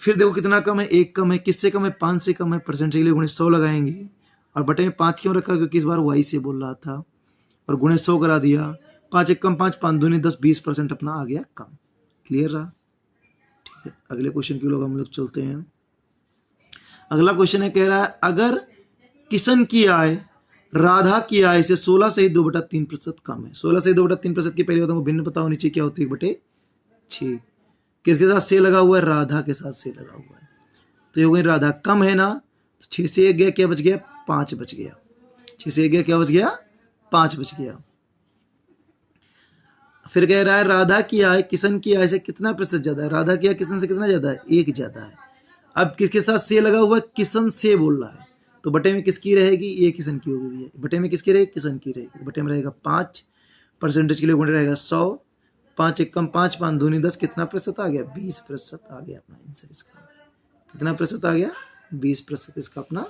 फिर देखो कितना कम है? 1 कम है। किससे कम है? 5 से कम है। परसेंटेज के लिए गुणे 100 लगाएंगे। और बटे में 5 क्यों रखा? क्योंकि इस बार y से बोल रहा था और गुणे 100 करा दिया। 5 एकम 5, 5 दूनी 10, 20% अपना आ गया कम। क्लियर रहा? ठीक है, अगले क्वेश्चन की लोग हम लोग चलते हैं। अगला क्वेश्चन है, कह रहा है अगर किशन की आय राधा की आय से 16 से 2/3% कम है। 16 से 2/3% की पहली बात हमको भिन्न पता होनी चाहिए क्या होती है? 1/6। किसके साथ से लगा हुआ है? राधा के साथ से लगा हुआ है। तो ये हो गई राधा। कम है ना, तो 6 से 1 गया, क्या बच गया? 5 बच गया। 6 से 1 गया, क्या बच गया? 5 बच गया। फिर कह रहा है राधा की आय किशन की आय से कितना प्रतिशत ज्यादा है? राधा की आय किशन से कितना ज्यादा है? 1 ज्यादा है। अब किसके साथ से लगा हुआ है? किशन से बोल रहा है। तो बटे में किसकी रहेगी? ये किशन की होगी भैया। बटे में किसकी रहेगी? किशन की रहेगी। बटे में रहेगा 5। परसेंटेज के लिए गुणे रहेगा 100। 5 एकम 5, 5 दूनी 10, कितना प्रतिशत आ गया? 20% आ गया अपना आंसर इसका। कितना प्रतिशत आ गया? 20% इसका अपना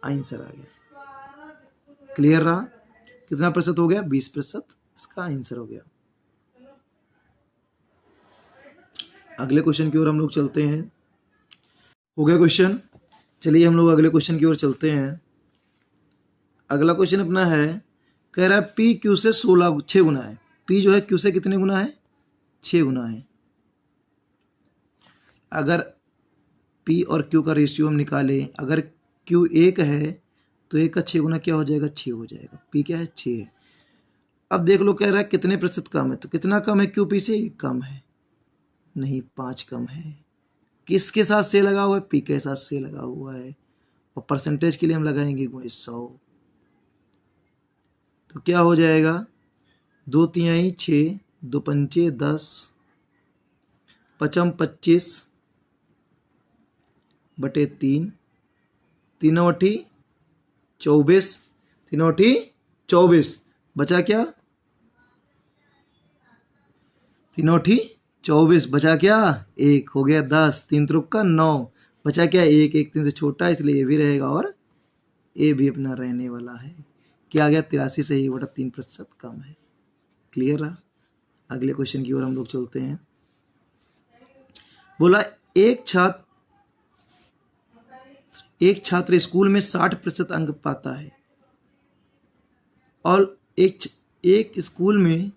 आंसर आ गया। क्लियर रहा? कितना प्रतिशत हो गया? 20% इसका आंसर हो गया। अगले क्वेश्चन की ओर हम लोग चलते हैं। हो गया क्वेश्चन? चलिए हम लोग अगले क्वेश्चन की ओर चलते हैं। अगला क्वेश्चन अपना है, कह रहा है P Q से 6 गुना है। P जो है Q से कितने गुना है? 6 गुना है। अगर P और Q का रेशियो हम निकालें, अगर Q 1 है तो 1 का 6 गुना क्या हो जाएगा? 6 हो जाएगा। P क्या है? 6 है। अब देख लो कह रहा है कितने प्रतिशत कम है, तो कितना कम है? Q P से 1 कम है। नहीं, 5 कम है। किसके साथ से लगा हुआ है? पी के साथ से लगा हुआ है। और परसेंटेज के लिए हम लगाएंगे गुणे 100। तो क्या हो जाएगा? 2 तिहाई 6, 2 पंचे 10, पचम 25 बटे 3, 3 24, 3 बचा क्या? 3 24 बचा क्या? 1 हो गया 10, 3 त्रुक का 9 बचा क्या? 1, 1 3 से छोटा, इसलिए ये भी रहेगा और ए भी अपना रहने वाला है। क्या आ गया? 83 से 1/3% कम है। क्लियर रहा? अगले क्वेश्चन की ओर हम लोग चलते हैं। बोला एक छात्र स्कूल में 60% अंक पाता है और एक स्कूल में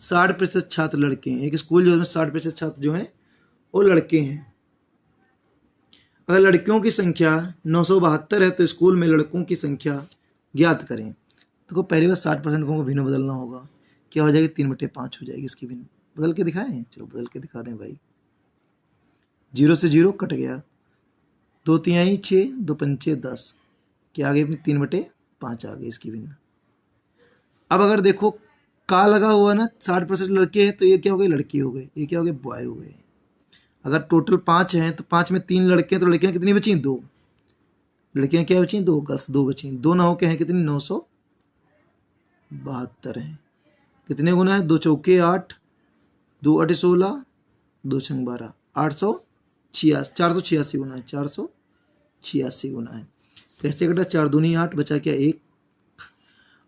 60% छात्र लड़के हैं। एक स्कूल जो है 60% छात्र जो हैं वो लड़के हैं। अगर लड़कियों की संख्या 972 है तो स्कूल में लड़कों की संख्या ज्ञात करें। तो पहली बार 60% को भिन्न बदलना होगा। क्या हो जाएगी? 3/5 हो जाएगी इसकी भिन्न। बदल के दिखाएं? चलो बदल के दिखा दें भाई। 0 से 0 कट गया, 2 तिहाई 6, 2 पंचे 10, क्या आ गई अपनी? 3/5 आ गई इसकी भिन्न। अब अगर देखो का लगा हुआ ना, 60% लड़के हैं तो ये क्या हो गए? लड़की हो गए। ये क्या हो गए? बॉय हो गए। अगर टोटल 5 हैं तो 5 में 3 लड़के हैं तो लड़कियां कितनी बची? 2 लड़कियां क्या बची? 2 गर्ल्स 2 बची। 2 ना हो के हैं कितनी? 972 हैं। कितने गुना है? 2 चौके 8, 2 8 16, 2 छंग 12, 886, 486 गुना है। 486 गुना है। कैसे कटा? 4 दूनी 8 बचा क्या? 1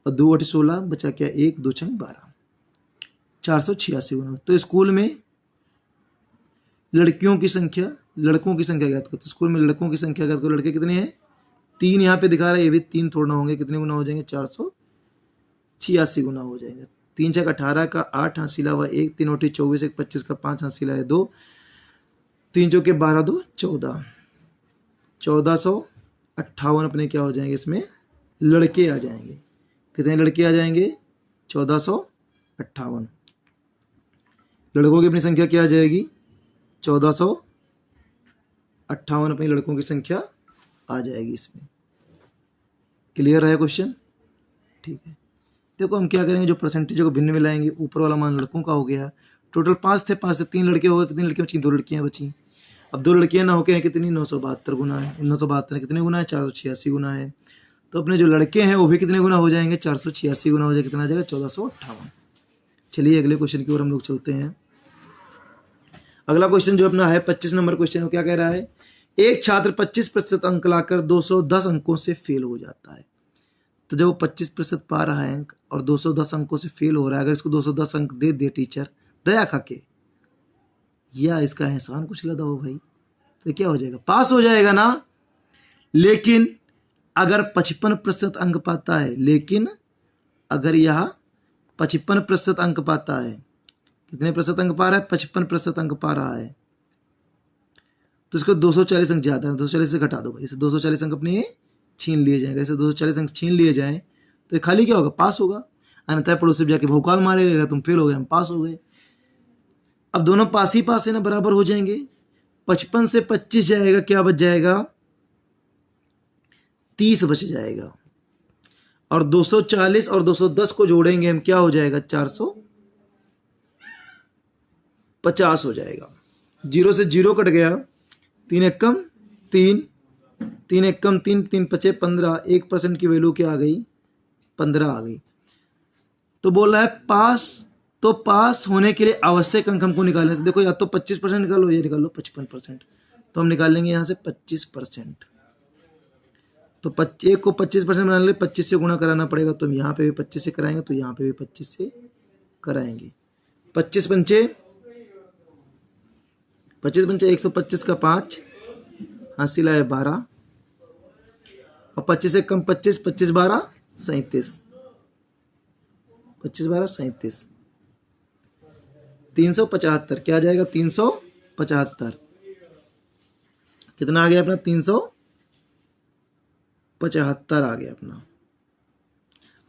और 2 8 16 बचा क्या? 1 2 छंग 12, 486 गुना। तो स्कूल में लड़कियों की संख्या, लड़कों की संख्या ज्ञात करो। तो स्कूल में लड़कों की संख्या ज्ञात करो। लड़के कितने हैं? 3 यहाँ पे दिखा रहा है, ये भी 3 थोड़ा होंगे। कितने गुना हो जाएंगे? 486 गुना हो जाएंगे। 3 छक 18 का 8 हासिला हुआ 1, 3 8 24, 1 25 का 5 हासिला है 2, 3 चौके 12 2 14, 1458 अपने क्या हो जाएंगे? इसमें लड़के आ जाएंगे। कितने लड़के आ जाएंगे? 1458। लड़कों की अपनी संख्या क्या आ जाएगी? 1458 अपनी लड़कों की संख्या आ जाएगी इसमें। क्लियर है क्वेश्चन? ठीक है। देखो हम क्या करेंगे, जो परसेंटेज को भिन्न में लाएंगे। ऊपर वाला मान लड़कों का हो गया। टोटल 5 थे, 5 से 3 लड़के हो गए। कितनी लड़कियां बची? 2 लड़कियां बची। अब 2 लड़कियां ना होके हैं कितनी? 972 गुना है। 972 कितने गुना है? 486 गुना है। तो अपने जो लड़के हैं वो भी कितने गुना हो जाएंगे? 486 गुना हो जाएगा। कितना आ जाएगा? 1458। चलिए अगले क्वेश्चन की ओर हम लोग चलते हैं। अगला क्वेश्चन जो अपना है 25 नंबर क्वेश्चन, वो क्या कह रहा है? एक छात्र 25% अंक लाकर 210 अंकों से फेल हो जाता है। तो जब वो 25% पा रहा है अंक और 210 अंकों से फेल हो रहा है, अगर इसको 210 अंक दे दे टीचर दया खाके, या इसका एहसान कुछ लदा हो भाई, तो क्या हो जाएगा? पास हो जाएगा ना। लेकिन अगर 55% अंक पाता है, लेकिन अगर यह 55% अंक पाता है, कितने प्रतिशत अंक पा रहा है? 55% अंक पा रहा है, तो इसको 240 अंक ज्यादा है। 240 से घटा दो भाई। इसे 240 अंक अपने छीन लिए जाएंगे। इसे 240 अंक छीन लिए जाएं तो ये खाली क्या होगा? पास होगा। अन्यथा पड़ोसी जाके भौकाल मारेगा, तुम फेल हो गए, हम पास हो गए। अब दोनों पास ही पास है ना, बराबर हो जाएंगे। 55 से 25 जाएगा, क्या बच जाएगा? 30 बच जाएगा। और 240 और 210 को जोड़ेंगे हम, क्या हो जाएगा? 450 हो जाएगा। 0 से 0 कट गया, 3 एकम 3, 3 एकम 3, 3 पचे 15, 1% की वैल्यू क्या आ गई? 15 आ गई। तो बोल रहा है पास, तो पास होने के लिए आवश्यक अंक हमको निकालने। तो देखो या तो 25% निकालो या निकाल लो 55%। तो हम निकाल लेंगे यहाँ से 25%। तो 1 को 25% बनाने के लिए 25 से गुणा कराना पड़ेगा। तो हम यहाँ पे भी 25 से कराएंगे, तो यहाँ पे भी 25 से कराएंगे। 25 पंचे 125 का 5 हासिला है 12, और 25 से कम 25, 25 12 37, 25 12 37, 375 क्या आ जाएगा? 375। कितना आ गया अपना? 375 आ गया अपना।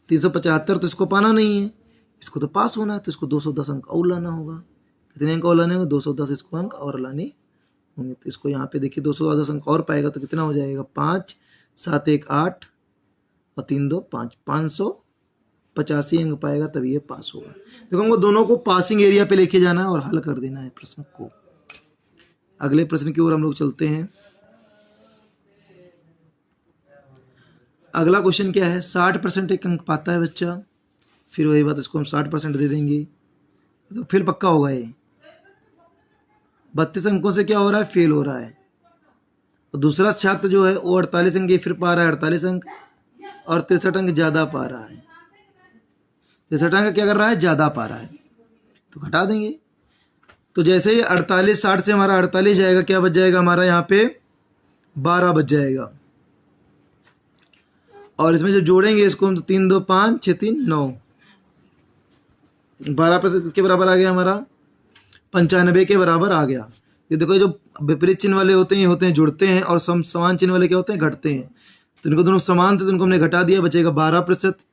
375 तो इसको पाना नहीं है, इसको तो पास होना है, तो इसको 210 अंक और लाना होगा। कितने अंक और लाने होंगे? 210 इसको अंक और लाने होंगे। तो इसको यहाँ पे देखिए 210 अंक और पाएगा तो कितना हो जाएगा? 5 7 1 8 और 3 2 5, 585 अंक पाएगा तभी ये पास होगा। देखो हमको दोनों को पासिंग एरिया पे लेके जाना है और हल कर देना है प्रश्न को। अगले प्रश्न की ओर हम लोग चलते हैं। अगला क्वेश्चन क्या है? 60% एक अंक पाता है बच्चा, फिर वही बात इसको हम 60% दे देंगे तो फिर पक्का होगा ये। 32 अंकों से क्या हो रहा है? फेल हो रहा है। और दूसरा छात्र जो है वो 48 अंक फिर पा रहा है 48 अंक, और 63 अंक ज़्यादा पा रहा है। 63 अंक क्या कर रहा है? ज़्यादा पा रहा है, तो घटा देंगे। तो जैसे ही 48 60 से हमारा 48 जाएगा, क्या बच जाएगा हमारा यहाँ पे? 12 बच जाएगा। और इसमें जब जोड़ेंगे इसको हम तो 3 2 5 6 3 9, 12% इसके बराबर आ गया हमारा, 95 के बराबर आ गया। ये देखो जो विपरीत चिन्ह वाले होते हैं जुड़ते हैं, और समान चिन्ह वाले क्या होते हैं? घटते हैं। तो इनको दोनों समान थे तो इनको हमने घटा दिया, बचेगा 12%।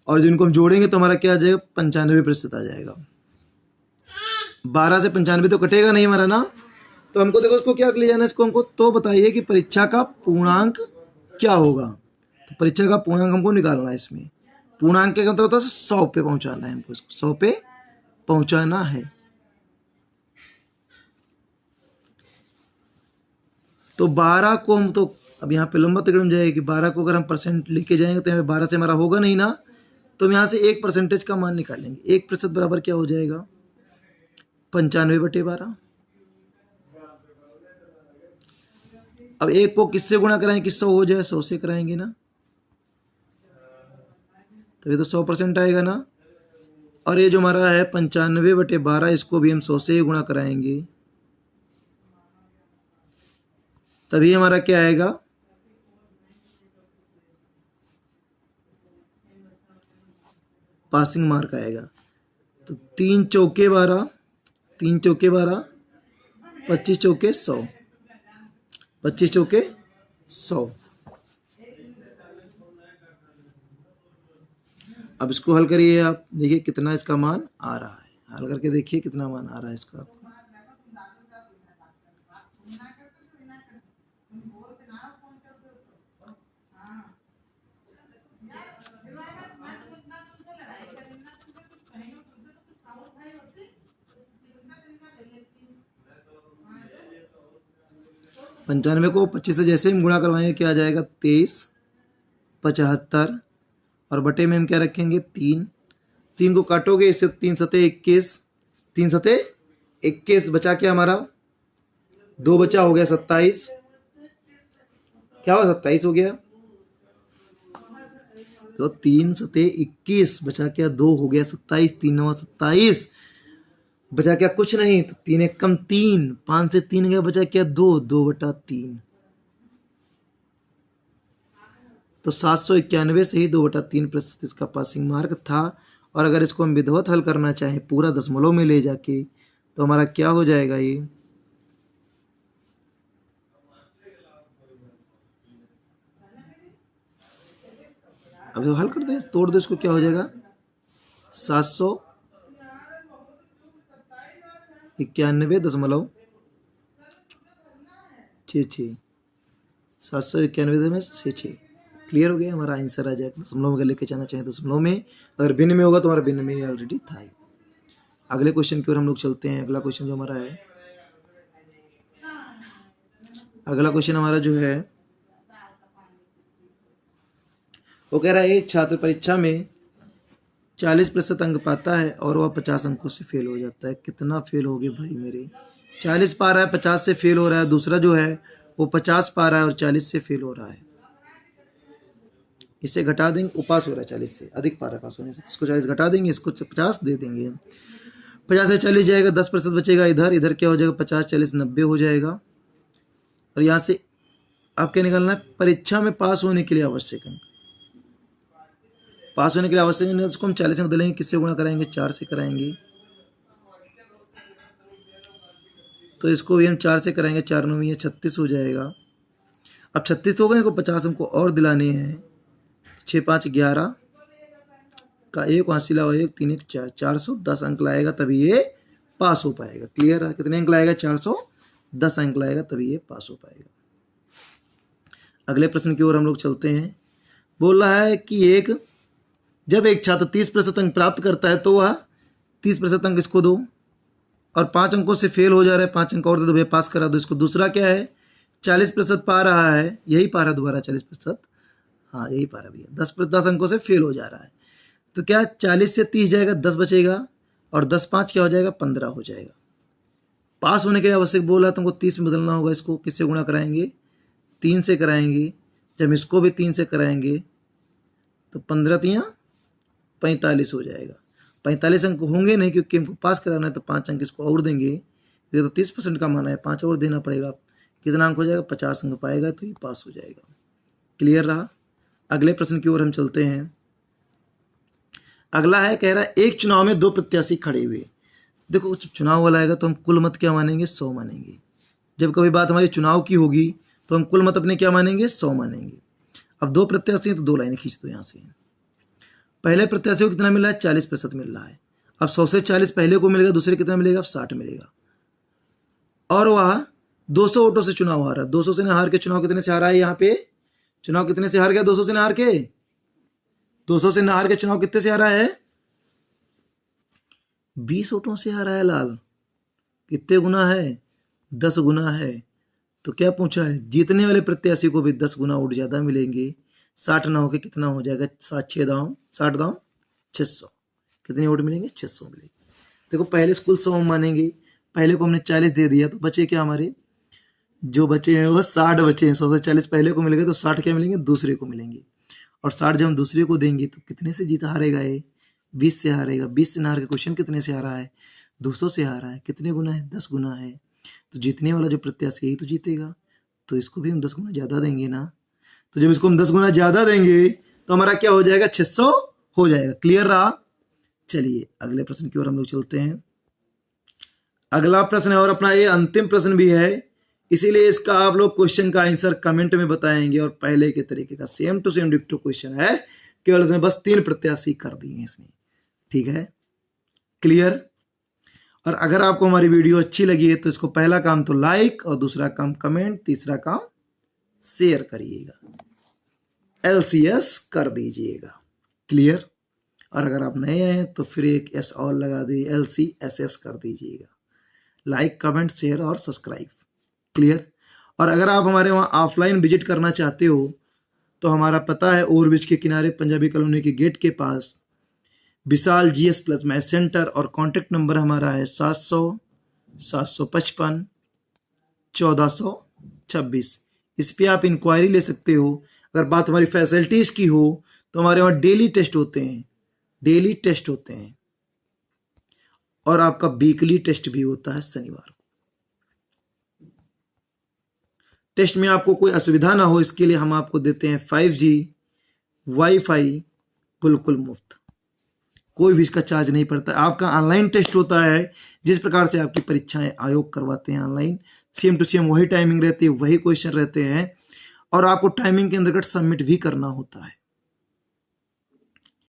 और जिनको हम जोड़ेंगे तो हमारा क्या आ जाएगा? 95% आ जाएगा। 12 से 95 तो कटेगा नहीं हमारा ना। तो हमको देखो इसको क्या ले जाना है इसको हमको, तो बताइए कि परीक्षा का पूर्णांक क्या होगा। तो परीक्षा का पूर्णांक हमको निकालना है। इसमें पूर्णांक का मतलब होता है 100 पे पहुंचाना है हमको, इसको 100 पे पहुंचाना है। तो 12 को हम तो अब यहाँ पे लंबा तिकड़म जाएगी। 12 को अगर हम परसेंट लेके जाएंगे तो यहाँ पे 12 से हमारा होगा नहीं ना, तो हम यहाँ से 1% का मान निकालेंगे। 1% बराबर क्या हो जाएगा? 95/12। अब 1 को किससे गुणा कराएं कि 100 हो जाए? 100 से कराएंगे ना, तभी तो 100% आएगा ना। और ये जो हमारा है 95/12, इसको भी हम 100 से ही गुणा कराएंगे, तभी हमारा क्या आएगा? पासिंग मार्क आएगा। तो 3 चौके 12, 3 चौके 12, 25 चौके 100, 25 चौके 100। अब इसको हल करिए आप, देखिए कितना इसका मान आ रहा है। हल करके देखिए कितना मान आ रहा है इसका। 95 को 25 से जैसे हम गुणा करवाएंगे क्या आ जाएगा? 23/75, और बटे में हम क्या रखेंगे? 3। 3 को काटोगे इससे 3 सते 21, 3 सते 21 बचा क्या हमारा? 2 बचा, हो गया 27। क्या हुआ? 27 हो गया। तो 3 सते 21 बचा क्या? 2 हो गया 27, 3 9 27 बचा क्या? कुछ नहीं। तो 3 1 कम 3, 5 से 3 गया, बचा क्या? 2, 2/3। तो 791 से ही 2/3% इसका पासिंग मार्क था। और अगर इसको हम विधिवत हल करना चाहें पूरा दशमलव में ले जाके, तो हमारा क्या हो जाएगा? ये अब जो हल कर दे, तोड़ दो इसको, क्या हो जाएगा? 791.66, 791.66। क्लियर हो गया? हमारा आंसर आ जाएगा। दशमलव में लेके जाना चाहें दशमलव में, अगर भिन्न में होगा तो हमारा भिन्न में ऑलरेडी था। अगले क्वेश्चन की ओर हम लोग चलते हैं। अगला क्वेश्चन जो हमारा है, अगला क्वेश्चन हमारा जो है वो कह रहा है एक छात्र परीक्षा में 40% अंक पाता है और वह 50 अंकों से फेल हो जाता है। कितना फेल हो गए भाई मेरे? 40 पा रहा है, 50 से फेल हो रहा है। दूसरा जो है वो 50 पा रहा है और 40 से फेल हो रहा है। इसे घटा देंगे, वो पास हो रहा है 40 से, अधिक पा रहा है पास होने से। इसको 40 घटा देंगे, इसको 50 दे देंगे। 50 से 40 जाएगा, 10% बचेगा इधर। इधर क्या हो जाएगा? 50 40 90 हो जाएगा। और यहाँ से आप क्या निकालना है? परीक्षा में पास होने के लिए आवश्यक अंक। पास होने के लिए आवश्यक है, उसको हम 40 में बदलेंगे। किससे गुणा कराएंगे? 4 से कराएंगे। तो इसको भी हम 4 से कराएंगे, 4 9 36 हो जाएगा। अब 36 तो हो गए, इसको 50 हमको और दिलाने हैं। 6 5 11 का 1, 80 लाओ 1 3 1 4, 410 अंक लाएगा तभी ये पास हो पाएगा। क्लियर है? कितने अंक लाएगा? 410 अंक लाएगा, तभी ये पास हो पाएगा। अगले प्रश्न की ओर हम लोग चलते हैं। बोल रहा है कि जब एक छात्र 30% अंक प्राप्त करता है तो वह 30% अंक इसको दो, और 5 अंकों से फेल हो जा रहा है, 5 अंक और दे दो भैया, पास करा दो इसको। दूसरा क्या है? 40% पा रहा है, यही पा रहा है दोबारा 40%, हाँ यही पा रहा है भैया, 10 अंकों से फेल हो जा रहा है। तो क्या 40 से 30 जाएगा, 10 बचेगा, और 10 5 क्या हो जाएगा? 15 हो जाएगा। पास होने के लिए आवश्यक बोला तुमको 30 में बदलना होगा। इसको किससे गुणा कराएंगे? 3 से कराएंगे। जब इसको भी 3 से कराएंगे तो 15 3 45 हो जाएगा। 45 अंक होंगे नहीं, क्योंकि हमको पास कराना है, तो 5 अंक इसको और देंगे। ये तो 30% का माना है, 5 और देना पड़ेगा। कितना अंक हो जाएगा? 50 अंक पाएगा, तो ये पास हो जाएगा। क्लियर रहा? अगले प्रश्न की ओर हम चलते हैं। अगला है, कह रहा है एक चुनाव में 2 प्रत्याशी खड़े हुए। देखो जब चुनाव वाला आएगा तो हम कुल मत क्या मानेंगे? 100 मानेंगे। जब कभी बात हमारी चुनाव की होगी तो हम कुल मत अपने क्या मानेंगे? 100 मानेंगे। अब 2 प्रत्याशी हैं तो 2 लाइनें खींच दो यहाँ से। पहले प्रत्याशी को कितना मिल रहा है? 40% मिल रहा है। अब 100 से 40 पहले को मिलेगा, दूसरे कितना मिलेगा? 60 मिलेगा। और वह 200 वोटों से चुनाव हारा। 200 से हार के चुनाव कितने से हारा है? यहाँ पे चुनाव कितने से हार गया? 200 से हार के। 200 से हार के चुनाव कितने से हारा है? 20 वोटों से हारा है लाल। कितने गुना है? 10 गुना है। तो क्या पूछा है? जीतने वाले प्रत्याशी को भी 10 गुना वोट ज्यादा मिलेंगे। 60 ना होके कितना हो जाएगा? 60 दांव 600। कितने वोट मिलेंगे? 600 मिलेंगे। देखो पहले स्कूल 100 मानेंगे, पहले को हमने 40 दे दिया, तो बचे क्या हमारे? जो बचे हैं वो 60 बचे हैं। 100 से 40 पहले को मिलेगा, तो 60 क्या मिलेंगे? दूसरे को मिलेंगे। और 60 जब हम दूसरे को देंगे तो कितने से जीत हारेगा ये? 20 से हारेगा। 20 से हार के क्वेश्चन कितने से हारा है? 200 से हारा है। कितने गुना है? 10 गुना है। तो जीतने वाला जो प्रत्याशी यही तो जीतेगा। तो इसको भी हम 10 गुना ज़्यादा देंगे ना। तो जब इसको हम 10 गुना ज़्यादा देंगे तो हमारा क्या हो जाएगा? 600 हो जाएगा। क्लियर रहा? चलिए अगले प्रश्न की ओर हम लोग चलते हैं। अगला प्रश्न है और अपना ये अंतिम प्रश्न भी है, इसीलिए इसका आप लोग क्वेश्चन का आंसर कमेंट में बताएंगे। और पहले के तरीके का सेम टू सेम डिक्टो क्वेश्चन है, केवल इसमें बस 3 प्रत्याशी कर दिए इसने। ठीक है? क्लियर? और अगर आपको हमारी वीडियो अच्छी लगी है तो इसको पहला काम तो लाइक, और दूसरा काम कमेंट, तीसरा काम शेयर करिएगा, LCS कर दीजिएगा। क्लियर? और अगर आप नए हैं तो फिर एक S और लगा दीजिए, LCSS कर दीजिएगा। लाइक, कमेंट, शेयर और सब्सक्राइब। क्लियर? और अगर आप हमारे वहाँ ऑफलाइन विजिट करना चाहते हो तो हमारा पता है ओवरब्रिज के किनारे पंजाबी कॉलोनी के गेट के पास विशाल GS प्लस मैथ सेंटर, और कॉन्टेक्ट नंबर हमारा है 700 755 1426। इस पर आप इंक्वायरी ले सकते हो। अगर बात हमारी फैसिलिटीज़ की हो तो हमारे वहाँ डेली टेस्ट होते हैं, और आपका वीकली टेस्ट भी होता है शनिवार को। टेस्ट में आपको कोई असुविधा ना हो इसके लिए हम आपको देते हैं 5G वाईफाई बिल्कुल मुफ्त, कोई भी इसका चार्ज नहीं पड़ता। आपका ऑनलाइन टेस्ट होता है, जिस प्रकार से आपकी परीक्षाएं आयोग करवाते हैं ऑनलाइन, सेम टू सेम वही टाइमिंग रहती है, वही क्वेश्चन रहते हैं, और आपको टाइमिंग के अंतर्गत सबमिट भी करना होता है।